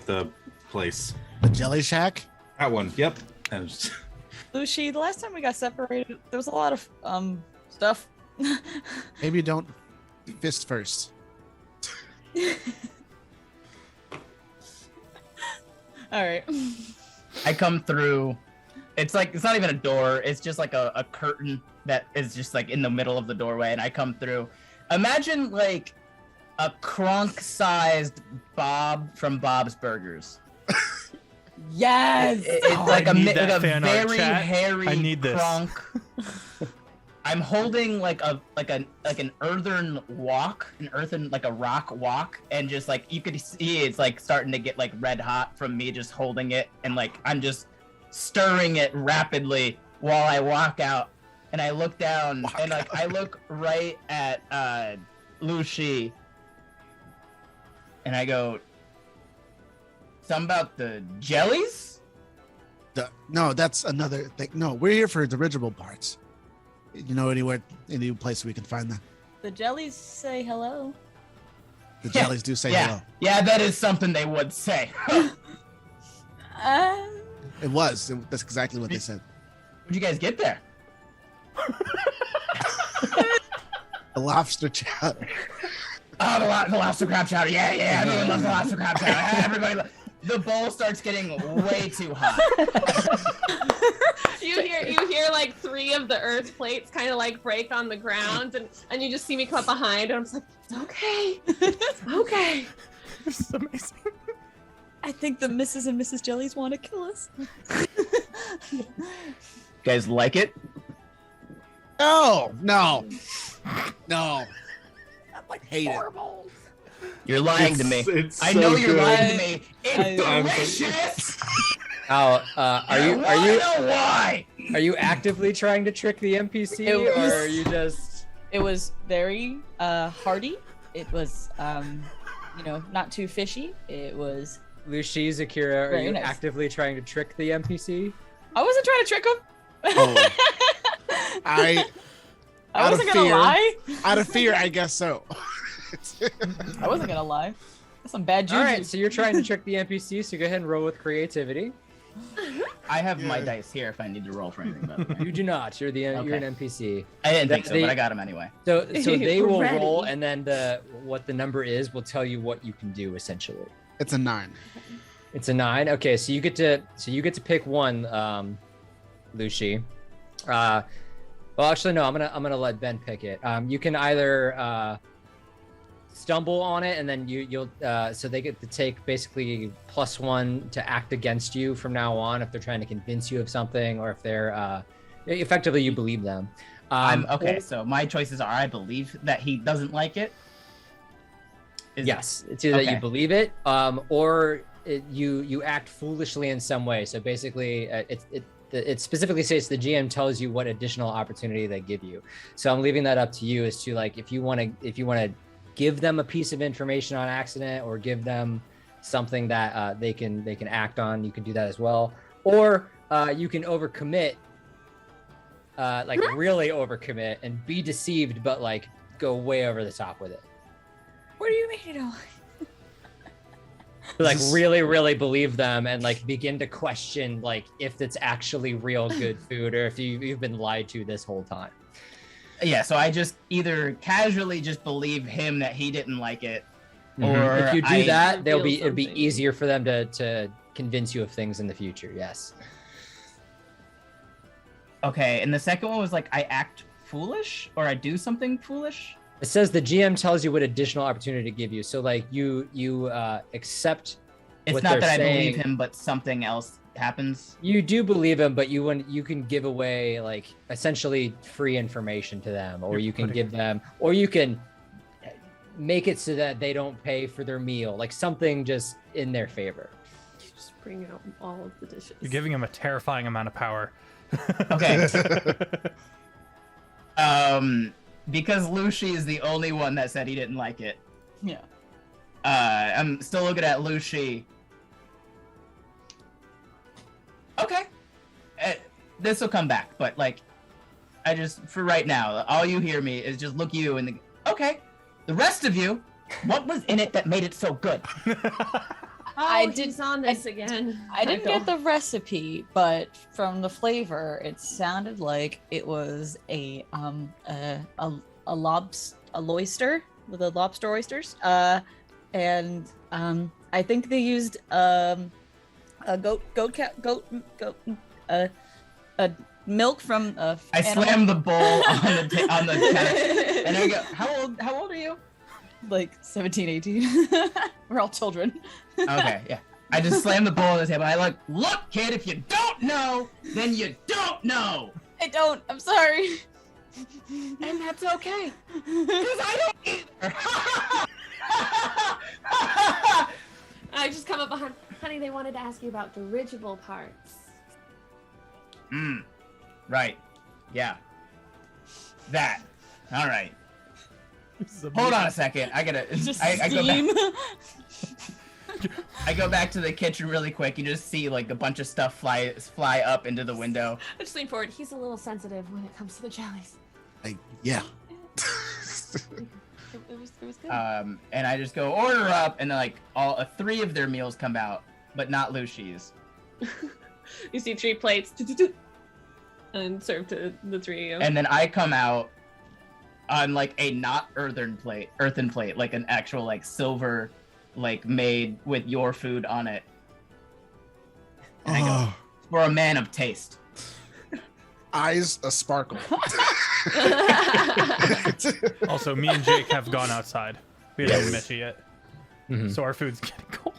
the place. The Jelly Shack? That one. Yep. And just, Lucy, the last time we got separated, there was a lot of stuff. Maybe don't fist first. All right. I come through. It's like, it's not even a door. It's just like a curtain that is just like in the middle of the doorway. And I come through. Imagine like a Kronk-sized Bob from Bob's Burgers. Yes. It's Oh, like I a, need like that a fan art, very chat. hairy I need this. Kronk. I'm holding like an earthen wok, like a rock wok, and just like you could see it's like starting to get like red hot from me just holding it, and like I'm just stirring it rapidly while I walk out, and I look down and like I look right at Lucy, and I go, something about the jellies? No, that's another thing. No, we're here for dirigible parts. You know any place we can find them? The jellies say hello. The jellies do say yeah, hello. yeah, that is something they would say. It was. That's exactly what they said. How'd you guys get there? The lobster chowder. Oh, the lobster crab chowder. Yeah, everyone loves the lobster crab chowder. Everybody. The bowl starts getting way too hot. You hear like 3 of the earth plates kind of like break on the ground, and you just see me come up behind, and I'm just like, it's okay, it's okay. This is amazing. I think the Mrs. and Mrs. Jellies want to kill us. You guys like it? No. I hate it. You're lying to me. It's I so know you're good. lying to me. It's I- delicious. Now, I know why? are you actively trying to trick the NPC, It was- or are you just? It was very hearty. It was not too fishy. It was. Lucy, Zakira, are Very you nice. actively trying to trick the NPC? I wasn't trying to trick him. Oh. I I wasn't gonna fear. lie. out of fear, I guess so. I wasn't gonna lie. That's some bad juju. All right, so you're trying to trick the NPC, so go ahead and roll with creativity. I have my Yeah. dice here if I need to roll for anything. By the way. You do not. You're you're Okay. an NPC. I didn't think so, They- but I got him anyway. So they will Ready. roll, and then what the number is will tell you what you can do essentially. It's a 9. It's a 9. Okay, so you get to pick one, Lucy. Well, actually, no. I'm gonna let Ben pick it. You can either stumble on it, and then you'll so they get to take basically +1 to act against you from now on if they're trying to convince you of something, or if they're effectively you believe them. I'm okay. So my choices are: I believe that he doesn't like it. Yes, it's either that you Okay. believe it, or you act foolishly in some way. So basically, it specifically states the GM tells you what additional opportunity they give you. So I'm leaving that up to you as to like if you want to give them a piece of information on accident or give them something that they can act on. You can do that as well, or you can overcommit, like really overcommit and be deceived, but like go way over the top with it. What do you mean? Like really believe them and like begin to question like if it's actually real good food or if you've been lied to this whole time. Yeah, so I just either casually just believe him that he didn't like it, or If you do that, it'd be something. easier for them to convince you of things in the future. Yes. Okay, and the second one was like I act foolish or I do something foolish. It says the GM tells you what additional opportunity to give you. So like you accept. It's what not they're that I saying. believe him, but something else happens. You do believe him, but you can give away like essentially free information to them, or you can give them, or you can make it so that they don't pay for their meal, like something just in their favor. You just bring out all of the dishes. You're giving him a terrifying amount of power. Okay. Because Lucy is the only one that said he didn't like it. Yeah. I'm still looking at Lucy. Okay. This will come back, but like, I just, for right now, all you hear me is just look you and okay. The rest of you, what was in it that made it so good? I did on this again. I didn't Michael. get the recipe, but from the flavor, it sounded like it was a oyster with the lobster oysters. And I think they used a milk from I slammed the bowl on the tennis, and I go, how old are you? like 17, 18. We're all children. Okay, yeah. I just slammed the bowl on the table. I like, look, kid, if you don't know, then you don't know. I don't. I'm sorry. And that's okay. Because I don't either. I just come up behind. Honey, they wanted to ask you about dirigible parts. Right. Yeah. That. All right. Hold on a second. I gotta. Just I go back. steam. I go back to the kitchen really quick. You just see like a bunch of stuff fly up into the window. I just lean forward. He's a little sensitive when it comes to the jellies. Yeah. It was good. And I just go order up, and then like all 3 of their meals come out, but not Lucy's. You see 3 plates, and served to the 3 of you. And then I come out on like a not earthen plate, like an actual like silver, like made with your food on it. And I go, for a man of taste. Eyes a sparkle. Also, me and Jake have gone outside. We haven't even met you yet. Mhm. So our food's getting cold.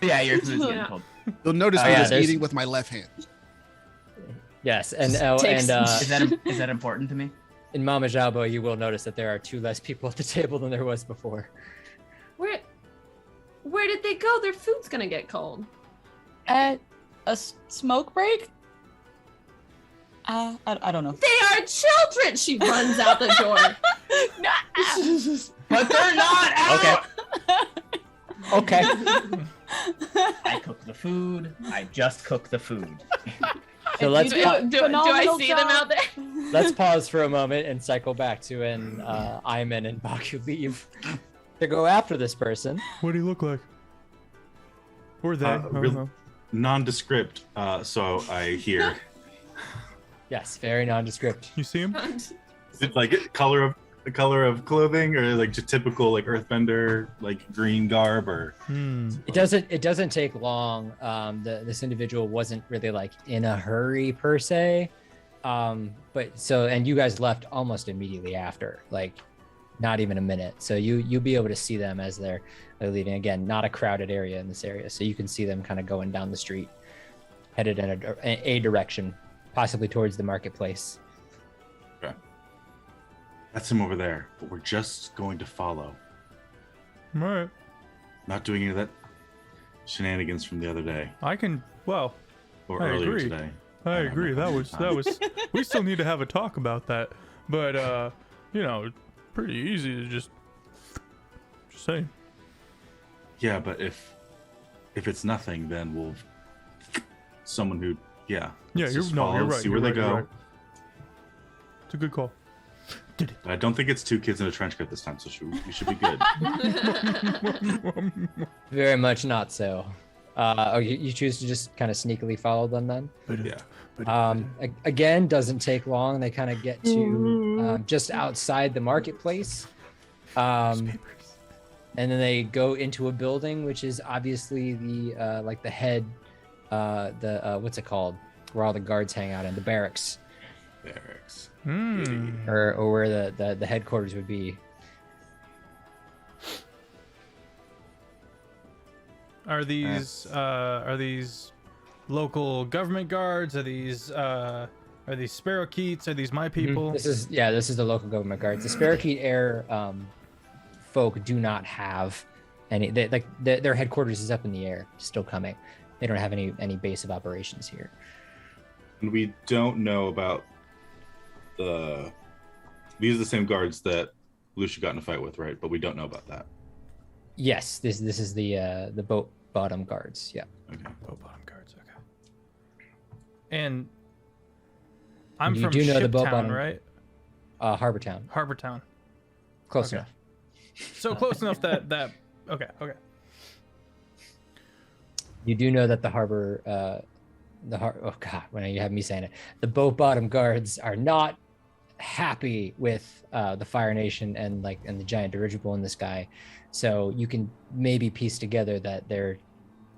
Yeah, your food's getting Yeah. cold. You'll notice Oh, me yeah, just there's- eating with my left hand. Yes, and Takes Is that important to me? in Mama Jabo, you will notice that there are 2 less people at the table than there was before. Where did they go? Their food's gonna get cold. At a smoke break? I don't know. They are children! She runs out the door. But they're not out! Okay. I cook the food. I just cook the food. So let's Do I Phenomenal see them out there? let's pause for a moment and cycle back to when Ayman and Baku leave to go after this person. What do you look like? Or they? I don't Real- know. Nondescript. So I hear. Yes, very nondescript. You see him? Is it like the color of clothing, or like just typical like earthbender like green garb, or It doesn't take long. This individual wasn't really like in a hurry per se, but so and you guys left almost immediately after, like not even a minute. So you'll be able to see them as they're leaving. Again, not a crowded area in this area, so you can see them kind of going down the street, headed in a direction, possibly towards the marketplace. that's him over there. But we're just going to follow. All right. Not doing any of that shenanigans from the other day Well, or I earlier agree. today. I don't have agree. no That was. We still need to have a talk about that. But pretty easy to just say. Yeah, but if it's nothing, then we'll someone who Yeah, let's you're just follow, right. see where you're they right, you're go. right. It's a good call. I don't think it's 2 kids in a trench coat this time, so we should be good. Very much not so. You choose to just kind of sneakily follow them then? Yeah. Again, doesn't take long. They kind of get to just outside the marketplace. And then they go into a building, which is obviously the like the head, what's it called? Where all the guards hang out in, the barracks. Barracks. Or where the headquarters would be. Are these local government guards? Are these Sparrowkeets? Are these my people? This is the local government guards. The Sparrowkeet Air folk do not have any. Their headquarters is up in the air, still coming. They don't have any base of operations here. And we don't know about these are the same guards that Lucia got in a fight with, right? But we don't know about that. Yes, this is the boat bottom guards. Yeah. Okay. Boat bottom guards. Okay. And I'm You from do know the boat Shiptown, bottom- right? Harbor Town. Harbor Town. Close Okay. enough. So close enough that. Okay. You do know that the harbor, oh god, when you have me saying it, the boat bottom guards are not happy with the Fire Nation and the giant dirigible in the sky. So you can maybe piece together that they're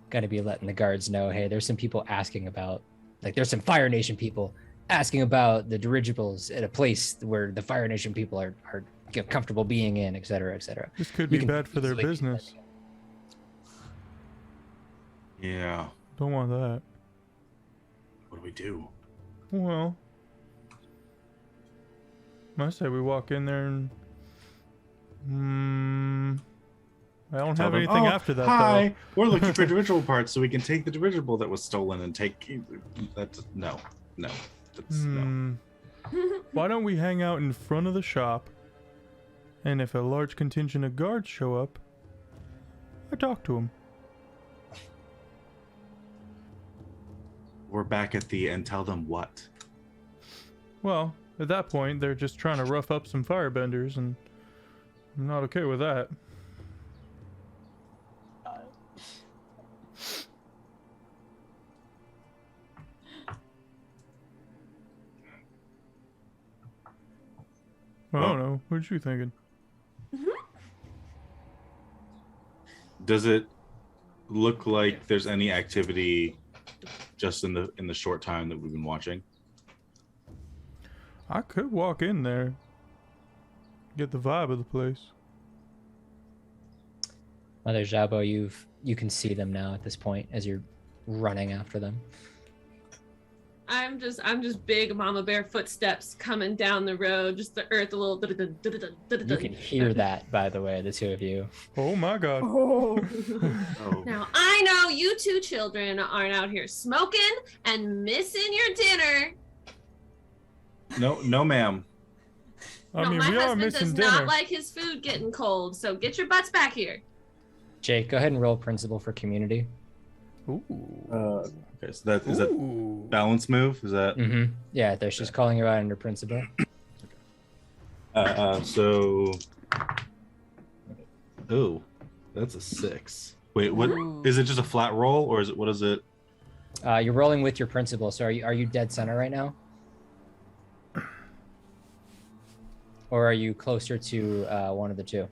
going to be letting the guards know, hey, there's some people asking about, there's some Fire Nation people asking about the dirigibles at a place where the Fire Nation people are comfortable being in, et cetera, et cetera. This could You be can bad for their easily- business. Yeah. Don't want that. What do we do? Well, I say we walk in there and. I don't Tell have them, anything "Oh, after that, hi, though. we're looking for dirigible parts so we can take the dirigible that was stolen and take. That's no. That's no. Why don't we hang out in front of the shop, and if a large contingent of guards show up, I talk to them. We're back at the and tell them what. Well, at that point, they're just trying to rough up some firebenders, and I'm not okay with that. I don't know. What you thinking? Does it look like there's any activity just in the short time that we've been watching? I could walk in there, get the vibe of the place. Mother Jabo, you can see them now at this point as you're running after them. I'm just big mama bear footsteps coming down the road, just the earth a little. You can hear that, by the way, the two of you. Oh my god. Oh. Now I know you two children aren't out here smoking and missing your dinner. No, ma'am. I mean, my we are husband missing does dinner. not like his food getting cold, so get your butts back here. Jake, go ahead and roll principal for community. Ooh. Okay, so that is that Ooh. balance move? Is that Yeah, they're just calling you out under principal. so? Oh, that's a 6. Wait, what is it? Just a flat roll, or is it? What is it? You're rolling with your principal, so are you dead center right now? Or are you closer to one of the two?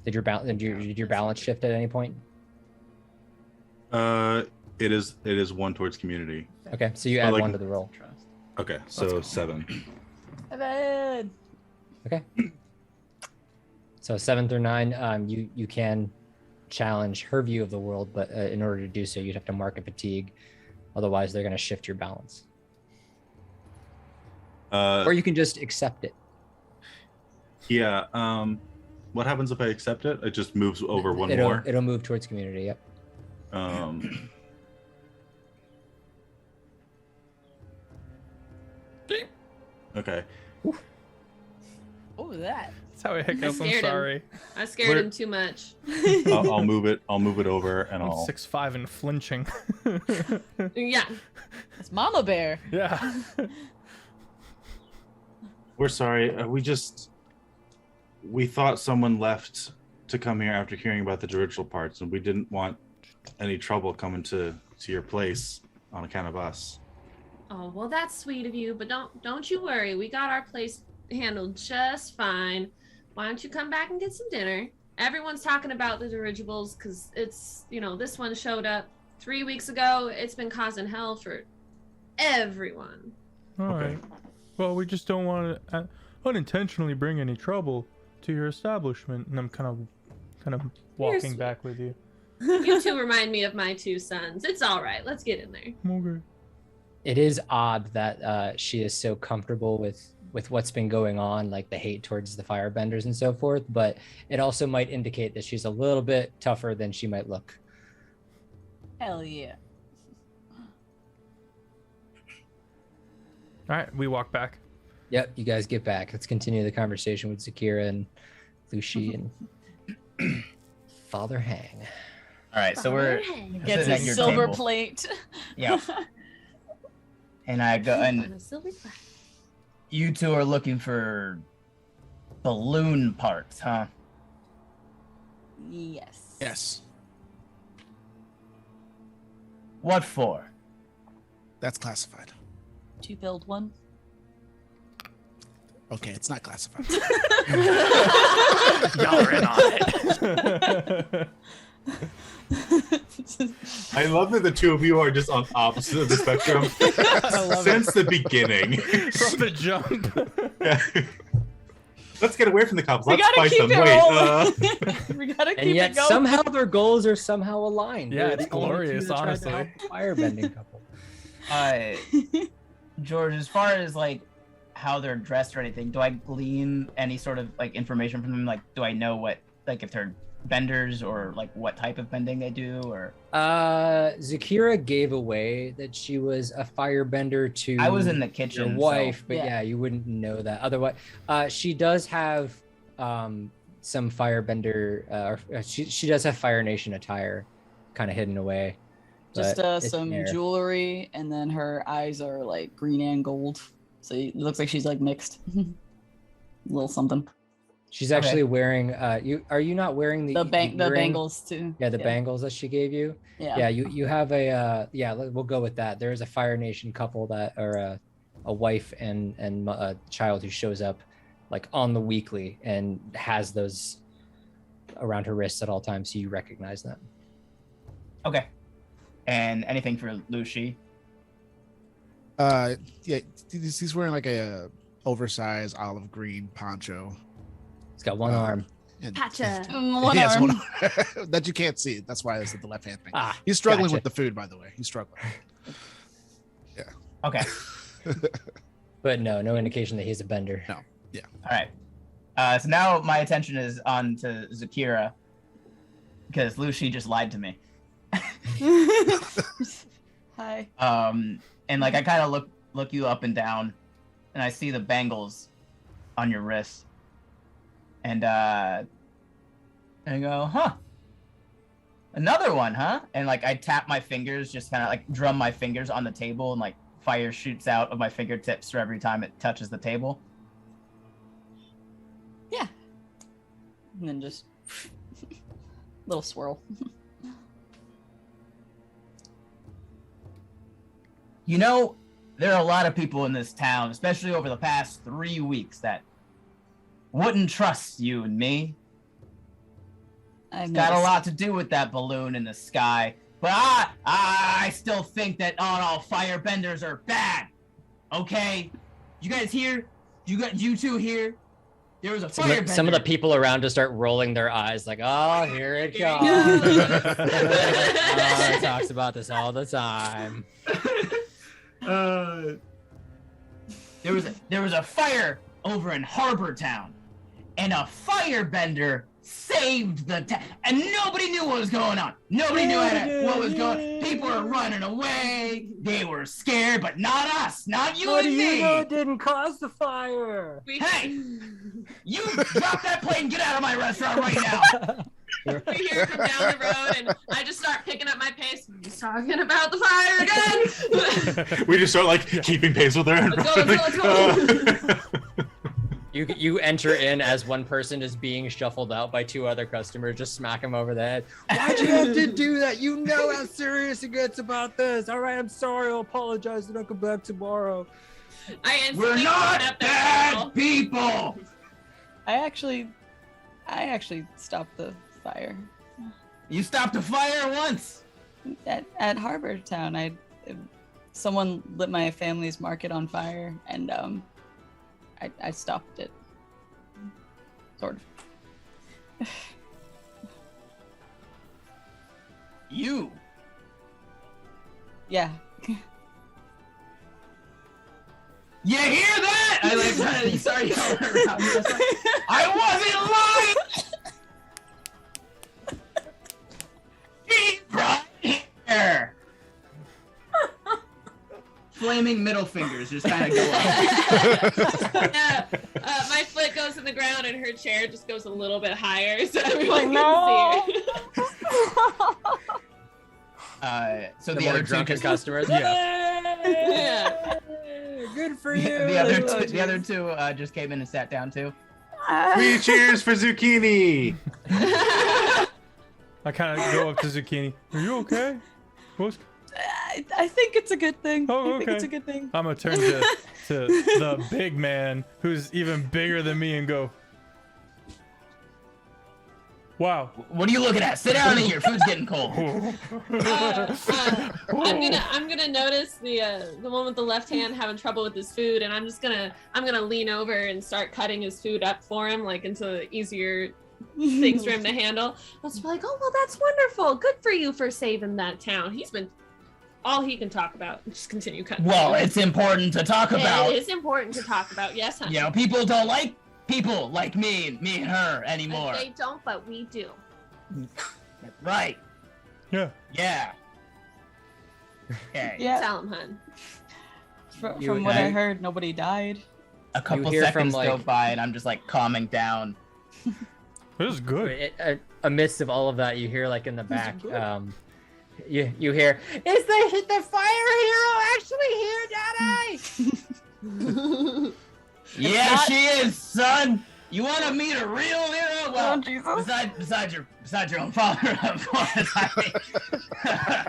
Did your balance shift at any point? It is 1 towards community. Okay, so you add 1 to the roll. Okay, so 7. Evan. Okay. So 7 through 9, you can challenge her view of the world, but in order to do so, you'd have to mark a fatigue. Otherwise, they're going to shift your balance. Or you can just accept it. Yeah. What happens if I accept it? It just moves over one it'll, more. It'll move towards community. Yep. Okay. What was that? That's how I hiccup. I'm scared him. sorry. I scared him too much. I'll move it. I'll move it over, and I'm I'll. 6'5" and flinching. Yeah. It's Mama Bear. Yeah. We're sorry. We thought someone left to come here after hearing about the dirigible parts, and we didn't want any trouble coming to your place on account of us. Oh, well, that's sweet of you, but don't you worry. We got our place handled just fine. Why don't you come back and get some dinner? Everyone's talking about the dirigibles because it's, this one showed up 3 weeks ago. It's been causing hell for everyone. All right. Well, we just don't want to unintentionally bring any trouble to your establishment, and I'm kind of walking back with you. You two remind me of my 2 sons. It's all right. Let's get in there. Okay. It is odd that she is so comfortable with what's been going on, like the hate towards the firebenders and so forth, but it also might indicate that she's a little bit tougher than she might look. Hell yeah. All right, we walk back. Yep, you guys get back. Let's continue the conversation with Zakira and Lucy and Father Hang. All right, so we're Gets sitting a at your silver table. plate. Yeah. And I go, On and a silver platter. you two are looking for balloon parts, huh? Yes. Yes, What for? that's classified. To build one. Okay, it's not classified. Y'all are in on it. I love that the two of you are just on opposite of the spectrum I love since the beginning. From the jump. Let's get away from the cops. We Let's gotta fight keep them. it Wait, rolling. We gotta keep And yet it going. somehow their goals are somehow aligned. Yeah, They're it's the only two glorious, that tried to honestly. help the firebending couple. George, as far as like how they're dressed or anything, do I glean any sort of like information from them? Like, do I know what, like, if they're benders or like what type of bending they do? Or Zakira gave away that she was a firebender to I was in the your kitchen. wife, so- but yeah, you wouldn't know that otherwise. She does have some firebender, she does have Fire Nation attire kind of hidden away. Just but it's some there. jewelry, and then her eyes are like green and gold. So it looks like she's like mixed. A little something. She's actually wearing are you not wearing the The earring? bangles too. Yeah, the bangles that she gave you. Yeah. Yeah, you have a we'll go with that. There is a Fire Nation couple that are a wife and a child who shows up like on the weekly and has those around her wrists at all times, so you recognize them. Okay. And anything for Lucy? Yeah, he's wearing like a oversized olive green poncho. He's got one arm. And Patcha. One he has arm. one arm that you can't see. That's why I said the left hand thing. Ah, He's struggling gotcha. with the food, by the way. He's struggling. Okay. But no indication that he's a bender. No. All right. So now my attention is on to Zakira because Lucy just lied to me. Hi. And like I kind of look you up and down, and I see the bangles on your wrist, and I go, huh? Another one, huh? And like I tap my fingers, just kind of like drum my fingers on the table, and like fire shoots out of my fingertips for every time it touches the table. Yeah. And then just little swirl. You know, there are a lot of people in this town, especially over the past 3 weeks, that wouldn't trust you and me. I've Got a noticed. lot to do with that balloon in the sky. But I still think that not all firebenders are bad. Okay? You guys here? You two here? There was a firebender. Some of the people around us start rolling their eyes like, oh, here it Here we comes. go. Oh, he talks about this all the time. There was a fire over in Harbor Town, and a firebender saved the town, and nobody knew what was going on. Nobody knew what was going. People were running away. They were scared, but not us, not you and me. You know it didn't cause the fire. Hey, you drop that plate and get out of my restaurant right now. We hear from down the road, and I just start picking up my pace. He's talking about the fire again. We just start like keeping pace with her. Let's go. You enter in as one person is being shuffled out by two other customers. Just smack him over the head. Why'd you have to do that? You know how serious it gets about this. All right, I'm sorry. I'll apologize and I'll come back tomorrow. We're not bad people. I actually stopped the fire You stopped a fire once. at Harbor Town. Someone lit my family's market on fire, and I stopped it. Sort of. You. Yeah. You hear that? I like sorry yelling around. I wasn't lying. He's right here. Flaming middle fingers just kind of go up. Yeah, my foot goes in the ground, and her chair just goes a little bit higher, so everyone can see her. So The the more other two drunken just, customers. Yeah. Good for you. the other two just came in and sat down too. 3 cheers for zucchini. I kind of go up to Zucchini. Are you okay? I think it's a good thing. Oh, I think okay. it's a good thing. I'm gonna turn to the big man who's even bigger than me and go, wow. What are you looking at? Sit down in here. Food's getting cold. I'm gonna notice the one with the left hand having trouble with his food, and I'm gonna lean over and start cutting his food up for him, like into easier things for him to handle. I'll just be like, oh well, that's wonderful. Good for you for saving that town. He's been all he can talk about. Just continue cutting. Well, it's important to talk about. It is important to talk about. Yes, honey. You know, people don't like people like me and her anymore. They don't, but we do. Right. Yeah. Yeah. Okay. Yeah. Tell him, hun. From what I heard, nobody died. A couple hear seconds from, go like- by and I'm just like calming down. This is good. Amidst of all of that, you hear like in the back, you hear, is the fire hero actually here, Daddy? Yeah, she is, son. You want to meet a real hero? Well, besides your own father, of course. I mean.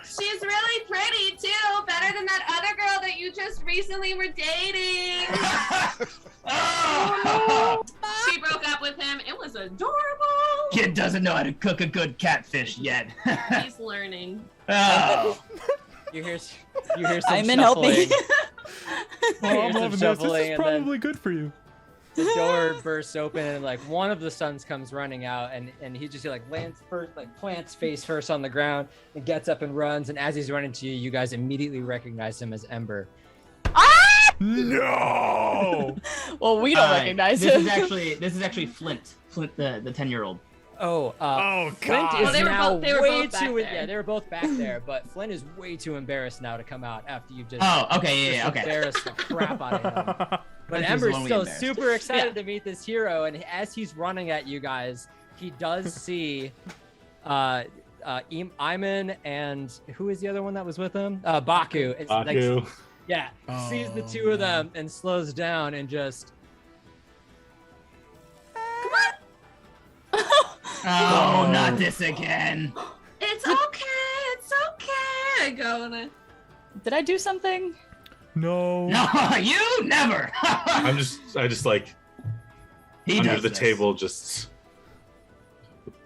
She's really pretty too, better than that other girl that you just recently were dating. Oh! She broke up with him. It was adorable. Kid doesn't know how to cook a good catfish yet. He's learning. Oh. You hear some Simon, help me. shuffling. Oh, I'm Some loving this. This shuffling, is and then- probably good for you. The door bursts open and like one of the sons comes running out and he just like lands first, like plants face first on the ground and gets up and runs. And as he's running to you, you guys immediately recognize him as Ember. No. Well, we don't recognize this him. This is actually Flint. Flint, the 10-year-old. Oh, Oh, Flint God. is Oh, they were now both- they were way both back too there. yeah, they were both back there, but Flint is way too embarrassed now to come out after you just Oh, okay, yeah, okay. embarrassed the crap out of him. But Flint is the Ember's one we still embarrassed. super excited to meet this hero, and as he's running at you guys, he does see Iman and who is the other one that was with him? Baku. It's like- Baku. yeah, sees the two of them and slows down and just Oh, not this again. It's okay. It's okay. I go and Did I do something? No. No, you never. I just like He under does the this. table, just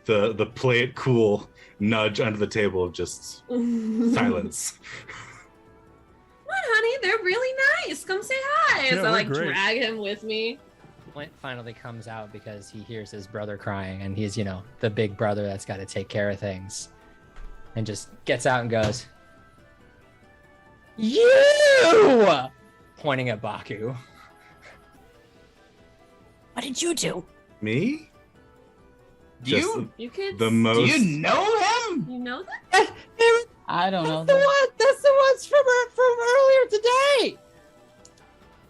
the play it cool nudge under the table, just silence. What, honey? They're really nice. Come say hi. Yeah, So I we're like great. drag him with me. Flint finally comes out because he hears his brother crying and he's, the big brother that's got to take care of things. And just gets out and goes, "You!" Pointing at Baku. What did you do? Me? Just You kids? the most. do you know him? You know that? I don't know. That's the ones from earlier today.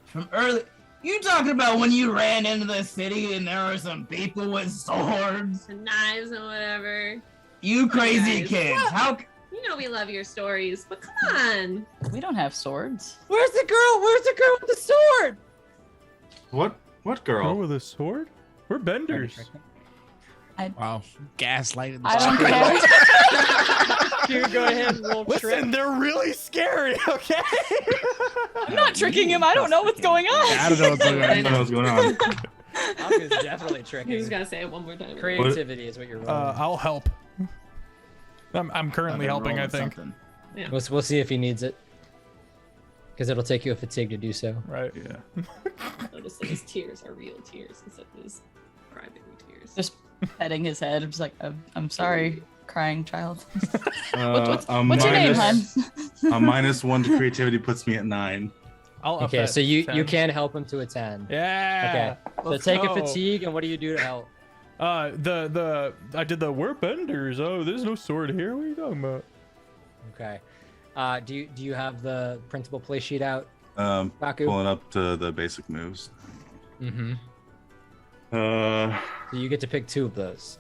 From early. You talking about when you ran into the city and there were some people with swords? And knives and whatever. You crazy Guys. kids! How? You know we love your stories, but come on. We don't have swords. Where's the girl? Where's the girl with the sword? What Girl girl? with a sword? We're benders. Wow, gaslighting. I don't care. Dude, go ahead and roll Listen, trick. they're really scary, okay? I'm not tricking him. I don't know what's going on. I don't know what's going I on. don't know what's going on. Alka's definitely tricking. Who's gonna say it one more time? Creativity is what you're rolling. I'll help. I'm currently helping, I think. Yeah. We'll see if he needs it. Because it'll take you a fatigue to do so. Right, yeah. Notice that his tears are real tears instead of his crybaby tears. Just petting his head. I'm just like, I'm sorry, crying child. What's What's your name, hon? A -1 to creativity puts me at 9. I'll up Okay, that so you 10. can help him to a 10. Yeah. Okay. So let's take go. a fatigue, and what do you do to help? I did the we're benders. Oh, there's no sword here. What are you talking about? Okay. Do you have the principal play sheet out, Baku? Pulling up to the basic moves. Mm-hmm. Uh, So you get to pick 2 of those.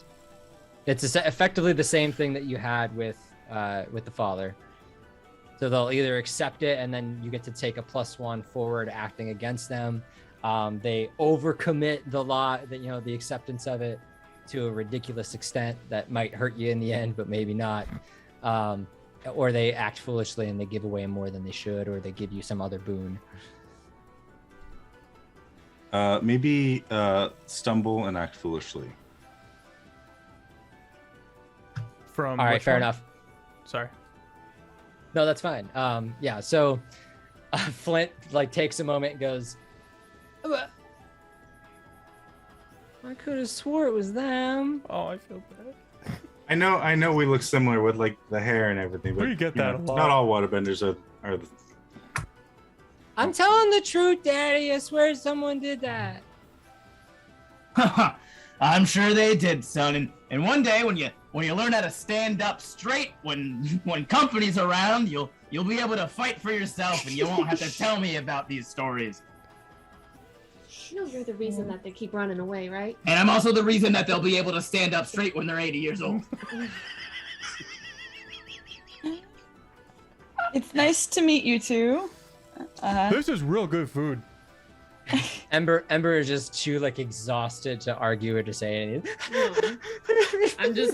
It's effectively the same thing that you had with the father. So they'll either accept it, and then you get to take a +1 forward acting against them. They overcommit the law, the acceptance of it to a ridiculous extent that might hurt you in the end, but maybe not. Or they act foolishly and they give away more than they should, or they give you some other boon. maybe stumble and act foolishly. From All right, which fair one? enough. Sorry. No, that's fine. Yeah, so Flint takes a moment and goes, I could have swore it was them. Oh, I feel bad. I know we look similar with the hair and everything, but We get that a lot. not all waterbenders are I'm telling the truth, Daddy. I swear someone did that. I'm sure they did, son. And one day when you learn how to stand up straight when company's around, you'll be able to fight for yourself, and you won't have to tell me about these stories. You know you're the reason that they keep running away, right? And I'm also the reason that they'll be able to stand up straight when they're 80 years old. It's nice to meet you two. This is real good food. Ember is just too exhausted to argue or to say anything. No.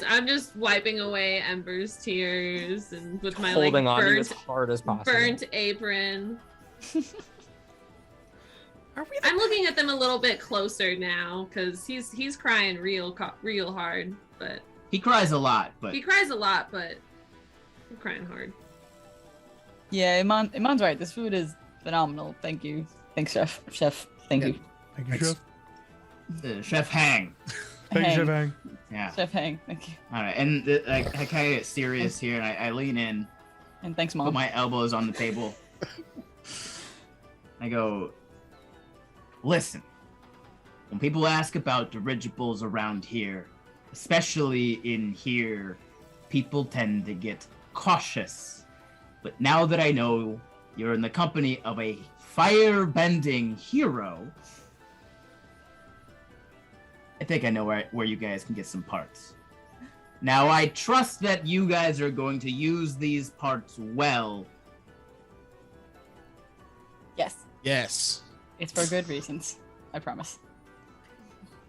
I'm just wiping away Ember's tears and with my Holding on to you as burnt hard as possible. burnt apron. I'm looking at them a little bit closer now because he's crying real hard, but He cries a lot, but he cries a lot, but I'm crying hard. Yeah, Iman's right. This food is phenomenal. Thank you. Thanks, Chef. Thank you. Thank you, Thanks. Chef. Chef Hang. Thank you, Chef Hang. Hang. Yeah. Chef Hang. Thank you. All right, and I kind of get serious here, and I lean in, And thanks, put Mom. my elbows on the table. I go, listen, when people ask about dirigibles around here, especially in here, people tend to get cautious. But now that I know you're in the company of a fire-bending hero, I think I know where you guys can get some parts. Now, I trust that you guys are going to use these parts well. Yes. Yes. It's for good reasons. I promise.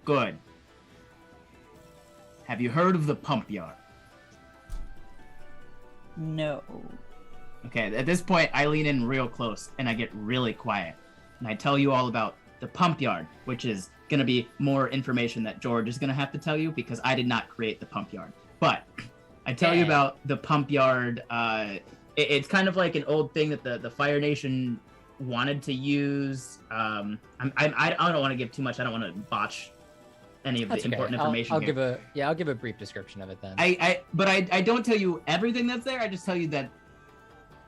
Good. Have you heard of the pump yard? No. Okay, at this point, I lean in real close and I get really quiet. And I tell you all about the pump yard, which is going to be more information that George is going to have to tell you because I did not create the pump yard. But I tell you about the pump yard. It's kind of like an old thing that the Fire Nation wanted to use. I don't want to give too much. I don't want to botch any of That's the okay. important information here. I'll give a brief description of it then. But I don't tell you everything that's there. I just tell you that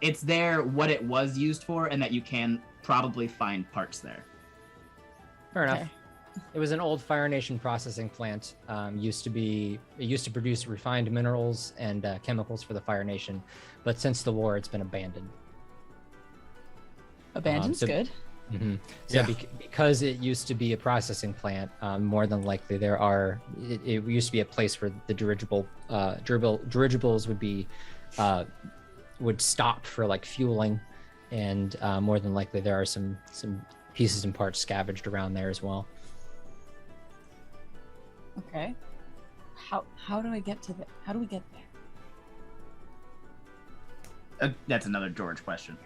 it's there, what it was used for, and that you can probably find parts there. Fair enough. Okay. It was an old Fire Nation processing plant. It used to produce refined minerals and chemicals for the Fire Nation, but since the war, it's been abandoned. Abandoned's good. Mm-hmm. So because it used to be a processing plant, more than likely it used to be a place where the dirigibles would stop for like fueling, and more than likely there are some pieces and parts scavenged around there as well. Okay. How do I get to the? How do we get there? That's another George question.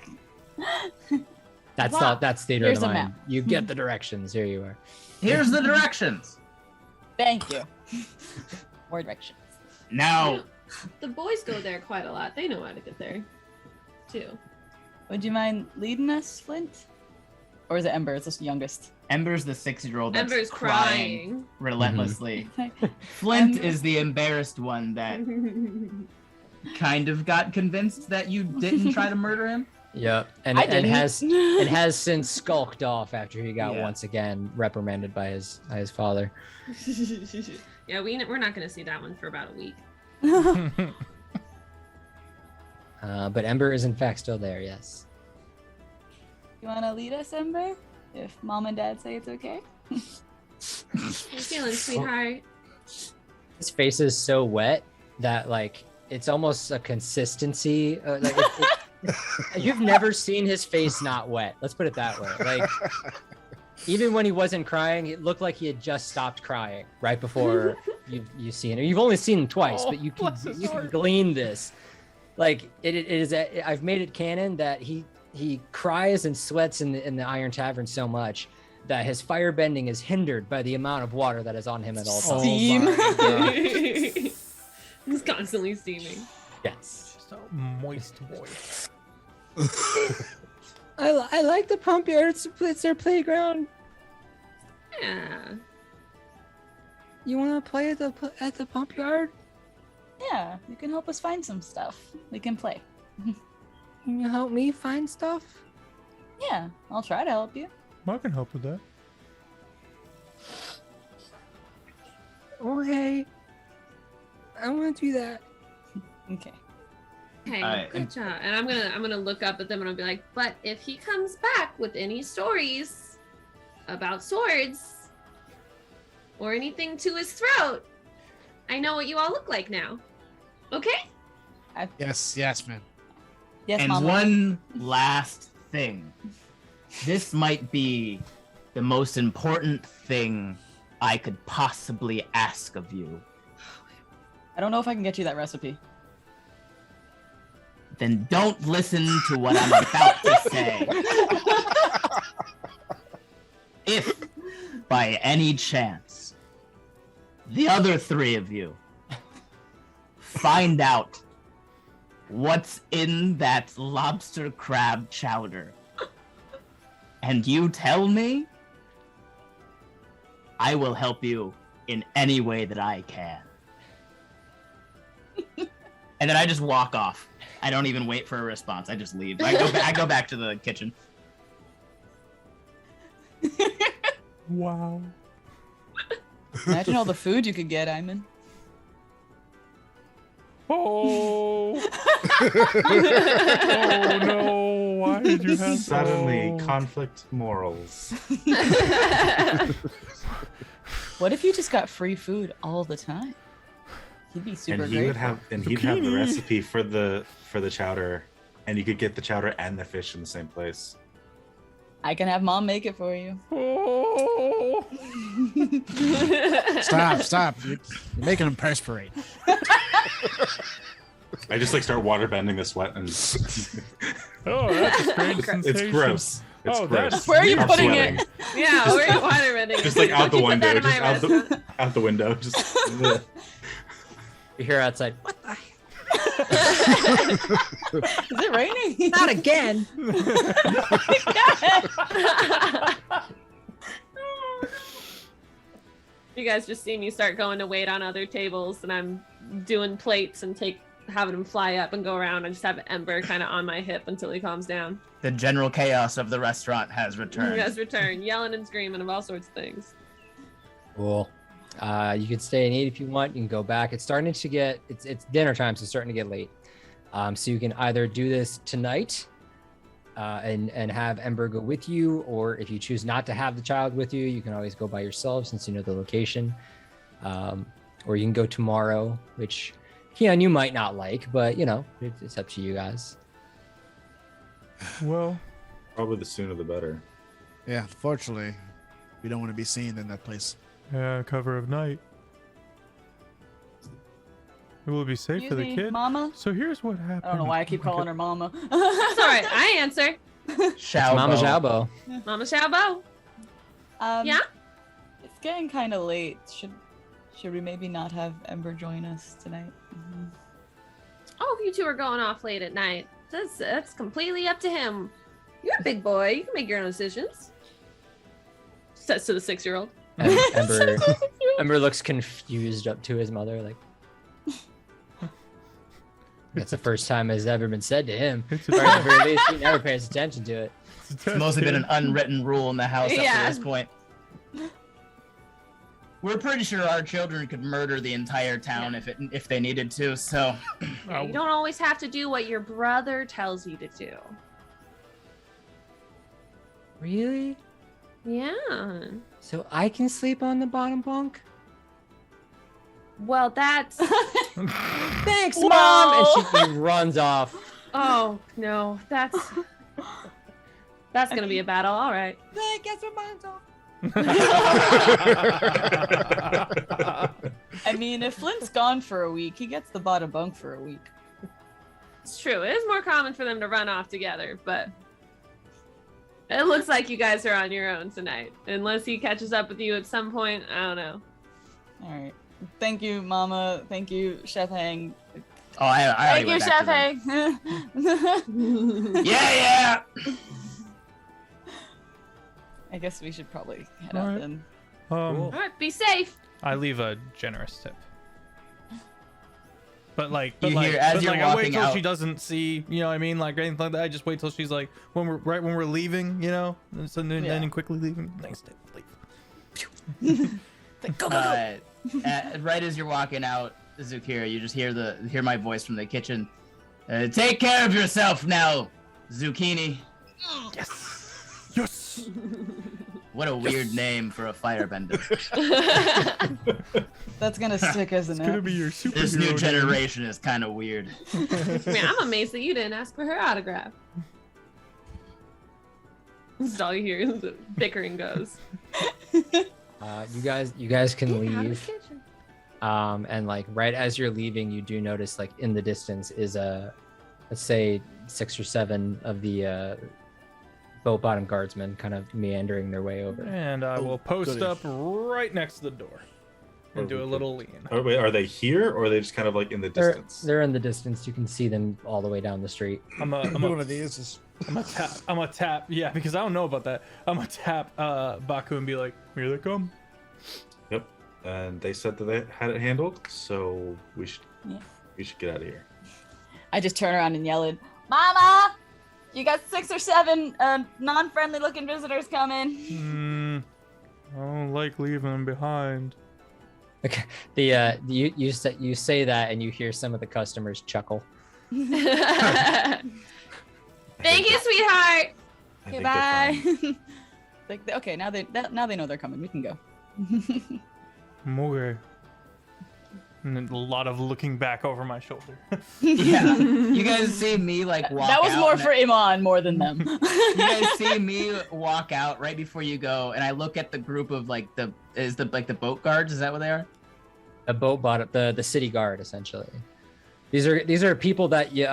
That's Wow. not that's theater Here's of the a mind. map. You get the directions. Here you are. Here's the directions. Thank you. More directions. Now, The boys go there quite a lot. They know how to get there, too. Would you mind leading us, Flint? Or is it Ember? It's the youngest. Ember's the 6-year-old that's Ember's crying relentlessly. Okay. Flint Ember- is the embarrassed one that kind of got convinced that you didn't try to murder him. Yep. And I and didn't. has since skulked off after he got Yeah. once again reprimanded by his father. Yeah, we're not going to see that one for about a week. But Ember is in fact still there. Yes. You want to lead us, Ember? If Mom and Dad say it's okay. How you feeling, sweetheart? His face is so wet that like it's almost a consistency. You've never seen his face not wet. Let's put it that way. Like even when he wasn't crying, it looked like he had just stopped crying right before you see him. You've only seen him twice, but you can glean this. Like it is. I've made it canon that he cries and sweats in the Iron Tavern so much that his firebending is hindered by the amount of water that is on him at all times. Steam. He's constantly steaming. Yes. Just a moist boy. I like the pump yard. It's their playground. Yeah. You want to play at the pump yard? Yeah, you can help us find some stuff. We can play. Can you help me find stuff? Yeah, I'll try to help you. I can help with that. Okay. I want to do that. Okay. Okay, good job. And I'm gonna look up at them and I'll be like, but if he comes back with any stories about swords or anything to his throat, I know what you all look like now. Okay? Yes, man. Yes, And Mom. one last thing. This might be the most important thing I could possibly ask of you. I don't know if I can get you that recipe. Then don't listen to what I'm about to say. If, by any chance, the other three of you find out what's in that lobster crab chowder, and you tell me, I will help you in any way that I can. And then I just walk off. I don't even wait for a response. I just leave. I go back to the kitchen. Wow. Imagine all the food you could get, Iman. Oh. Oh no! Why did you have Suddenly, oh. conflict morals. What if you just got free food all the time? He'd be super And he great. would have, and he'd have the Zucchini. recipe for the chowder, and you could get the chowder and the fish in the same place. I can have Mom make it for you. Oh. Stop. You're making him perspirate. I just like start waterbending the sweat, and Oh, that's a strange sensation. it's gross. It's Oh, gross. that's- Where are you Stop putting sweating. it? Yeah, we're in water bending. Just like out the Don't you put window, that in just my restaurant? out the window, just. Ugh. You hear outside. What the? Is it raining? Not again. You guys just see me start going to wait on other tables, and I'm doing plates and having him fly up and go around. I just have Ember kind of on my hip until he calms down. The general chaos of the restaurant has You returned. guys return, yelling and screaming of all sorts of things. Cool. You can stay and eat if you want. You can go back. It's starting to get it's dinner time, so it's starting to get late. So you can either do this tonight and have Ember go with you, or if you choose not to have the child with you, you can always go by yourself since you know the location. Or you can go tomorrow, which Keon, you might not like, but you know, it's up to you guys. Well, Probably the sooner the better. Yeah, fortunately, we don't want to be seen in that place. yeah, cover of night. It will be safe for the Excuse me, kid. Mama? So here's what happened. I don't know why I keep calling her Mama. It's all right. I answer. Xiao Mama Bo. Xiaobo. Mama Xiaobo. Yeah? It's getting kind of late. Should we maybe not have Ember join us tonight? Oh, if you two are going off late at night, that's completely up to him. You're a big boy. You can make your own decisions. Says to the 6-year-old. Ember looks confused up to his mother, like that's the first time it's ever been said to him. It's Or at the very least, he never pays attention to it. It's mostly been an unwritten rule in the house up Yeah. to this point. We're pretty sure our children could murder the entire town if they needed to. So Yeah, you don't always have to do what your brother tells you to do. Really? Yeah. So I can sleep on the bottom bunk? Well, that's. Thanks, Whoa. Mom! And she runs off. Oh no, that's gonna be a battle. All right. Hey, guess what mine's off? I mean, if Flint's gone for a week, he gets the bottom bunk for a week. It's true. It is more common for them to run off together, but it looks like you guys are on your own tonight. Unless he catches up with you at some point, I don't know. All right. Thank you, Mama. Thank you, Chef Hang. oh, I already Thank you, went back Chef to them. Hang. Yeah. I guess we should probably head All out right. then. All right, be safe. I leave a generous tip. But like, You hear as you're I wait walking till out- she doesn't see, you know what I mean, like anything like that. I just wait till she's like, when we're leaving, you know, and so then quickly leaving. Nice tip, leave. Go, go, go. Right as you're walking out, Zukira, you just hear my voice from the kitchen. Take care of yourself now, Zucchini. Yes. Yes. What a weird name for a firebender. That's gonna stick, isn't It's it? gonna be your superhero. This new name. generation is kind of weird. I mean, I'm amazed that you didn't ask for her autograph. This is all you hear is the bickering goes. You guys can Get out of the leave. kitchen. And like right as you're leaving, you do notice like in the distance is let's say 6 or 7 of the boat bottom guardsmen kind of meandering their way over. And I will post goody. up right next to the door and do a little lean. Oh, wait, are they here or are they just kind of like in the distance? They're in the distance. You can see them all the way down the street. I'm a One of these is tap. Yeah, because I don't know about that. I'm gonna tap Baku and be like, here they come. Yep. And they said that they had it handled, so we should get out of here. I just turn around and yell it, Mama! You got 6 or 7 non-friendly looking visitors coming. I don't like leaving them behind. Okay. You say that and you hear some of the customers chuckle. Thank you, sweetheart. I think they're Goodbye. fine. Like, okay, now they know they're coming. We can go. Okay. And then a lot of looking back over my shoulder. Yeah. You guys see me like walk That was out more and for Iman more than them. you guys see me walk out right before you go, and I look at the group of like the boat guards. Is that what they are? The boat bottom, the city guard, essentially. These are people that you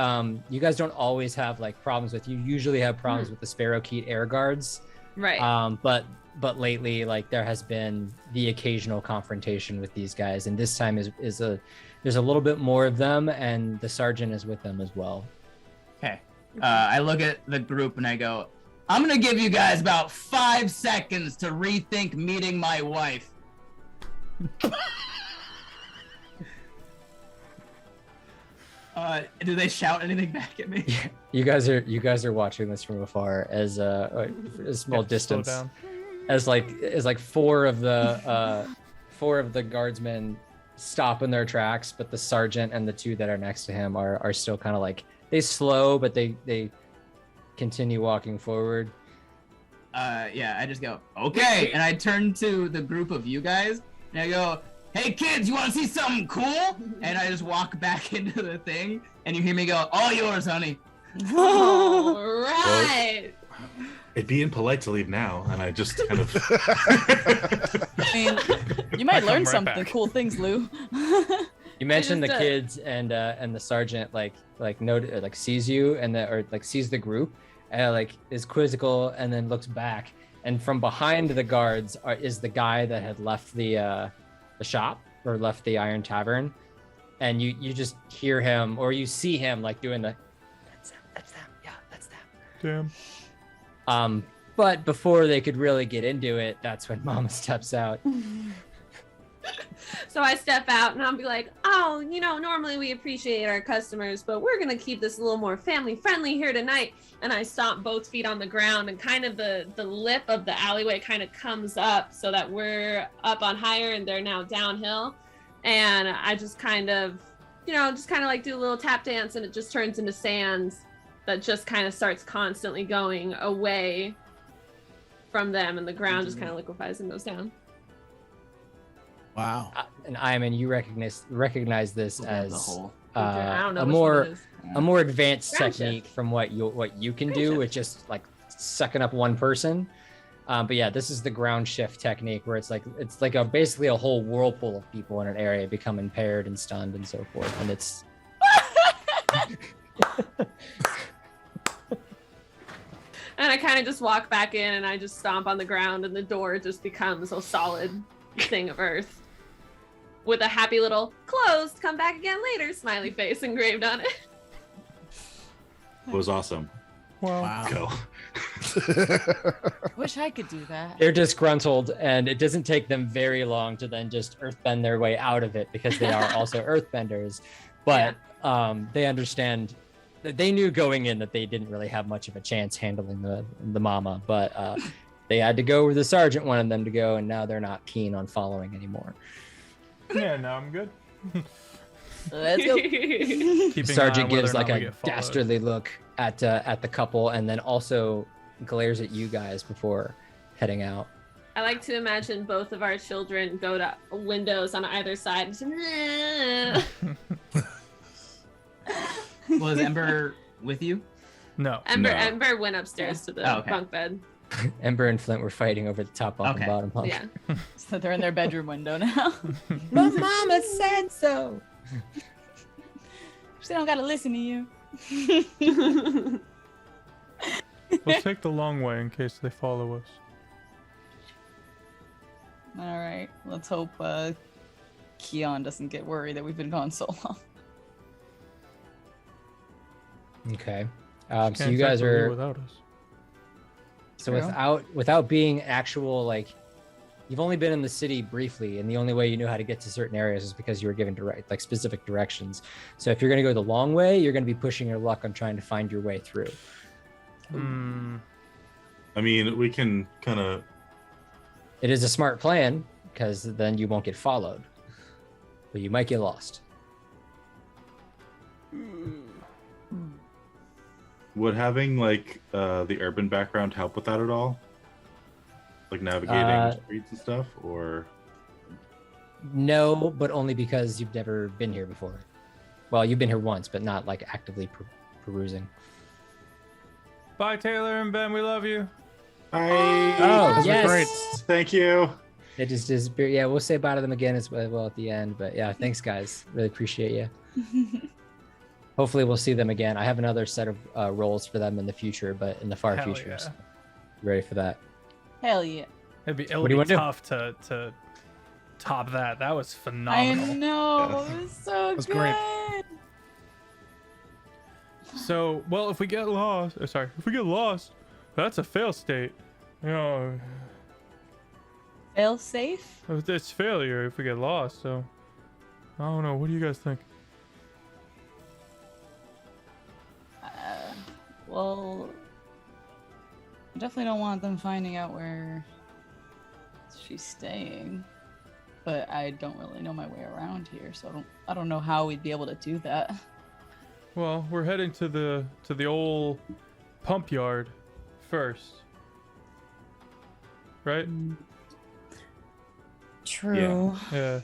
guys don't always have like problems with. You usually have problems with the Sparrowkeet air guards. Right. But lately, like there has been the occasional confrontation with these guys, and this time there's a little bit more of them, and the sergeant is with them as well. Okay. I look at the group and I go, I'm gonna give you guys about 5 seconds to rethink meeting my wife. Do they shout anything back at me? You guys are watching this from afar as a small Slow distance. down. As like 4 of the 4 of the guardsmen stop in their tracks, but the sergeant and the 2 that are next to him are still kind of like, they slow, but they continue walking forward. Yeah, I just go, okay. And I turn to the group of you guys and I go, hey kids, you want to see something cool? And I just walk back into the thing and you hear me go, all yours, honey. All right. It'd be impolite to leave now, and I just kind of. I mean, you might come learn right something back. cool things, Lou. You mentioned the just, kids and the sergeant sees you or sees the group and is quizzical and then looks back, and from behind the guards is the guy that had left the shop or left the Iron Tavern, and you just hear him or you see him like doing the that's them, yeah, that's them. Damn. But before they could really get into it, that's when Mama steps out. So I step out and I'll be like, oh, normally we appreciate our customers, but we're going to keep this a little more family friendly here tonight. And I stomp both feet on the ground, and kind of the lip of the alleyway kind of comes up so that we're up on higher and they're now downhill. And I just kind of, like do a little tap dance, and it just turns into sands that just kind of starts constantly going away from them, and the ground just kind of liquefies and goes down. Wow. And Iman, you recognize this as I don't know a which more one it is. a more advanced Ground technique shift. from what you can Ground do shift. with just like sucking up one person. But yeah, this is the ground shift technique where it's like basically a whole whirlpool of people in an area become impaired and stunned and so forth, and it's. And I kind of just walk back in and I just stomp on the ground, and the door just becomes a solid thing of earth with a happy little closed, come back again later smiley face engraved on it. It was awesome. Wow. Go. Wish I could do that. They're disgruntled, and it doesn't take them very long to then just earthbend their way out of it because they are also earthbenders. But they understand. They knew going in that they didn't really have much of a chance handling the mama, but they had to go where the sergeant wanted them to go, and now they're not keen on following anymore. Yeah, now I'm good. Let's go. Keeping The an eye sergeant on whether gives or not like we a get followed. dastardly look at the couple, and then also glares at you guys before heading out. I like to imagine both of our children go to windows on either side. Was Ember with you? No. Ember went upstairs to the Oh, okay. bunk bed. Ember and Flint were fighting over the top bunk Okay. and bottom bunk. Yeah. So they're in their bedroom window now. My mama said so. She don't gotta listen to you. Let's take the long way in case they follow us. All right. Let's hope Keon doesn't get worried that we've been gone so long. Okay. So Can't you guys exactly live are without us. so True. without being actual you've only been in the city briefly, and the only way you knew how to get to certain areas is because you were given specific directions. So if you're going to go the long way, you're going to be pushing your luck on trying to find your way through. Hmm. I mean, we can kind of. It is a smart plan because then you won't get followed, but you might get lost. Would having the urban background help with that at all? Like navigating streets and stuff, or? No, but only because you've never been here before. Well, you've been here once, but not actively perusing. Bye, Taylor and Ben. We love you. Oh, yes. Great. Thank you. It just disappeared. Yeah, we'll say bye to them again as well at the end. But yeah, thanks, guys. Really appreciate you. Hopefully, we'll see them again. I have another set of roles for them in the future, but in the far Hell future. yeah. So ready for that? Hell yeah. It'll What do you be wanna do? tough to top that. That was I phenomenal. know. It was so That's good. great. So, well, if we get lost, that's a fail state. Fail safe? It's failure if we get lost. So, I don't know. What do you guys think? Well, I definitely don't want them finding out where she's staying. but I don't really know my way around here, so I don't know how we'd be able to do that. Well, we're heading to the old pump yard first, right? True. Yeah.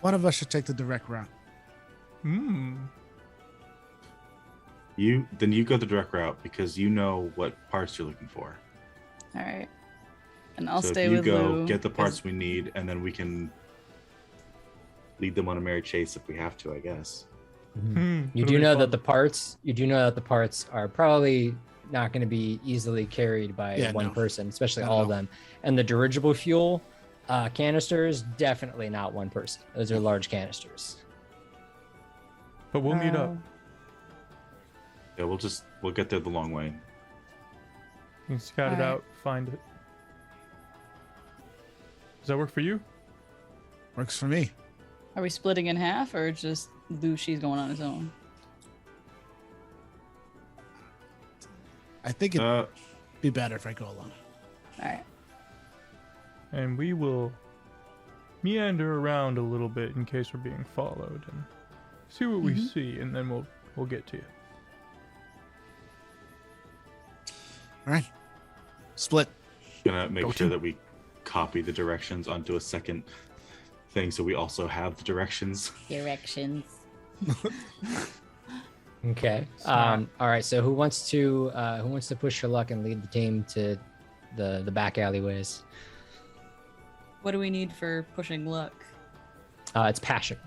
One of us should take the direct route. You go the direct route because you know what parts you're looking for. All right. And I'll So stay if you with go Lou. get the parts we need, and then we can lead them on a merry chase if we have to, I guess. You do know that the parts are probably not going to be easily carried by one person, especially all of them. And the dirigible fuel canisters, definitely not one person. Those are large canisters. But we'll meet up. Yeah, we'll get there the long way. You can scout it out, find it. Does that work for you? Works for me. Are we splitting in half, or just She's going on his own? I think it'd be better if I go alone. All right. And we will meander around a little bit in case we're being followed and see what we see, and then we'll get to you. All right. Split. Gonna make sure that we copy the directions onto a second thing so we also have the directions. Directions. Okay. All right. So who wants to push your luck and lead the team to the back alleyways? What do we need for pushing luck? It's passion.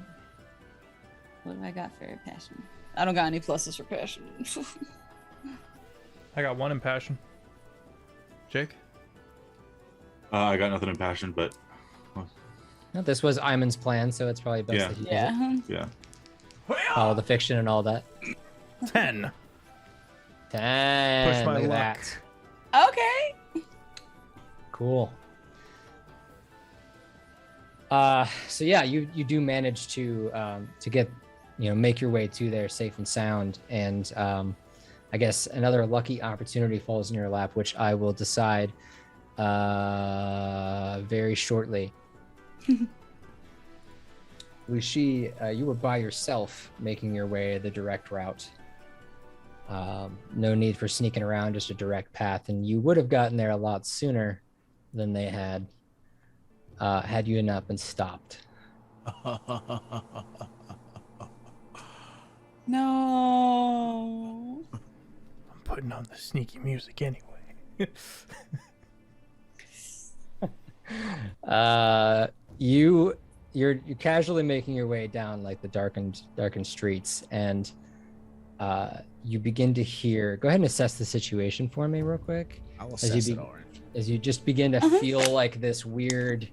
What do I got for passion? I don't got any pluses for passion. I got 1 in passion. Jake? I got nothing in passion, but No, this was Iman's plan, so it's probably best that he does it. yeah. Follow the fiction and all that. 10. 10. Push my Look at luck. that. Okay. Cool. So yeah, you do manage to get, make your way to there safe and sound, and I guess another lucky opportunity falls in your lap, which I will decide very shortly. Lucy, you were by yourself making your way the direct route. No need for sneaking around, just a direct path, and you would have gotten there a lot sooner than they had you not been stopped. No. I'm putting on the sneaky music anyway. You're casually making your way down like the darkened streets, and you begin to hear. Go ahead and assess the situation for me real quick. I'll assess it, Orange. As you just begin to feel like this weird,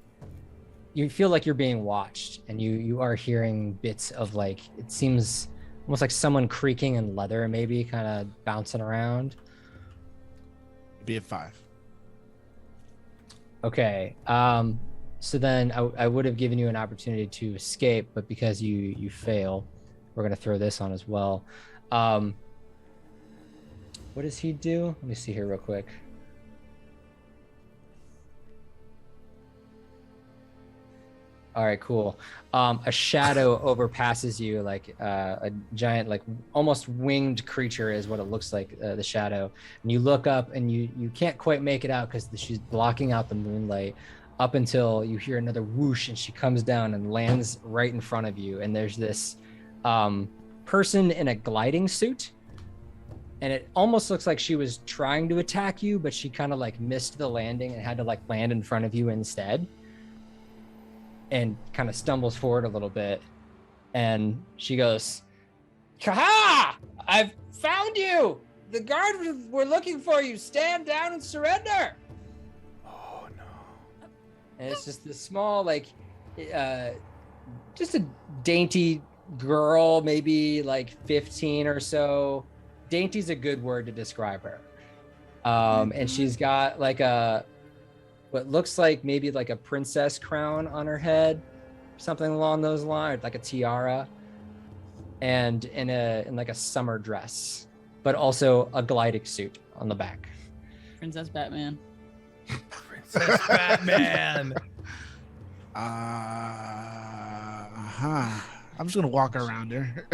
you feel like you're being watched, and you are hearing bits of, like, it seems almost like someone creaking in leather, maybe kind of bouncing around. Be at 5. Okay. So then I would have given you an opportunity to escape, but because you fail, we're going to throw this on as well. What does he do? Let me see here real quick. All right, cool. A shadow overpasses you, like a giant, like almost winged creature is what it looks like, the shadow. And you look up and you can't quite make it out because she's blocking out the moonlight, up until you hear another whoosh and she comes down and lands right in front of you. And there's this person in a gliding suit. And it almost looks like she was trying to attack you, but she kind of like missed the landing and had to like land in front of you instead. And kind of stumbles forward a little bit. And she goes, "Kaha! I've found you! The guard were looking for you. Stand down and surrender!" Oh, no. And it's just this small, like, just a dainty girl, maybe like 15 or so. Dainty's a good word to describe her. And she's got like what looks like maybe like a princess crown on her head, something along those lines, like a tiara, and in like a summer dress, but also a gliding suit on the back. Princess Batman. Princess Batman. I'm just gonna walk around her.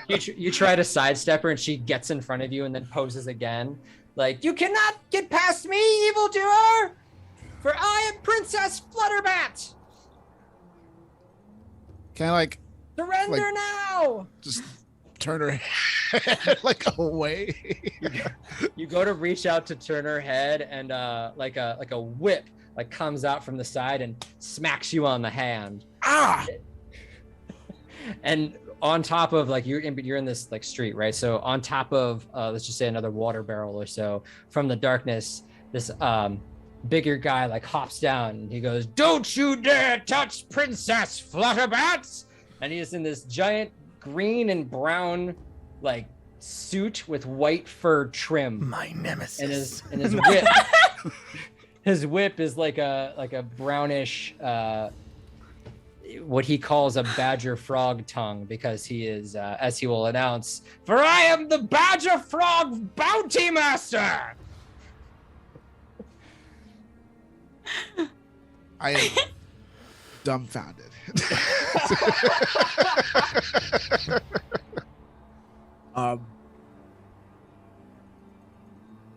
You try to sidestep her and she gets in front of you and then poses again. Like, you cannot get past me, evildoer! For I am Princess Flutterbat! Can I like Surrender now! just turn her head like away? You go to reach out to turn her head and like a whip like comes out from the side and smacks you on the hand. Ah! And on top of like you're in this like street, right? So on top of let's just say another water barrel or so from the darkness, this bigger guy like hops down and he goes, "Don't you dare touch Princess Flutterbat!" And he's in this giant green and brown like suit with white fur trim. My nemesis. And his whip his whip is like a brownish what he calls a badger frog tongue, because he is as he will announce, "For I am the badger frog bounty master." I am dumbfounded.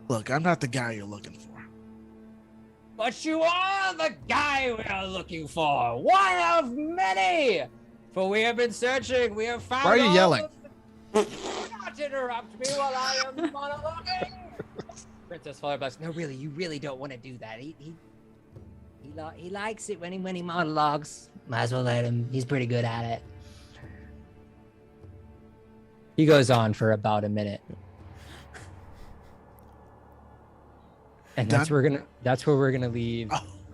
Look, I'm not the guy you're looking for. But you are the guy we are looking for, one of many. For we have been searching, we have found. Why are you all yelling? Do not interrupt me while I am monologuing. Princess Flutterbat, no, really, you really don't want to do that. He likes it when he monologues. Might as well let him. He's pretty good at it. He goes on for about a minute. And that's where we're gonna leave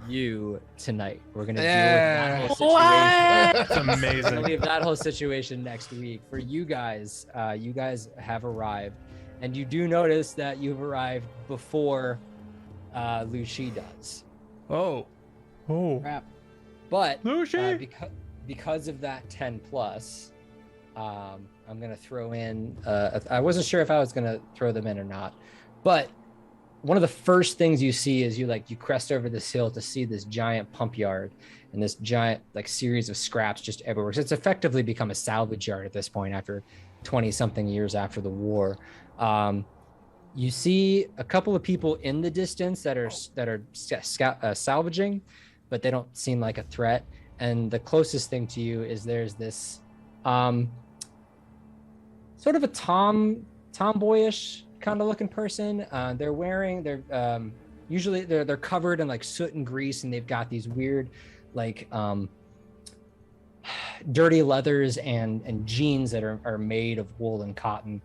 you tonight. We're gonna deal with that whole situation. That's We're amazing. gonna leave that whole situation next week. For you guys have arrived, and you do notice that you've arrived before Lucy does. Oh. Crap. But Lucy. because of that 10 plus, I'm gonna throw in. I wasn't sure if I was gonna throw them in or not, but one of the first things you see is you crest over this hill to see this giant pump yard and this giant like series of scraps just everywhere. So it's effectively become a salvage yard at this point after 20 something years after the war. You see a couple of people in the distance that are salvaging, but they don't seem like a threat. And the closest thing to you is there's this sort of a tomboyish kind of looking person. Usually they're covered in like soot and grease, and they've got these weird like dirty leathers and jeans that are made of wool and cotton.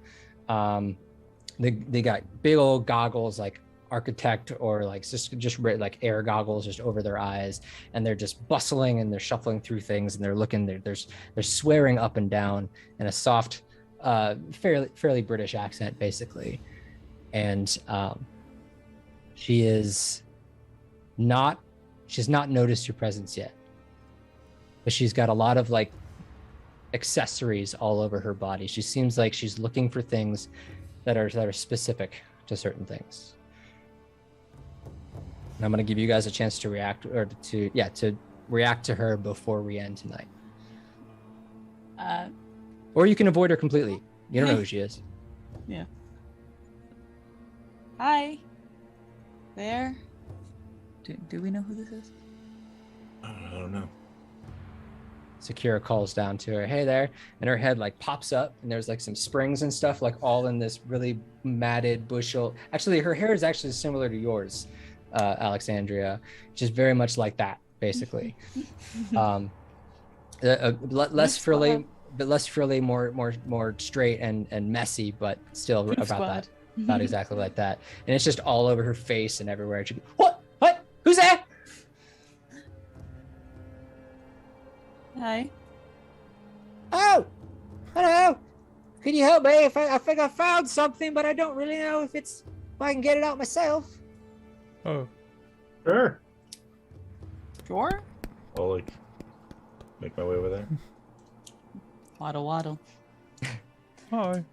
They got big old goggles, like architect or like just like air goggles just over their eyes, and they're just bustling and they're shuffling through things, and they're swearing up and down in a soft fairly British accent basically. And she's not noticed your presence yet, but she's got a lot of like accessories all over her body. She seems like she's looking for things that are specific to certain things. And I'm going to give you guys a chance to react to react to her before we end tonight. Or you can avoid her completely. You don't know who she is. Yeah. Hi. There. Do we know who this is? I don't know. Sakura calls down to her, "Hey there," and her head like pops up, and there's like some springs and stuff like all in this really matted bushel. Actually, her hair is actually similar to yours, Alexandria, just very much like that, basically. Less frilly, but less frilly, more straight and messy, but still about exactly like that. And it's just all over her face and everywhere. She, what? Who's there? Hi. Oh, hello. Can you help me? I think I found something, but I don't really know if I can get it out myself. Oh. Sure. Sure. I'll make my way over there. Waddle. Hi.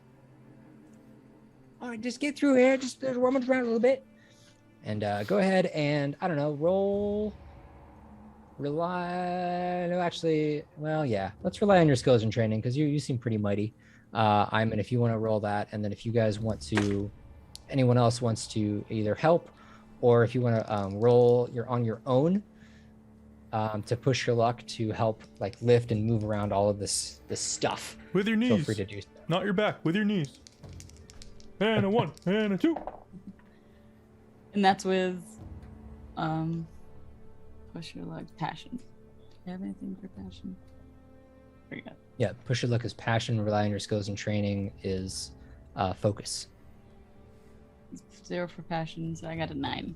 All right, just get through here. Just rummage around a little bit. And go ahead and, I don't know, roll. Rely. No, actually, well, yeah. Let's rely on your skills and training because you seem pretty mighty. Iman, if you want to roll that, and then if you guys want to, anyone else wants to either help, or if you want to roll, you're on your own to push your luck to help like lift and move around all of this stuff. With your knees. Feel free to do so. Not your back. With your knees. And a 1 and a 2. And that's with push your luck, passion. Do you have anything for passion? There you go. Yeah, push your luck is passion. Rely on your skills and training is focus. 0 for passion, so I got a 9.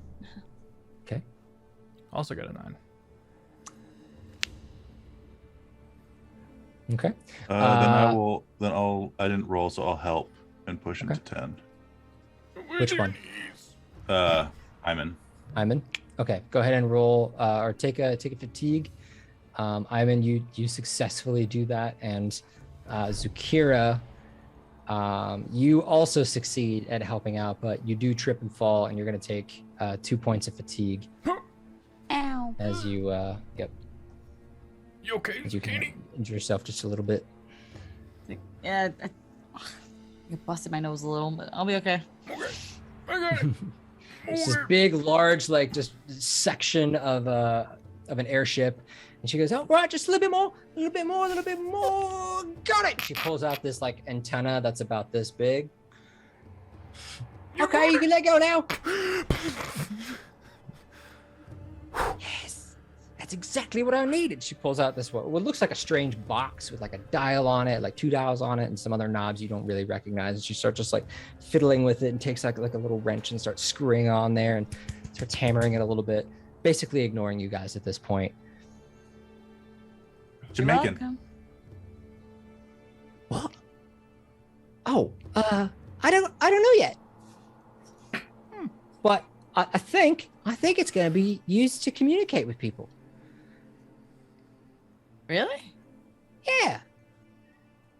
Okay. Also got a 9. Okay. I didn't roll, so I'll help and push him to 10. Which one? Iman. Iman. Okay, go ahead and roll or take a fatigue. Iman, you successfully do that, and Zukira, you also succeed at helping out, but you do trip and fall, and you're gonna take 2 points of fatigue. Ow. As you yep. You okay, As you can Katie? injure yourself just a little bit. Yeah, I busted my nose a little, but I'll be okay. Okay. I got it. It's this big, large, like just section of an airship, and she goes, "Oh, right, just a little bit more, a little bit more, a little bit more. Got it." She pulls out this like antenna that's about this big. Okay, you can let go now. Yes, that's exactly what I needed. She pulls out this what looks like a strange box with like a dial on it, like 2 dials on it, and some other knobs you don't really recognize. And she starts just like fiddling with it and takes like a little wrench and starts screwing on there and starts hammering it a little bit, basically ignoring you guys at this point. Jamaican. Welcome. What? Oh, I don't know yet. But I think it's gonna be used to communicate with people. Really? Yeah.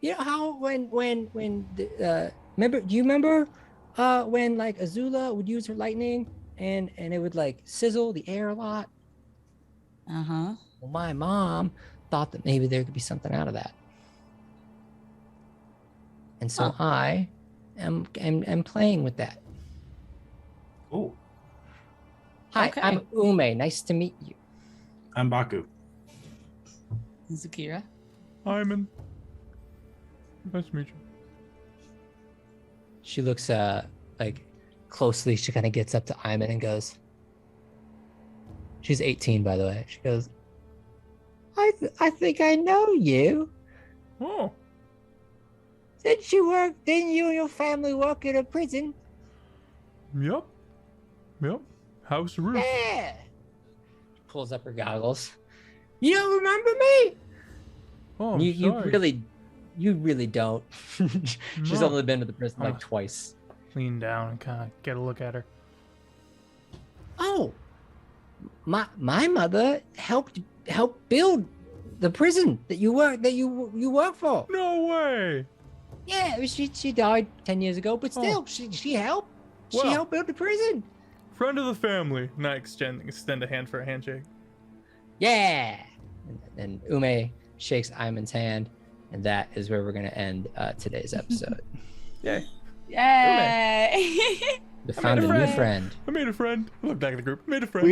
You know how when remember? Do you remember when like Azula would use her lightning and it would like sizzle the air a lot? Uh-huh. Well, my mom thought that maybe there could be something out of that, and so I am playing with that. Oh, Hi, Okay. I'm Ume. Nice to meet you. I'm Baku. Zakira. Iman. Nice to meet you. She looks like closely. She kind of gets up to Iman and goes. She's 18, by the way. She goes, I think I know you. Oh, Didn't you and your family work at a prison? yep. Yep. House roof. Yeah. She pulls up her goggles. You don't remember me? Oh, You really don't. She's No. only been to the prison like Oh. twice. Lean down and kind of get a look at her. Oh, my mother helped build the prison that you work for. No way. Yeah, she died 10 years ago, but still, she helped. She Well. helped build the prison. Friend of the family. And I extend a hand for a handshake. Yeah. And Ume shakes Iman's hand, and that is where we're gonna end today's episode. Yay. Yay! We found a new friend. I made a friend. I look back at the group. Made a friend.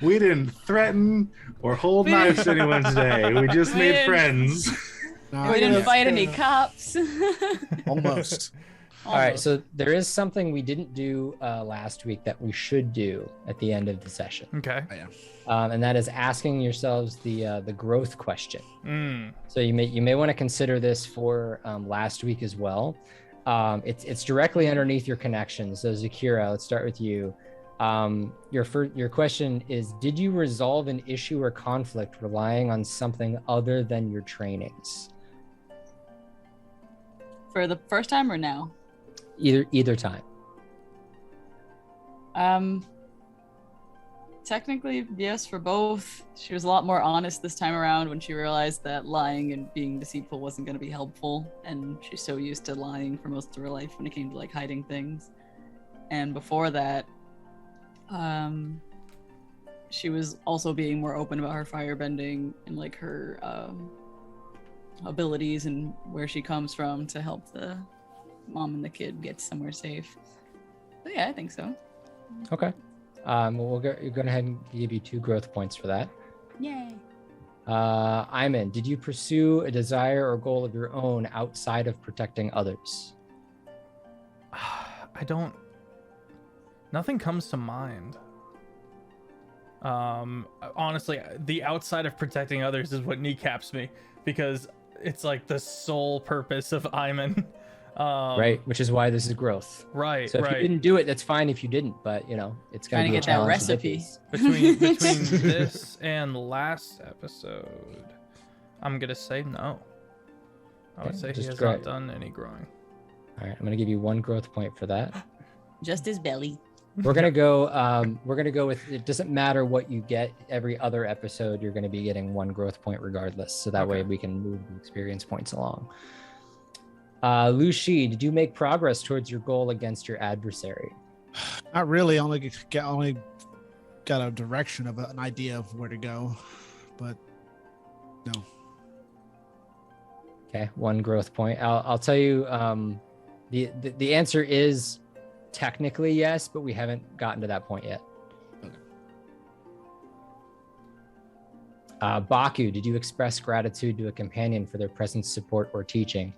We didn't threaten or hold knives to anyone today. We just We made didn't- friends. we didn't fight any cops. Almost. All right, so there is something we didn't do last week that we should do at the end of the session, Okay. and that is asking yourselves the growth question. Mm. So you may want to consider this for last week as well. It's directly underneath your connections. So Zakira, let's start with you. Your question is: did you resolve an issue or conflict relying on something other than your trainings? For the first time or now? Either time. Technically, yes, for both. She was a lot more honest this time around when she realized that lying and being deceitful wasn't going to be helpful, and she's so used to lying for most of her life when it came to like hiding things. And before that, She was also being more open about her firebending and like her abilities and where she comes from to help the mom and the kid get somewhere safe. But yeah, I think so. Okay. We'll go ahead and give you 2 growth points for that. Yay. Iman, did you pursue a desire or goal of your own outside of protecting others? Nothing comes to mind. Honestly, the outside of protecting others is what kneecaps me, because it's like the sole purpose of Iman. Right, which is why this is growth. Right, so if you didn't do it, that's fine if you didn't, but it's gonna be a get that challenge. recipe. Between this and last episode, I'm gonna say no. I would say he has not done any growing. All right, I'm gonna give you 1 growth point for that. Just his belly. We're gonna go. We're gonna go with. It doesn't matter what you get. Every other episode, you're gonna be getting 1 growth point regardless. So that way we can move the experience points along. Lucy, did you make progress towards your goal against your adversary? Not really. Only got a direction of an idea of where to go, but no. Okay, 1 growth point. I'll tell you. The answer is technically yes, but we haven't gotten to that point yet. Okay. Baku, did you express gratitude to a companion for their presence, support, or teaching?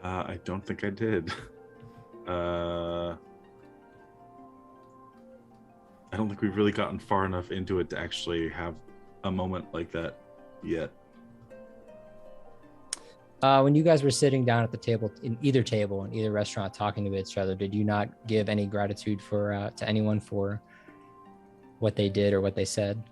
I don't think I did. I don't think we've really gotten far enough into it to actually have a moment like that yet. When you guys were sitting down at the table in either restaurant talking to each other, did you not give any gratitude to anyone for what they did or what they said?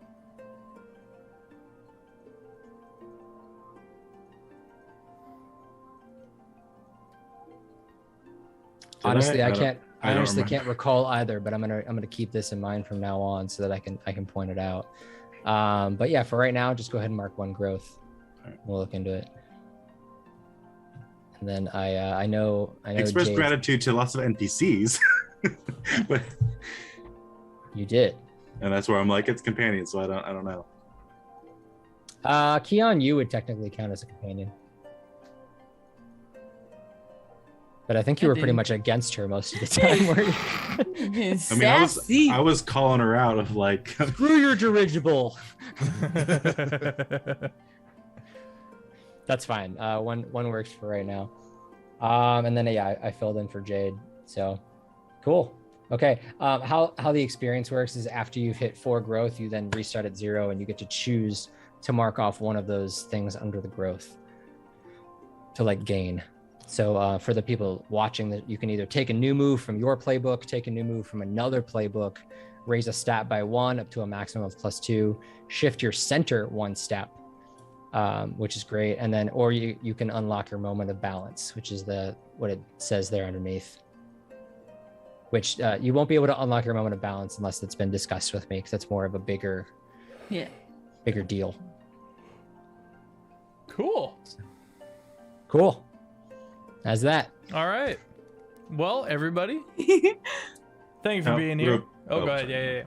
Honestly, I honestly can't recall either, but I'm gonna keep this in mind from now on so that I can point it out. But yeah, for right now, just go ahead and mark 1 growth. Right. We'll look into it. And then I know expressed gratitude to lots of NPCs. But you did. And that's where I'm like, it's companion, so I don't know. Keon, you would technically count as a companion. But I think you were pretty much against her most of the time, weren't you? I was calling her out of like, screw your dirigible. That's fine. One works for right now. And then I filled in for Jade. So cool. Okay. How the experience works is after you've hit 4 growth, you then restart at 0 and you get to choose to mark off one of those things under the growth to like gain. So for the people watching, that you can either take a new move from your playbook, take a new move from another playbook, raise a stat by 1 up to a maximum of +2, shift your center 1 step, which is great. And then, or you can unlock your moment of balance, which is what it says there underneath, which you won't be able to unlock your moment of balance unless it's been discussed with me, because that's more of a bigger deal. Cool. How's that? All right. Well, everybody, thank you for being here. Go ahead.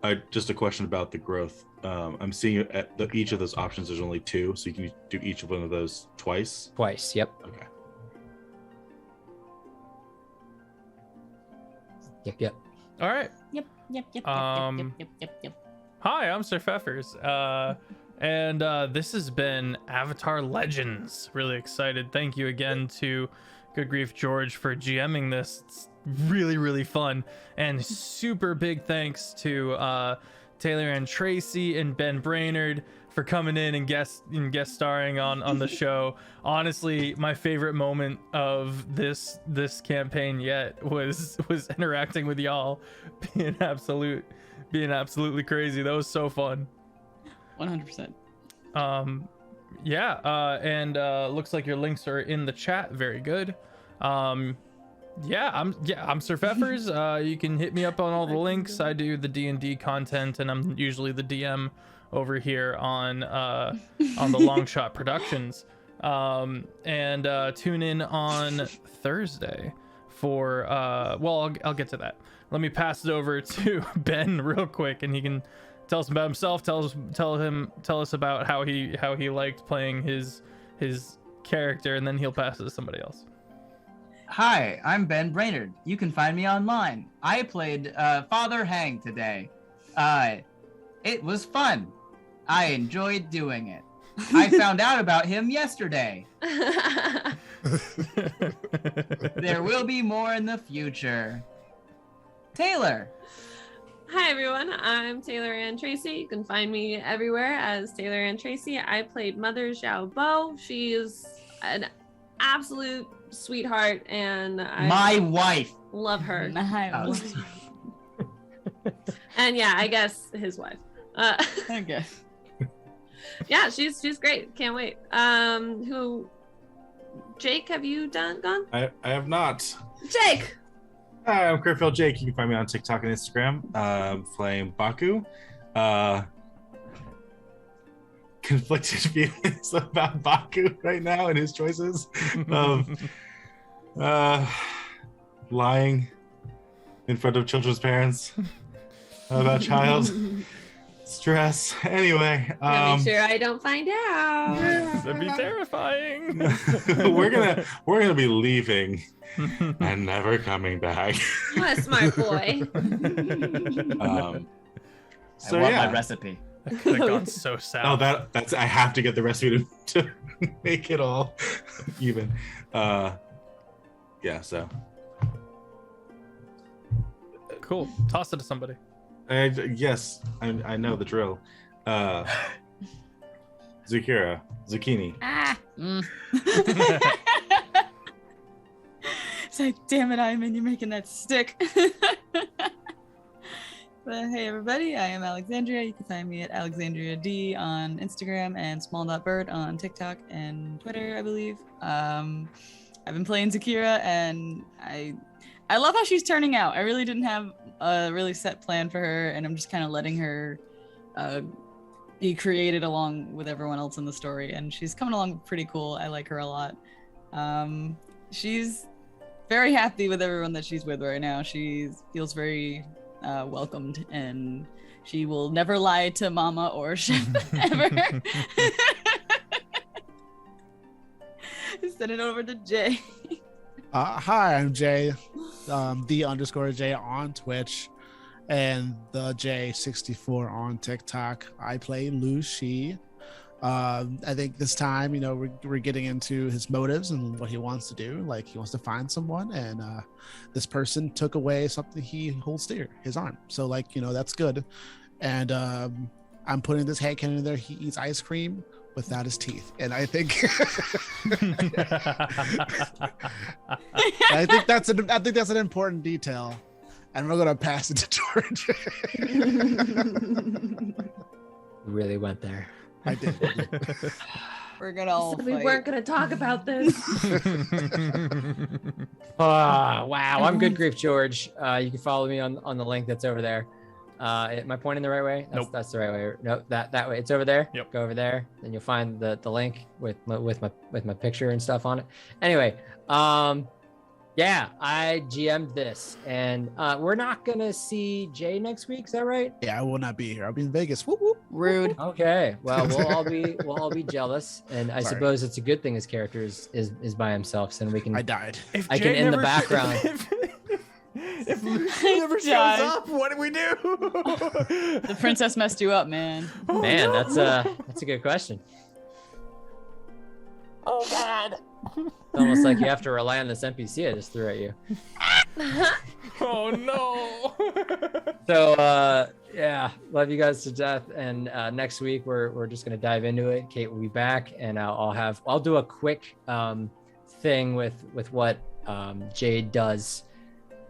Yeah. Just a question about the growth. I'm seeing at each of those options, there's only 2, so you can do each of one of those twice. Yep. Okay. Yep. All right. Yep. Hi, I'm Sir Pfeffers. And this has been Avatar Legends. Really excited. Thank you again to GoodGriefGeorge for GMing this. It's really, really fun. And super big thanks to Taylor and Tracy and Ben Brainerd for coming in and guest starring on the show. Honestly, my favorite moment of this campaign yet was interacting with y'all, being absolutely crazy. That was so fun. 100%. And looks like your links are in the chat. Very good. I'm Sir Pfeffers. You can hit me up on all the links. I do the D&D content, and I'm usually the DM over here on the Long Shot Productions. And tune in on Thursday for I'll get to that. let me pass it over to Ben real quick, and he can tell us about himself. Tell us about how he liked playing his character, and then he'll pass it to somebody else. Hi, I'm Ben Brainerd. You can find me online. I played Father Hang today. It was fun. I enjoyed doing it. I found out about him yesterday. There will be more in the future. Taylor. Hi everyone, I'm Taylor Ann Tracy. You can find me everywhere as Taylor Ann Tracy. I played Mother Xiao Bo. She is an absolute sweetheart, and I My wife. love her. Oh. And yeah, I guess his wife. Okay. Yeah, she's great. Can't wait. Jake, have you gone? I have not. Jake. Hi, I'm Crayfield Jake. You can find me on TikTok and Instagram. Playing Baku. Conflicted feelings about Baku right now and his choices of lying in front of children's parents about child stress. Anyway, Make sure I don't find out. That'd be terrifying. we're gonna be leaving and never coming back. What a smart boy. So I want yeah. my recipe. That could have gone so sad. Oh, that's I have to get the recipe to make it all even. Yeah. So Cool. Toss it to somebody. yes, I know the drill. Zucchini. Ah. It's like, damn it, Iman, you're making that stick. But hey, everybody, I am Alexandria. You can find me at Alexandria D on Instagram and small.bird on TikTok and Twitter, I believe. I've been playing Zakira, and I love how she's turning out. I really didn't have a really set plan for her, and I'm just kind of letting her be created along with everyone else in the story, and she's coming along pretty cool. I like her a lot. She's very happy with everyone that she's with right now. She feels very welcomed, and she will never lie to Mama or Chef ever. Send it over to Jay. Hi, I'm Jay, the_Jay on Twitch, and the J64 on TikTok. I play Lu Shi. I think this time, we're getting into his motives and what he wants to do. Like, he wants to find someone, and this person took away something he holds dear, his arm. So, that's good. And I'm putting this hand cannon in there. He eats ice cream without his teeth, and I think I think that's an important detail. And we're gonna pass it to George. Really went there. I did. We're gonna all We fight. weren't gonna talk about this. Wow. I'm Good Grief George. You can follow me on the link that's over there. Am I pointing the right way? Nope. That's the right way. No, that way. It's over there. Yep. Go over there, then you'll find the link with my picture and stuff on it. Anyway, yeah, I GM'd this, and we're not gonna see Jay next week. Is that right? Yeah, I will not be here. I'll be in Vegas. Whoop, whoop. Rude. Okay. Well, we'll all be jealous, and I Sorry. suppose it's a good thing his character is by himself, so we can. I died. If I Jay can in the never- background. If Lucy never shows died. up, what do we do? The princess messed you up, man. Oh, Man, no. that's a good question. Oh God. It's almost like you have to rely on this NPC I just threw at you. Oh no. So yeah, love you guys to death. And next week we're just gonna dive into it. Kate will be back, and I'll do a quick thing with what Jade does,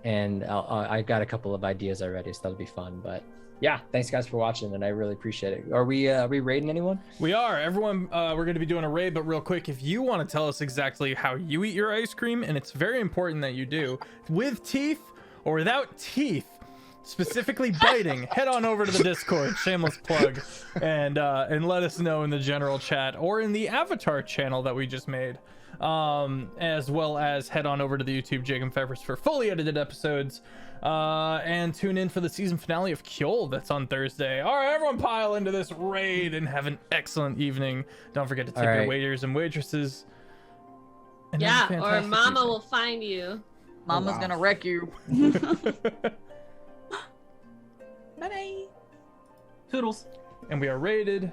and I got a couple of ideas already, so that'll be fun. But yeah, thanks guys for watching, and I really appreciate it. Are we raiding anyone? We are. Everyone, we're going to be doing a raid, but real quick, if you want to tell us exactly how you eat your ice cream, and it's very important that you do, with teeth or without teeth, specifically biting, head on over to the Discord, shameless plug, and let us know in the general chat or in the Avatar channel that we just made. As well as head on over to the YouTube Jacob Fevers for fully edited episodes, and tune in for the season finale of Kjol that's on Thursday. All right, everyone pile into this raid and have an excellent evening. Don't forget to tip your waiters and waitresses. And Yeah, have a or fantastic Mama evening. will find you. Mama's gonna wreck you. Bye-bye. Toodles. And we are rated